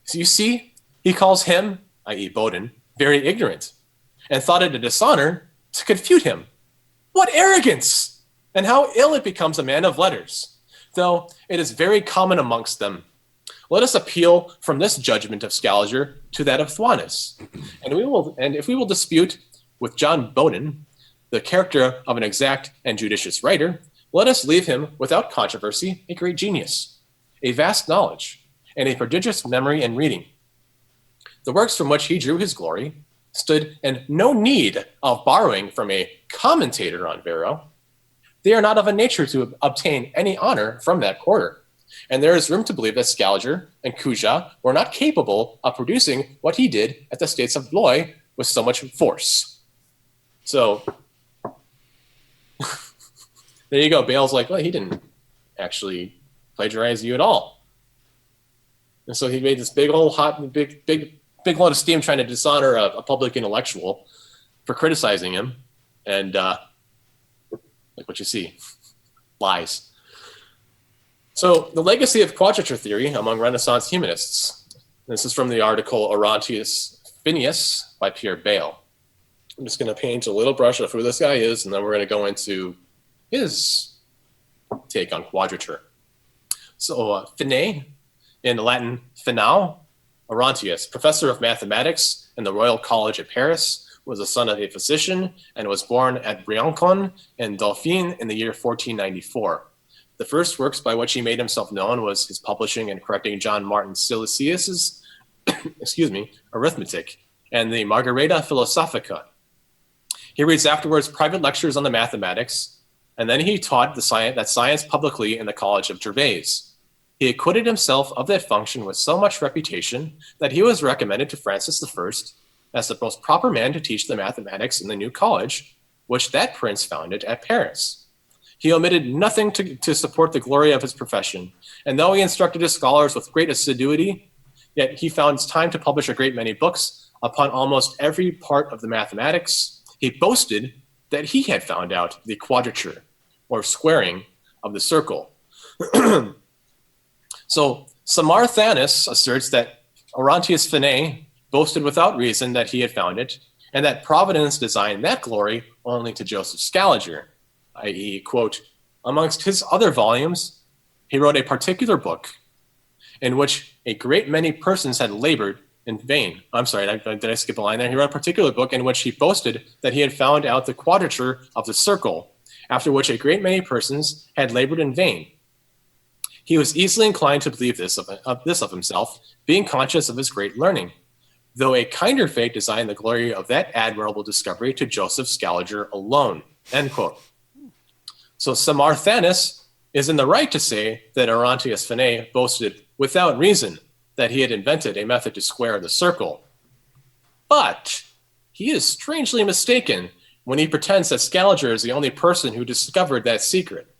So you see, he calls him, i.e. Bodin, very ignorant, and thought it a dishonor to confute him. What arrogance! And how ill it becomes a man of letters, though it is very common amongst them. Let us appeal from this judgment of Scaliger to that of Thuanus, and if we will dispute with John Bodin the character of an exact and judicious writer, let us leave him without controversy a great genius, a vast knowledge, and a prodigious memory and reading. The works from which he drew his glory stood in no need of borrowing from a commentator on Varro. They are not of a nature to obtain any honor from that quarter, and there is room to believe that Scaliger and Cuja were not capable of producing what he did at the States of Blois with so much force. So there you go. Bayle's like, well, he didn't actually plagiarize you at all. And so he made this big load of steam trying to dishonor a public intellectual for criticizing him. And like what you see, lies. So the legacy of quadrature theory among Renaissance humanists. This is from the article Orontius Phineas by Pierre Bayle. I'm just going to paint a little brush of who this guy is, and then we're going to go into his take on quadrature. So Finet, in Latin Finau, Orontius, professor of mathematics in the Royal College at Paris, was the son of a physician and was born at Briancon in Dauphine in the year 1494. The first works by which he made himself known was his publishing and correcting John Martin Silesius's arithmetic and the Margareta Philosophica. He reads afterwards private lectures on the mathematics, and then he taught that science publicly in the College of Gervais. He acquitted himself of that function with so much reputation that he was recommended to Francis I as the most proper man to teach the mathematics in the new college, which that prince founded at Paris. He omitted nothing to support the glory of his profession, and though he instructed his scholars with great assiduity, yet he found time to publish a great many books upon almost every part of the mathematics. He boasted that he had found out the quadrature, or squaring, of the circle. So Samarthanus asserts that Orontius Phinae boasted without reason that he had found it, and that Providence designed that glory only to Joseph Scaliger, i.e., quote, amongst his other volumes, he wrote a particular book in which a great many persons had labored in vain. I'm sorry, did I skip a line there? He wrote a particular book in which he boasted that he had found out the quadrature of the circle, after which a great many persons had labored in vain. He was easily inclined to believe this of himself, being conscious of his great learning, though a kinder fate designed the glory of that admirable discovery to Joseph Scaliger alone, end quote. So Samarthanus is in the right to say that Orontius Phinae boasted without reason that he had invented a method to square the circle. But he is strangely mistaken when he pretends that Scaliger is the only person who discovered that secret.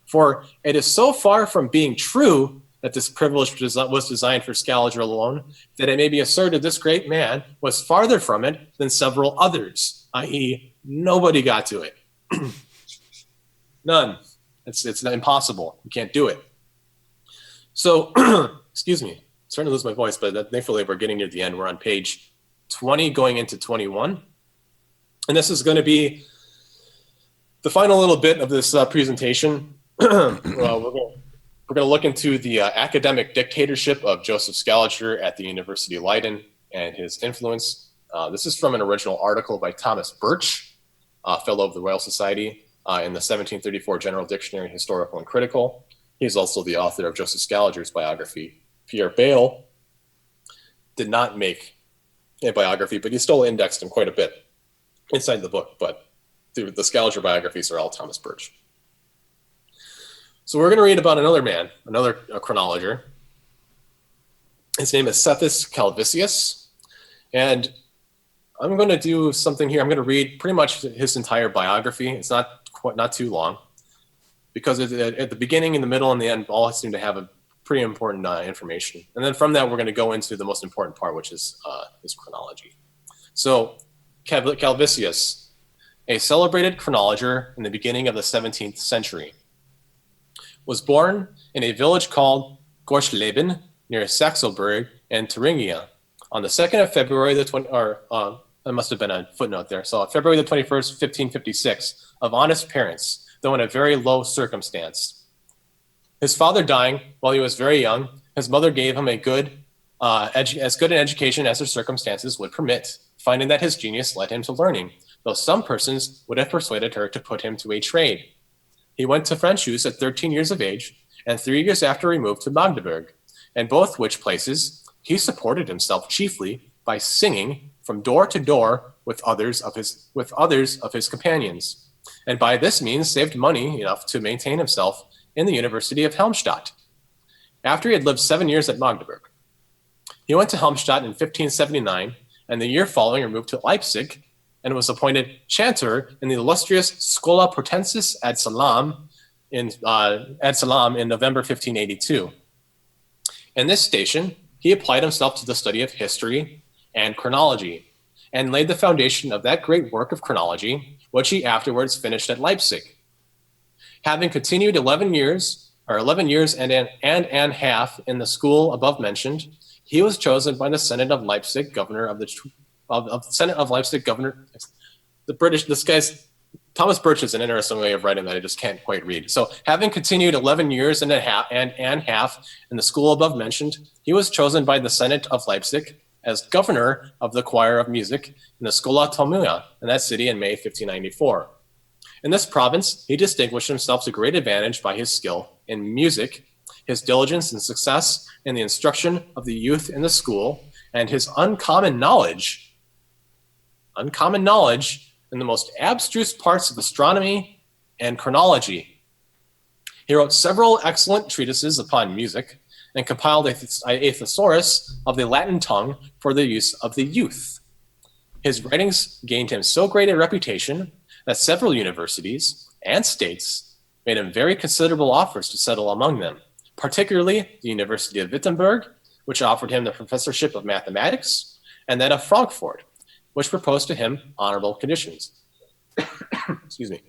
For it is so far from being true that this privilege was designed for Scaliger alone, that it may be asserted this great man was farther from it than several others, i.e., nobody got to it. None. It's impossible. You can't do it. So, excuse me, I'm starting to lose my voice, but thankfully we're getting near the end. We're on page 20 going into 21. And this is going to be the final little bit of this presentation. We're going to look into the academic dictatorship of Joseph Scaliger at the University of Leiden and his influence. This is from an original article by Thomas Birch, fellow of the Royal Society, in the 1734 General Dictionary, Historical and Critical. He's also the author of Joseph Scaliger's biography. Pierre Bayle did not make a biography, but he still indexed him quite a bit inside the book. But the Scaliger biographies are all Thomas Birch. So we're going to read about another man, another chronologer. His name is Cephas Calvisius. And I'm going to do something here. I'm going to read pretty much his entire biography. It's not too long, because at the beginning, in the middle, and the end, all seem to have a pretty important information. And then from that, we're going to go into the most important part, which is his chronology. So Calvisius, a celebrated chronologer in the beginning of the 17th century, was born in a village called Gorschleben near Saxelburg in Thuringia on the 2nd of February, there must have been a footnote there. So February the 21st, 1556, of honest parents, though in a very low circumstance. His father dying while he was very young, his mother gave him as good an education as her circumstances would permit, finding that his genius led him to learning, though some persons would have persuaded her to put him to a trade. He went to Franchus at 13 years of age, and 3 years after he moved to Magdeburg, in both which places he supported himself chiefly by singing from door to door with others of his companions, and by this means saved money enough to maintain himself in the University of Helmstadt. After he had lived 7 years at Magdeburg, he went to Helmstadt in 1579, and the year following removed to Leipzig, and was appointed chanter in the illustrious Schola Portensis ad Salam in November 1582. In this station, he applied himself to the study of history and chronology, and laid the foundation of that great work of chronology, which he afterwards finished at Leipzig. Having continued 11 years and an half in the school above mentioned, he was chosen by the Senate of Leipzig, governor of the Senate of Leipzig, governor. The British. This guy's Thomas Birch is an interesting way of writing that I just can't quite read. So, having continued 11 years and a half in the school above mentioned, he was chosen by the Senate of Leipzig as governor of the choir of music in the Schola Tomua in that city in May 1594. In this province, he distinguished himself to great advantage by his skill in music, his diligence and success in the instruction of the youth in the school, and his uncommon knowledge in the most abstruse parts of astronomy and chronology. He wrote several excellent treatises upon music and compiled a thesaurus of the Latin tongue for the use of the youth. His writings gained him so great a reputation that several universities and states made him very considerable offers to settle among them, particularly the University of Wittenberg, which offered him the professorship of mathematics, and that of Frankfurt, which proposed to him honorable conditions. Excuse me.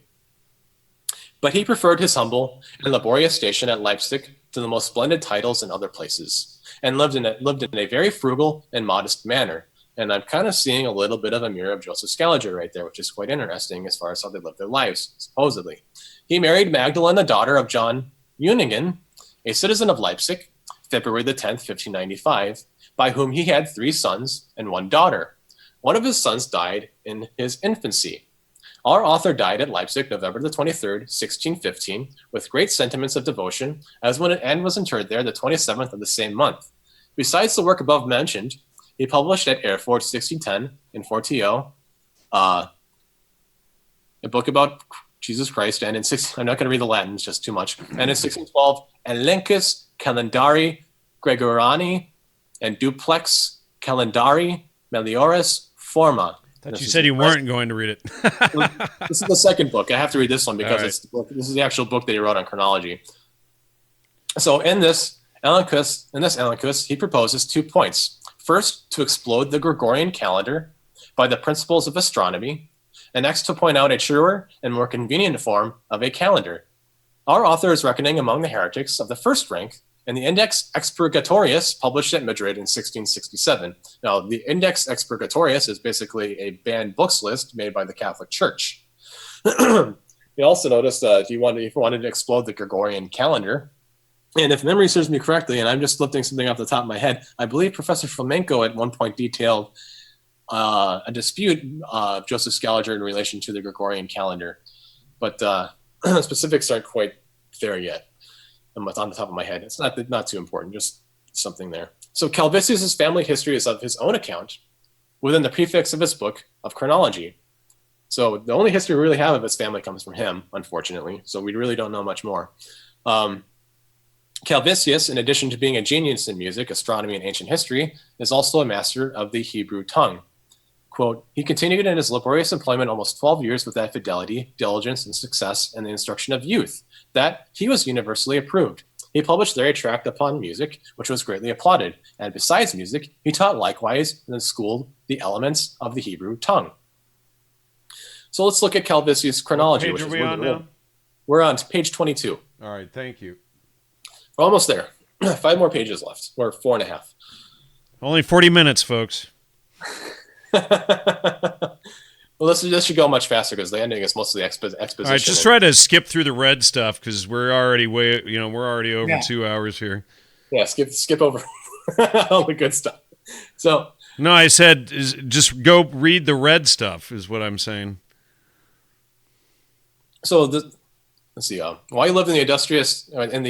But he preferred his humble and laborious station at Leipzig to the most splendid titles in other places, and lived in a very frugal and modest manner. And I'm kind of seeing a little bit of a mirror of Joseph Scaliger right there, which is quite interesting as far as how they lived their lives, supposedly. He married Magdalene, the daughter of John Euningen, a citizen of Leipzig, February the 10th, 1595, by whom he had 3 sons and 1 daughter. One of his sons died in his infancy. Our author died at Leipzig, November the 23rd, 1615, with great sentiments of devotion, and was interred there the 27th of the same month. Besides the work above mentioned, he published at Erfurt, 1610, in 40, a book about Jesus Christ, and in I'm not going to read the Latin, it's just too much. And in 1612, Elenchus Calendari Gregoriani and Duplex Calendari Melioris Forma. Thought you said you weren't going to read it. This is the second book. I have to read this one because this is the actual book that he wrote on chronology. So in this Elenchus, he proposes 2 points. First, to explode the Gregorian calendar by the principles of astronomy, and next to point out a truer and more convenient form of a calendar. Our author is reckoning among the heretics of the first rank in the Index Expurgatorius, published at Madrid in 1667. Now, the Index Expurgatorius is basically a banned books list made by the Catholic Church. You also notice if you wanted to explode the Gregorian calendar, and if memory serves me correctly, and I'm just lifting something off the top of my head, I believe Professor Flamenco at one point detailed a dispute of Joseph Scaliger in relation to the Gregorian calendar. But specifics aren't quite there yet. On the top of my head. It's not too important, just something there. So Calvisius' family history is of his own account within the prefix of his book of chronology. So the only history we really have of his family comes from him, unfortunately. So we really don't know much more. Calvisius, in addition to being a genius in music, astronomy, and ancient history, is also a master of the Hebrew tongue. Quote, he continued in his laborious employment almost 12 years with that fidelity, diligence, and success in the instruction of youth, that he was universally approved. He published there a tract upon music, which was greatly applauded, and besides music, he taught likewise and schooled the elements of the Hebrew tongue. So let's look at Calvisius' chronology. What page are we on now? We're on page 22. All right, thank you. We're almost there. 5 more pages left, or 4.5. Only 40 minutes, folks. Well, this should go much faster because the ending is mostly exposition. All right, just try to skip through the red stuff because we're already over 2 hours here. Yeah, skip over all the good stuff. So no, I said just go read the red stuff is what I'm saying. So let's see. While he lived in the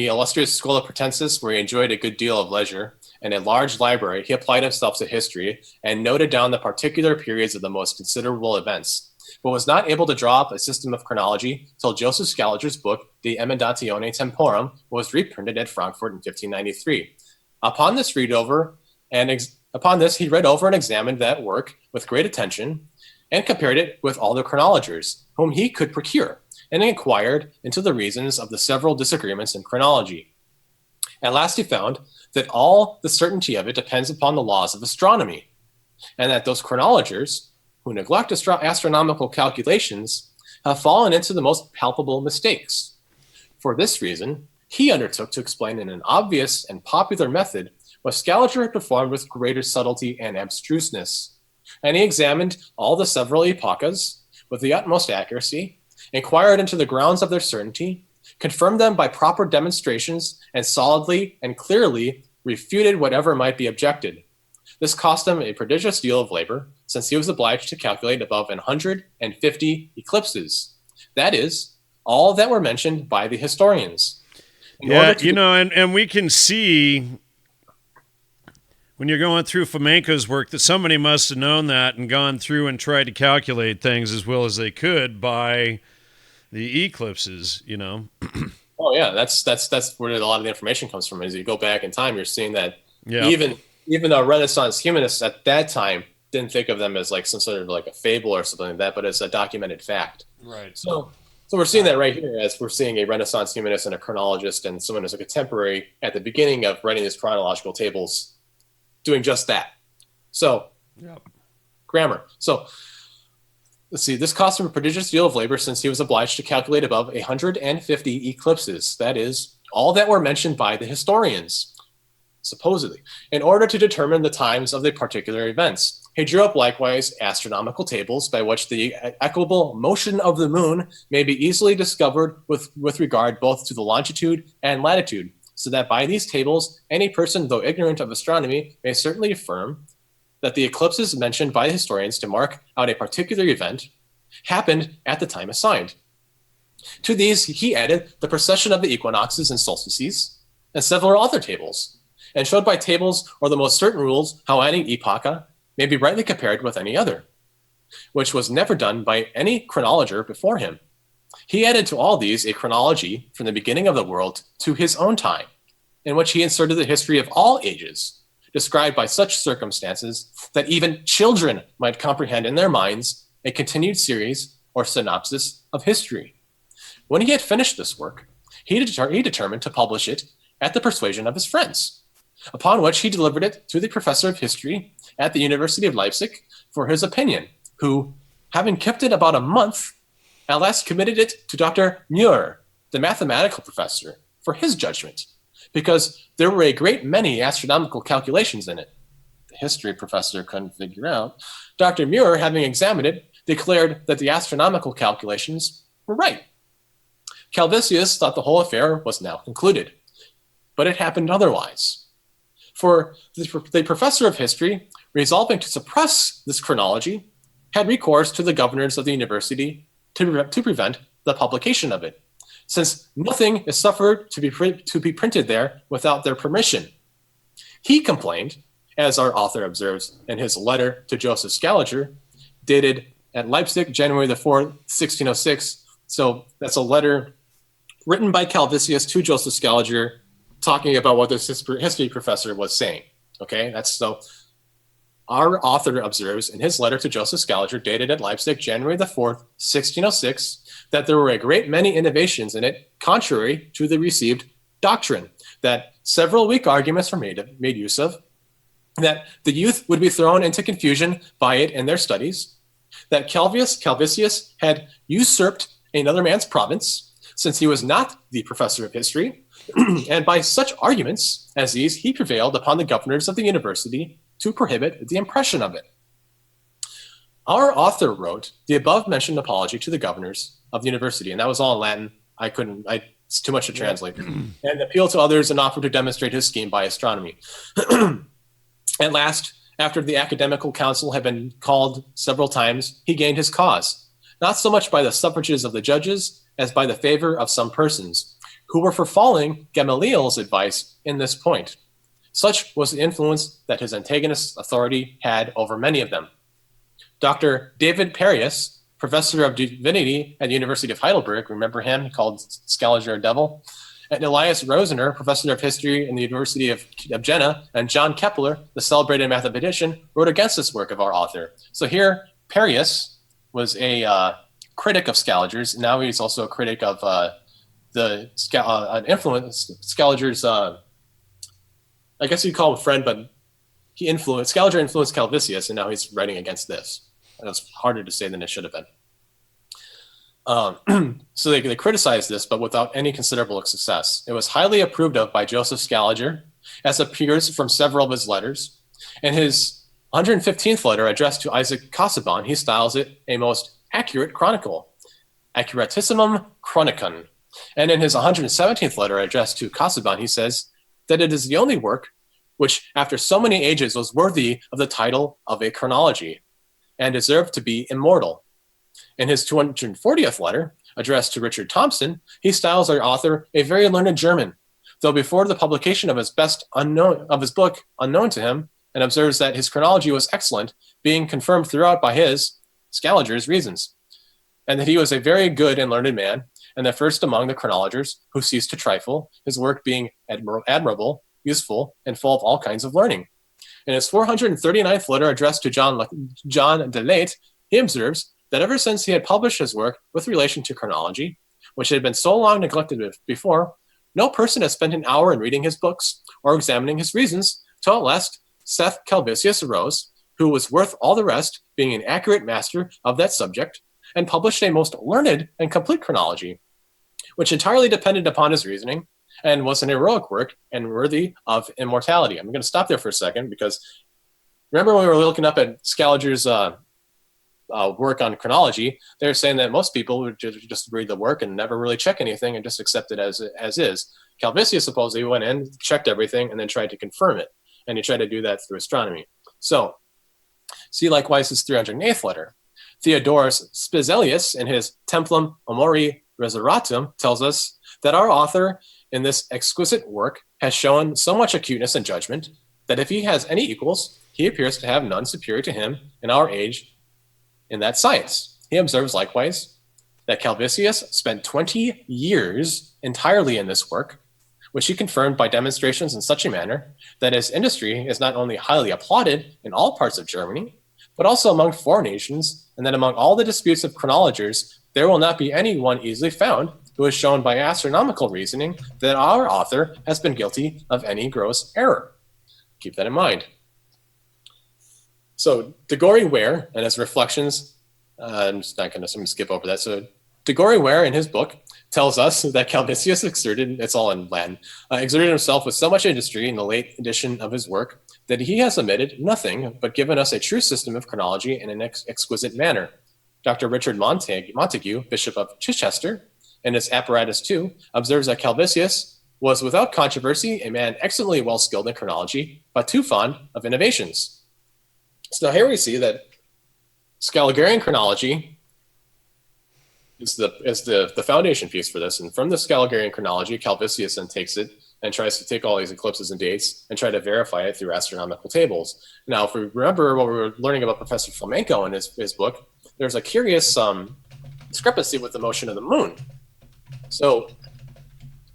illustrious Schola Pratensis, where he enjoyed a good deal of leisure and a large library, he applied himself to history and noted down the particular periods of the most considerable events, but was not able to draw up a system of chronology till Joseph Scaliger's book, De Emendatione Temporum, was reprinted at Frankfurt in 1593. Upon this, he read over and examined that work with great attention and compared it with all the chronologers whom he could procure, and inquired into the reasons of the several disagreements in chronology. At last he found that all the certainty of it depends upon the laws of astronomy, and that those chronologers who neglect astronomical calculations have fallen into the most palpable mistakes. For this reason, he undertook to explain in an obvious and popular method what Scaliger had performed with greater subtlety and abstruseness, and he examined all the several epochas with the utmost accuracy, inquired into the grounds of their certainty, confirmed them by proper demonstrations, and solidly and clearly refuted whatever might be objected. This cost him a prodigious deal of labor, since he was obliged to calculate above 150 eclipses. That is, all that were mentioned by the historians. And we can see when you're going through Flamenco's work that somebody must have known that and gone through and tried to calculate things as well as they could by the eclipses, Oh yeah, that's where a lot of the information comes from. As you go back in time, you're seeing that even the Renaissance humanists at that time didn't think of them as like some sort of like a fable or something like that, but as a documented fact. Right. So we're seeing that right here, as we're seeing a Renaissance humanist and a chronologist and someone who's a contemporary at the beginning of writing these chronological tables doing just that. So grammar. So let's see, this cost him a prodigious deal of labor, since he was obliged to calculate above 150 eclipses, that is, all that were mentioned by the historians, supposedly, in order to determine the times of the particular events. He drew up likewise astronomical tables by which the equable motion of the moon may be easily discovered with regard both to the longitude and latitude, so that by these tables any person, though ignorant of astronomy, may certainly affirm that the eclipses mentioned by the historians to mark out a particular event happened at the time assigned. To these he added the precession of the equinoxes and solstices, and several other tables, and showed by tables or the most certain rules how any epocha may be rightly compared with any other, which was never done by any chronologer before him. He added to all these a chronology from the beginning of the world to his own time, in which he inserted the history of all ages, described by such circumstances that even children might comprehend in their minds a continued series or synopsis of history. When he had finished this work, he determined to publish it at the persuasion of his friends, upon which he delivered it to the professor of history at the University of Leipzig for his opinion, who, having kept it about a month, at last committed it to Dr. Muir, the mathematical professor, for his judgment, because there were a great many astronomical calculations in it. The history professor couldn't figure out. Dr. Muir, having examined it, declared that the astronomical calculations were right. Calvisius thought the whole affair was now concluded, but it happened otherwise. For the professor of history, resolving to suppress this chronology, had recourse to the governors of the university to prevent the publication of it, since nothing is suffered to be printed there without their permission. He complained, as our author observes in his letter to Joseph Scaliger, dated at Leipzig, January the 4th, 1606. So that's a letter written by Calvisius to Joseph Scaliger, talking about what this history professor was saying. Okay, that's so. Our author observes in his letter to Joseph Scaliger, dated at Leipzig, January the 4th, 1606, that there were a great many innovations in it, contrary to the received doctrine, that several weak arguments were made use of, that the youth would be thrown into confusion by it in their studies, that Calvisius had usurped another man's province, since he was not the professor of history, and by such arguments as these, he prevailed upon the governors of the university to prohibit the impression of it. Our author wrote the above-mentioned apology to the governors of the university, and that was all in Latin. It's too much to translate. And appealed to others and offered to demonstrate his scheme by astronomy. At last, after the academical council had been called several times, he gained his cause, not so much by the suffrages of the judges as by the favor of some persons, who were for following Gamaliel's advice in this point. Such was the influence that his antagonist's authority had over many of them. Dr. David Perius, professor of divinity at the University of Heidelberg, remember him, called Scaliger a devil, and Elias Rosener, professor of history in the University of Jena, and John Kepler, the celebrated mathematician, wrote against this work of our author. So here, Perius was a critic of Scaliger's. Now he's also a critic of an influence, Scaliger's, I guess you'd call him a friend, but Scaliger influenced Calvisius, and now he's writing against this. And it's harder to say than it should have been. So they criticized this, but without any considerable success. It was highly approved of by Joseph Scaliger, as appears from several of his letters. In his 115th letter addressed to Isaac Casaubon, he styles it a most accurate chronicle, accuratissimum chronicon. And in his 117th letter addressed to Casaubon, he says that it is the only work which, after so many ages, was worthy of the title of a chronology and deserved to be immortal. In his 240th letter, addressed to Richard Thompson, he styles our author a very learned German, though before the publication of his book unknown to him, and observes that his chronology was excellent, being confirmed throughout by Scaliger's reasons, and that he was a very good and learned man, and the first among the chronologers who ceased to trifle, his work being admirable, useful, and full of all kinds of learning. In his 439th letter addressed to John de Laet, he observes that ever since he had published his work with relation to chronology, which had been so long neglected before, no person has spent an hour in reading his books or examining his reasons, till at last Seth Calvisius arose, who was worth all the rest, being an accurate master of that subject, and published a most learned and complete chronology, which entirely depended upon his reasoning, and was an heroic work and worthy of immortality. I'm going to stop there for a second, because remember when we were looking up at Scaliger's work on chronology, they were saying that most people would just read the work and never really check anything and just accept it as is. Calvisius supposedly went in, checked everything, and then tried to confirm it. And he tried to do that through astronomy. So, see likewise his 308th letter. Theodorus Spizelius, in his Templum Amori Resurratum, tells us that our author in this exquisite work has shown so much acuteness and judgment that if he has any equals, he appears to have none superior to him in our age in that science. He observes likewise that Calvisius spent 20 years entirely in this work, which he confirmed by demonstrations in such a manner that his industry is not only highly applauded in all parts of Germany, but also among foreign nations, and that among all the disputes of chronologers, there will not be any one easily found who has shown by astronomical reasoning that our author has been guilty of any gross error. Keep that in mind. So de Gory Ware and his reflections, I'm going to skip over that. So de Gory Ware in his book tells us that Calvisius exerted, it's all in Latin, exerted himself with so much industry in the late edition of his work that he has omitted nothing but given us a true system of chronology in an exquisite manner. Dr. Richard Montague, Bishop of Chichester, in his Apparatus 2, observes that Calvisius was without controversy a man excellently well skilled in chronology, but too fond of innovations. So now here we see that Scaligerian chronology is the foundation piece for this. And from the Scaligerian chronology, Calvisius then takes it and tries to take all these eclipses and dates and try to verify it through astronomical tables. Now, if we remember what we were learning about Professor Flamenco in his book, there's a curious discrepancy with the motion of the moon. So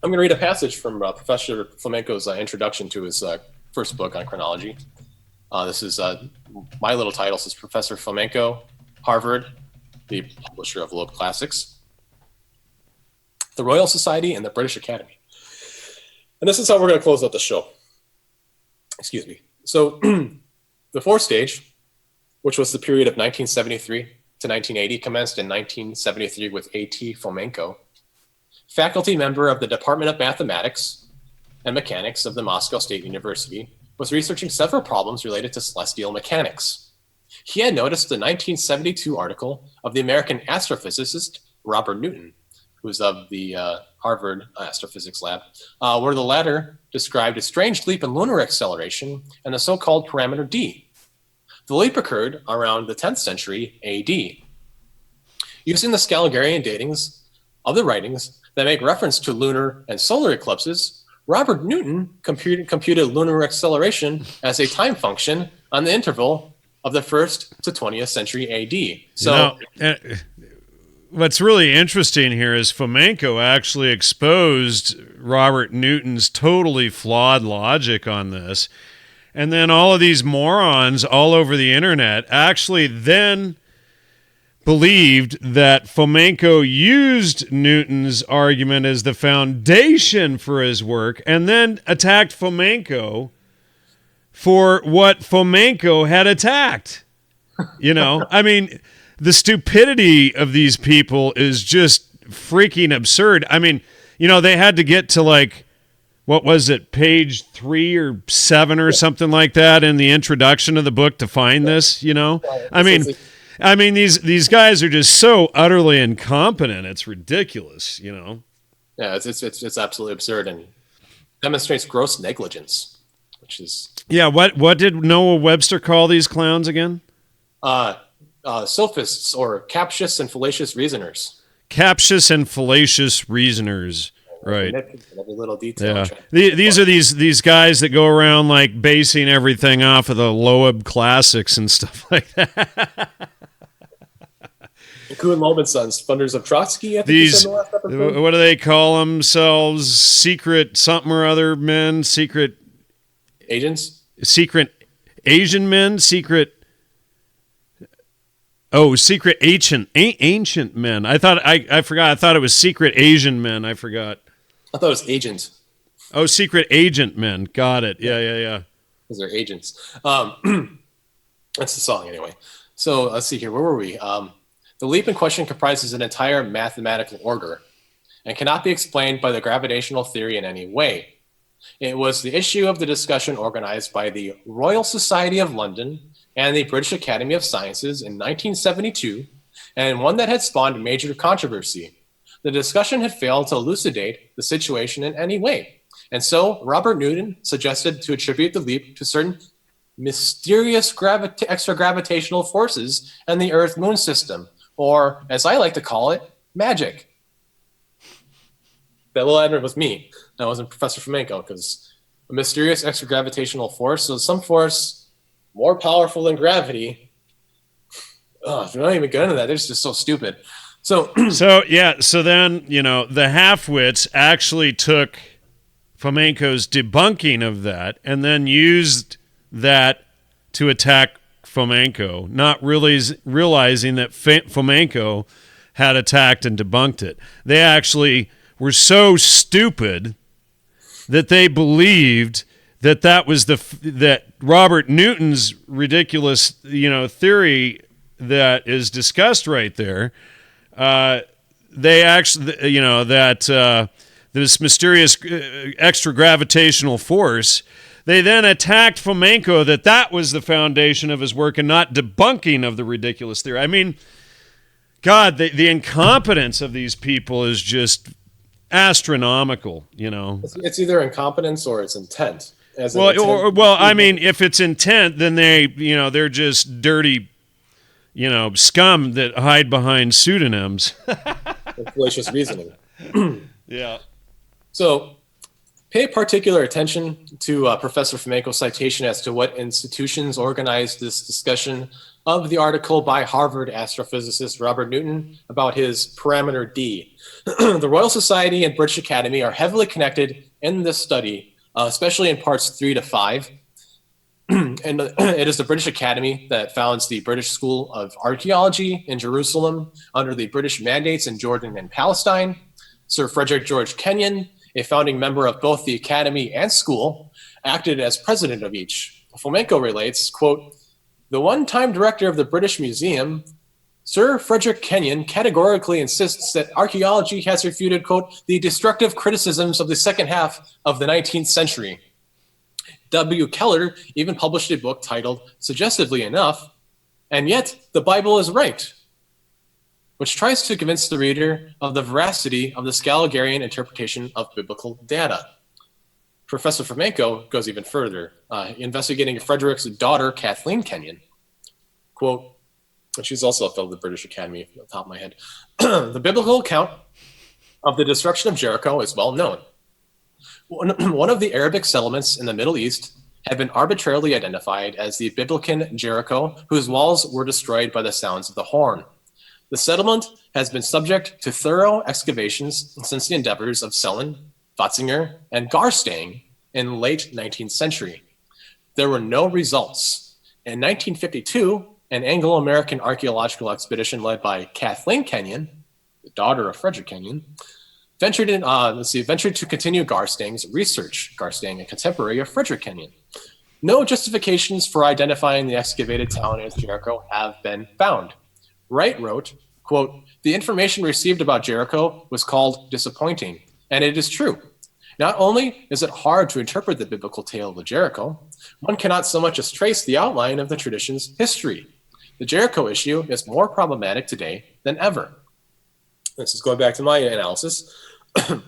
I'm going to read a passage from Professor Flamenco's introduction to his first book on chronology. This is my little title. This is Professor Flamenco, Harvard, the publisher of Loeb Classics, the Royal Society, and the British Academy. And this is how we're going to close out the show. Excuse me. So the fourth stage, which was the period of 1973 to 1980, commenced in 1973 with A.T. Flamenco, faculty member of the Department of Mathematics and Mechanics of the Moscow State University, was researching several problems related to celestial mechanics. He had noticed the 1972 article of the American astrophysicist Robert Newton, who's of the Harvard Astrophysics Lab, where the latter described a strange leap in lunar acceleration and the so-called parameter d. The leap occurred around the 10th century AD. Using the Scaligerian datings of the writings that make reference to lunar and solar eclipses, Robert Newton computed lunar acceleration as a time function on the interval of the 1st to 20th century AD. So, what's really interesting here is Flamenco actually exposed Robert Newton's totally flawed logic on this. And then all of these morons all over the internet actually then believed that Flamenco used Newton's argument as the foundation for his work and then attacked Flamenco for what Flamenco had attacked. You know, I mean, the stupidity of these people is just freaking absurd. I mean, you know, they had to get to like, what was it, page 3 or 7 or something like that in the introduction of the book to find this, you know? I mean, these guys are just so utterly incompetent. It's ridiculous, you know? Yeah, it's absolutely absurd and demonstrates gross negligence, which is... Yeah, what did Noah Webster call these clowns again? Sophists or captious and fallacious reasoners. Captious and fallacious reasoners, right? Every little detail. Yeah. These are these guys that go around like basing everything off of the Loeb classics and stuff like that. Kuhn Loeb's sons, funders of Trotsky. I think These, in the last episode. What do they call themselves? Secret something or other men? Secret agents? Secret Asian men, secret ancient men. I forgot. I thought it was secret Asian men. I forgot. I thought it was agent. Oh, secret agent men. Got it. Yeah. Because they're agents. That's the song anyway. So let's see here. Where were we? The leap in question comprises an entire mathematical order and cannot be explained by the gravitational theory in any way. It was the issue of the discussion organized by the Royal Society of London and the British Academy of Sciences in 1972, and one that had spawned major controversy. The discussion had failed to elucidate the situation in any way, and so Robert Newton suggested to attribute the leap to certain mysterious extragravitational forces in the Earth-Moon system, or, as I like to call it, magic. That little advert was me. That wasn't Professor Fomenko, because a mysterious extragravitational force, so some force more powerful than gravity. Oh, they're not even good into that. They're just so stupid. So then, the half-wits actually took Fomenko's debunking of that and then used that to attack Fomenko, not really realizing that Fomenko had attacked and debunked it. They actually were so stupid that they believed that was that Robert Newton's ridiculous, theory that is discussed right there. They actually, that this mysterious extra gravitational force. They then attacked Fomenko that was the foundation of his work and not debunking of the ridiculous theory. I mean, God, the incompetence of these people is just astronomical. It's either incompetence or it's intent. I mean, if it's intent, then they're just dirty, scum that hide behind pseudonyms. Fallacious reasoning. Yeah. So, pay particular attention to Professor Fomenko's citation as to what institutions organized this discussion of the article by Harvard astrophysicist Robert Newton about his parameter D. The Royal Society and British Academy are heavily connected in this study, especially in parts 3 to 5. And it is the British Academy that founds the British School of Archaeology in Jerusalem under the British mandates in Jordan and Palestine. Sir Frederick George Kenyon, a founding member of both the Academy and school, acted as president of each. Fomenko relates, quote, "The one-time director of the British Museum, Sir Frederick Kenyon, categorically insists that archaeology has refuted, quote, the destructive criticisms of the second half of the 19th century. W. Keller even published a book titled, suggestively enough, And Yet the Bible is Right, which tries to convince the reader of the veracity of the Scaligerian interpretation of biblical data." Professor Fomenko goes even further, investigating Frederick's daughter, Kathleen Kenyon. Quote, and she's also a fellow of the British Academy, off the top of my head. "The biblical account of the destruction of Jericho is well known. One of the Arabic settlements in the Middle East had been arbitrarily identified as the Biblican Jericho, whose walls were destroyed by the sounds of the horn. The settlement has been subject to thorough excavations since the endeavors of Sellen, Watzinger, and Garstang in the late 19th century. There were no results. In 1952, an Anglo-American archaeological expedition led by Kathleen Kenyon, the daughter of Frederick Kenyon, ventured to continue Garstang's research. Garstang, a contemporary of Frederick Kenyon. No justifications for identifying the excavated town as Jericho have been found. Wright wrote, quote, "The information received about Jericho was called disappointing, and it is true. Not only is it hard to interpret the biblical tale of Jericho, one cannot so much as trace the outline of the tradition's history. The Jericho issue is more problematic today than ever." This is going back to my analysis.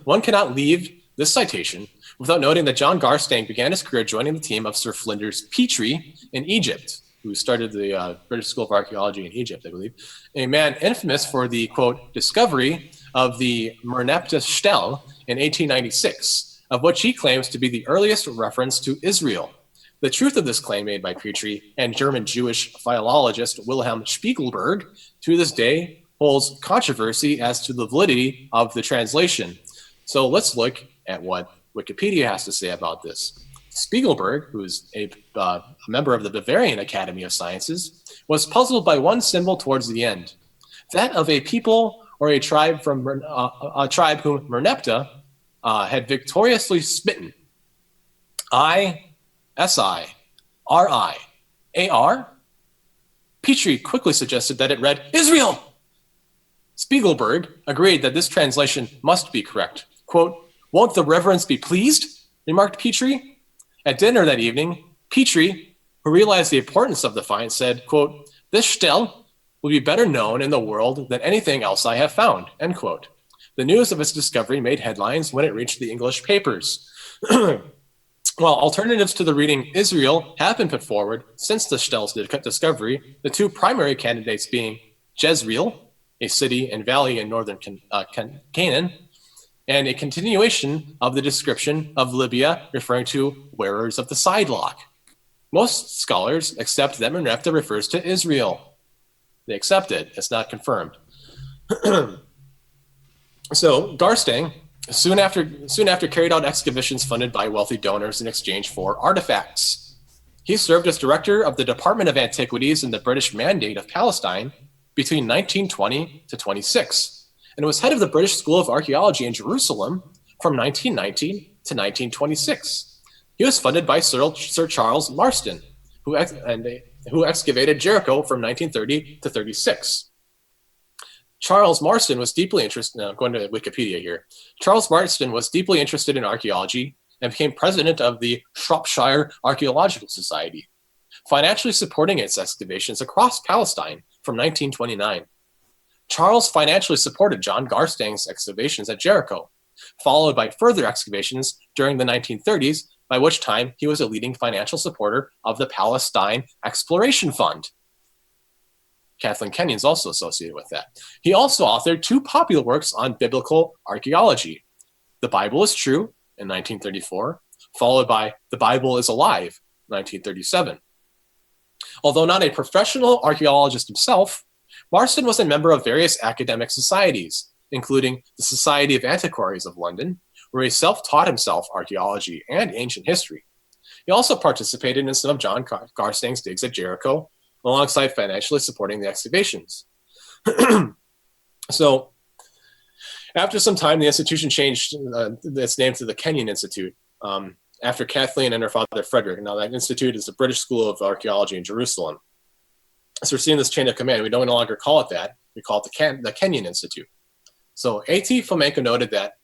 One cannot leave this citation without noting that John Garstang began his career joining the team of Sir Flinders Petrie in Egypt, who started the British School of Archaeology in Egypt, I believe, a man infamous for the, quote, discovery of the Merneptah Stele in 1896, of which he claims to be the earliest reference to Israel. The truth of this claim made by Petrie and German Jewish philologist Wilhelm Spiegelberg to this day holds controversy as to the validity of the translation. So let's look at what Wikipedia has to say about this. Spiegelberg, who is a member of the Bavarian Academy of Sciences, was puzzled by one symbol towards the end, that of a people or a tribe from a tribe whom Merneptah had victoriously smitten. I-S-I-R-I-A-R? Petrie quickly suggested that it read Israel. Spiegelberg agreed that this translation must be correct. Quote, "Won't the reverends be pleased?" remarked Petrie. At dinner that evening, Petrie, who realized the importance of the find, said, quote, "This Stele will be better known in the world than anything else I have found," end quote. The news of its discovery made headlines when it reached the English papers. While alternatives to the reading Israel have been put forward since the Stele's discovery, the two primary candidates being Jezreel, a city and valley in northern Canaan, and a continuation of the description of Libya referring to wearers of the sidelock. Most scholars accept that Merneptah refers to Israel. They accept it. It's not confirmed. So Garstang soon after carried out excavations funded by wealthy donors in exchange for artifacts. He served as director of the Department of Antiquities in the British Mandate of Palestine between 1920 to 26, and was head of the British School of Archaeology in Jerusalem from 1919 to 1926. He was funded by Sir Charles Marston, who excavated Jericho from 1930 to 36. Charles Marston was deeply interested, now I'm going to Wikipedia here. Charles Marston was deeply interested in archaeology and became president of the Shropshire Archaeological Society, financially supporting its excavations across Palestine from 1929. Charles financially supported John Garstang's excavations at Jericho, followed by further excavations during the 1930s, by which time he was a leading financial supporter of the Palestine Exploration Fund. Kathleen Kenyon is also associated with that. He also authored two popular works on biblical archaeology. The Bible is True in 1934, followed by The Bible is Alive, 1937. Although not a professional archaeologist himself, Marston was a member of various academic societies, including the Society of Antiquaries of London, where he self-taught himself archaeology and ancient history. He also participated in some of John Garstang's digs at Jericho, alongside financially supporting the excavations. So, after some time, the institution changed its name to the Kenyon Institute, after Kathleen and her father Frederick. Now, that institute is the British School of Archaeology in Jerusalem. So we're seeing this chain of command. We don't no longer call it that. We call it the Kenyon Institute. So A.T. Fomenko noted that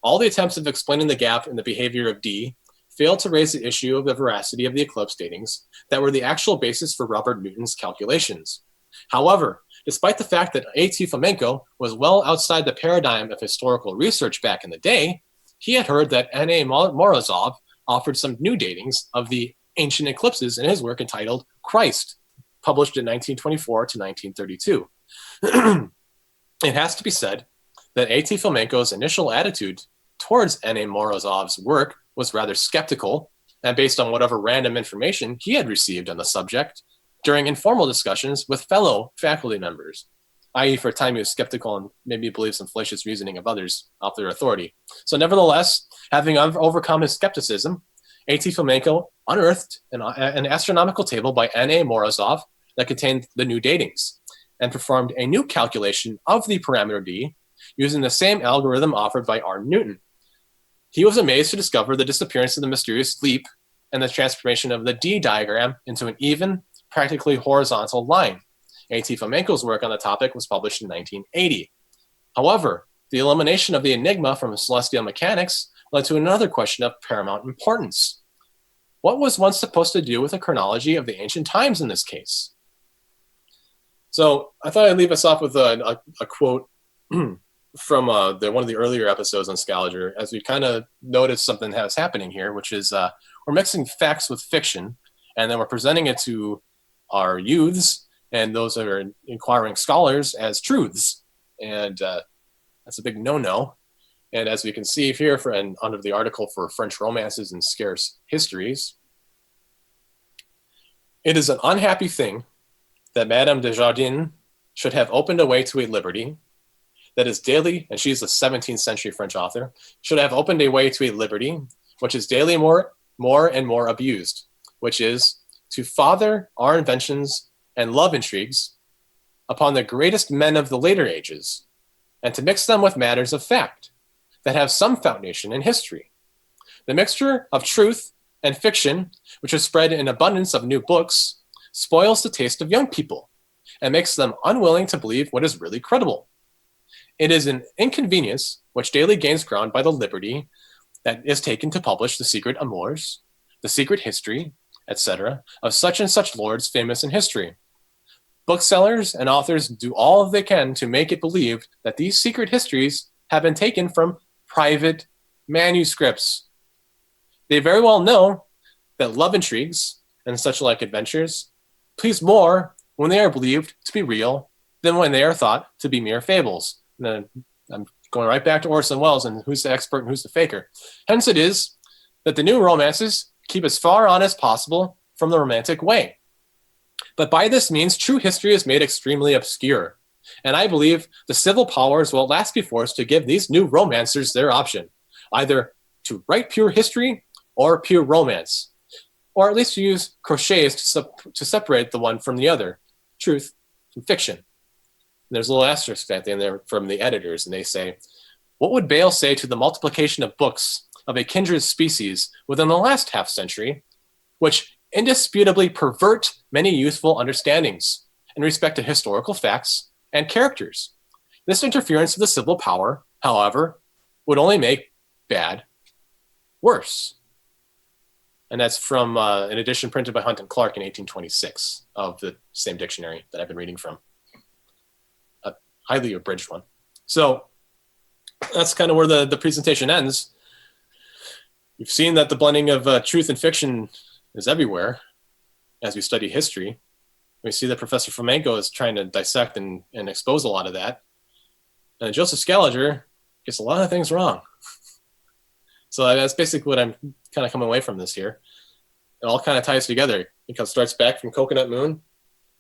all the attempts of explaining the gap in the behavior of D failed to raise the issue of the veracity of the eclipse datings that were the actual basis for Robert Newton's calculations. However, despite the fact that A.T. Fomenko was well outside the paradigm of historical research back in the day, he had heard that N.A. Morozov offered some new datings of the ancient eclipses in his work entitled Christ, published in 1924 to 1932. It has to be said that A.T. Fomenko's initial attitude towards N.A. Morozov's work was rather skeptical, and based on whatever random information he had received on the subject during informal discussions with fellow faculty members, i.e. for a time he was skeptical and maybe believed some fallacious reasoning of others of their authority. So nevertheless, having overcome his skepticism, A.T. Fomenko unearthed an astronomical table by N.A. Morozov that contained the new datings, and performed a new calculation of the parameter d using the same algorithm offered by R. Newton. He was amazed to discover the disappearance of the mysterious leap and the transformation of the D diagram into an even, practically horizontal line. A.T. Fomenko's work on the topic was published in 1980. However, the elimination of the enigma from celestial mechanics led to another question of paramount importance. What was one supposed to do with the chronology of the ancient times in this case? So I thought I'd leave us off with a quote from one of the earlier episodes on Scaliger, as we kind of noticed something that's happening here, which is we're mixing facts with fiction, and then we're presenting it to our youths and those that are inquiring scholars as truths. And that's a big no-no. And as we can see here under the article for French Romances and Scarce Histories, it is an unhappy thing that Madame de Jardin should have opened a way to a liberty that is daily, and she's a 17th century French author, should have opened a way to a liberty which is daily more more and more abused, which is to father our inventions and love intrigues upon the greatest men of the later ages, and to mix them with matters of fact that have some foundation in history. The mixture of truth and fiction, which is spread in abundance of new books, spoils the taste of young people and makes them unwilling to believe what is really credible. It is an inconvenience which daily gains ground by the liberty that is taken to publish the secret amours, the secret history, etc., of such and such lords famous in history. Booksellers and authors do all they can to make it believed that these secret histories have been taken from private manuscripts. They very well know that love intrigues and such like adventures please more when they are believed to be real than when they are thought to be mere fables. And then I'm going right back to Orson Welles and who's the expert and who's the faker. Hence it is that the new romances keep as far on as possible from the romantic way. But by this means, true history is made extremely obscure. And I believe the civil powers will at last be forced to give these new romancers their option, either to write pure history or pure romance, or at least to use crochets to separate the one from the other, truth from fiction. And there's a little asterisk at the end there from the editors, and they say, what would Bayle say to the multiplication of books of a kindred species within the last half century, which indisputably pervert many useful understandings in respect to historical facts and characters? This interference of the civil power, however, would only make bad worse. And that's from an edition printed by Hunt and Clark in 1826 of the same dictionary that I've been reading from. A highly abridged one. So that's kind of where the presentation ends. We've seen that the blending of truth and fiction is everywhere as we study history. We see that Professor Flamenco is trying to dissect and expose a lot of that. And Joseph Scaliger gets a lot of things wrong. So that's basically what I'm kind of coming away from this here. It all kind of ties together. It starts back from Coconut Moon,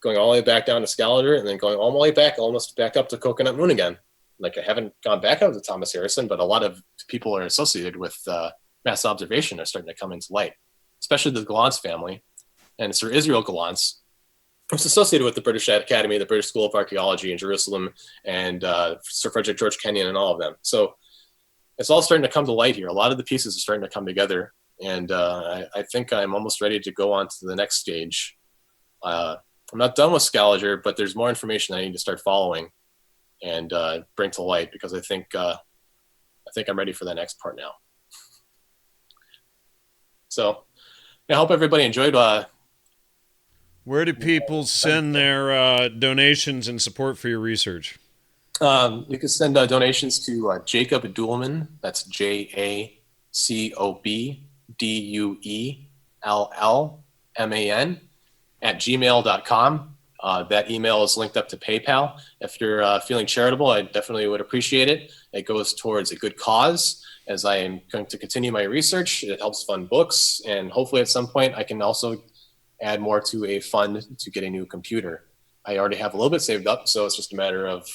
going all the way back down to Scaliger, and then going all the way back, almost back up to Coconut Moon again. Like I haven't gone back up to Thomas Harrison, but a lot of people are associated with mass observation are starting to come into light, especially the Gallants family and Sir Israel Gallants, who's associated with the British Academy, the British School of Archaeology in Jerusalem, and Sir Frederick George Kenyon and all of them. So it's all starting to come to light here. A lot of the pieces are starting to come together, and I think I'm almost ready to go on to the next stage. I'm not done with Scaliger, but there's more information I need to start following and bring to light, because I think I'm ready for that next part now. So I hope everybody enjoyed. Where do people send their donations and support for your research? You can send donations to Jacob Duellman. That's JacobDuellman at gmail.com. That email is linked up to PayPal. If you're feeling charitable, I definitely would appreciate it. It goes towards a good cause, as I am going to continue my research. It helps fund books, and hopefully at some point I can also add more to a fund to get a new computer. I already have a little bit saved up, so it's just a matter of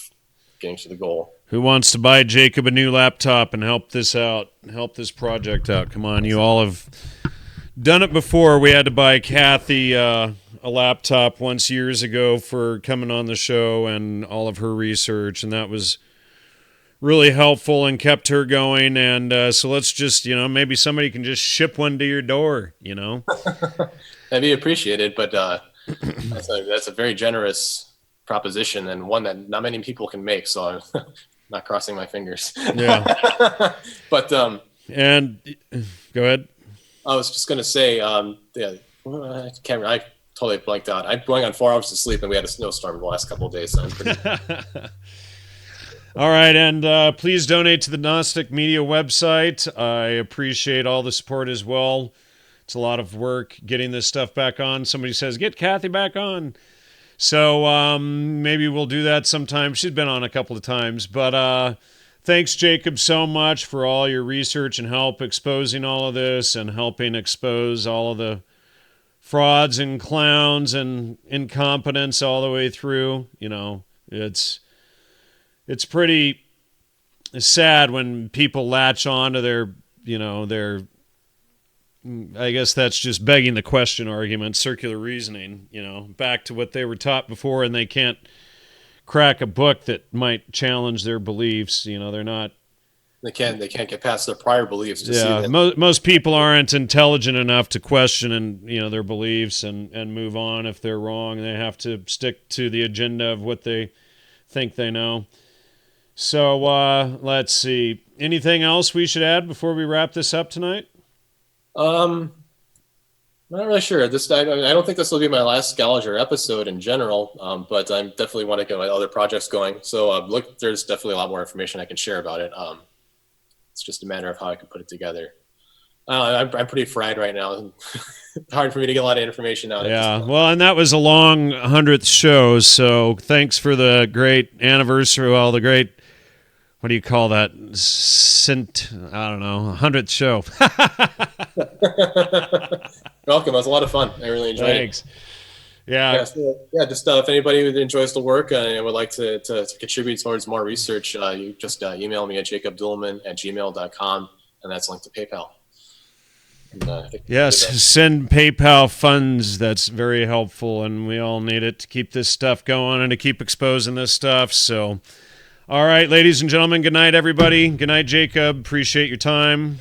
getting to the goal. Who wants to buy Jacob a new laptop and help this out, help this project out? Come on, you all have done it before. We had to buy Kathy a laptop once years ago for coming on the show and all of her research, and that was really helpful and kept her going. And so let's just, maybe somebody can just ship one to your door, That'd be appreciated, but that's a very generous proposition, and one that not many people can make, so I'm not crossing my fingers. Yeah. But and go ahead. I was just gonna say, I totally blanked out. I'm going on 4 hours of sleep, and we had a snowstorm the last couple of days, so I'm pretty All right, and please donate to the Gnostic Media website. I appreciate all the support as well. It's a lot of work getting this stuff back on. Somebody says, get Kathy back on. So maybe we'll do that sometime. She's been on a couple of times. But thanks, Jacob, so much for all your research and help exposing all of this and helping expose all of the frauds and clowns and incompetence all the way through. It's pretty sad when people latch on to their I guess that's just begging the question argument, circular reasoning, back to what they were taught before, and they can't crack a book that might challenge their beliefs. They're not. They can't get past their prior beliefs to see Yeah, that. most people aren't intelligent enough to question their beliefs and move on if they're wrong. They have to stick to the agenda of what they think they know. So let's see. Anything else we should add before we wrap this up tonight? Not really sure. I don't think this will be my last Scaliger episode in general, but I definitely want to get my other projects going. So there's definitely a lot more information I can share about it. It's just a matter of how I can put it together. I'm pretty fried right now. Hard for me to get a lot of information out. Yeah, well, and that was a long 100th show, so thanks for the great anniversary, the great, what do you call that? I don't know, 100th show. Welcome. It was a lot of fun. I really enjoyed it. Yeah. Just if anybody enjoys the work and would like to contribute towards more research, you just email me at jacobduellman@gmail.com, and that's linked to PayPal. And, yes, send PayPal funds. That's very helpful, and we all need it to keep this stuff going and to keep exposing this stuff. So, all right, ladies and gentlemen, good night, everybody. Good night, Jacob. Appreciate your time.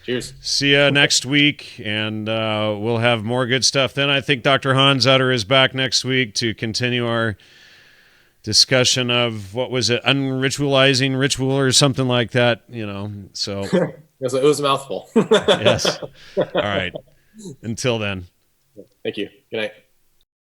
Cheers. See you next week, and we'll have more good stuff then. I think Dr. Hans Utter is back next week to continue our discussion of, what was it, unritualizing ritual or something like that, so. It was a mouthful. Yes. All right. Until then. Thank you. Good night.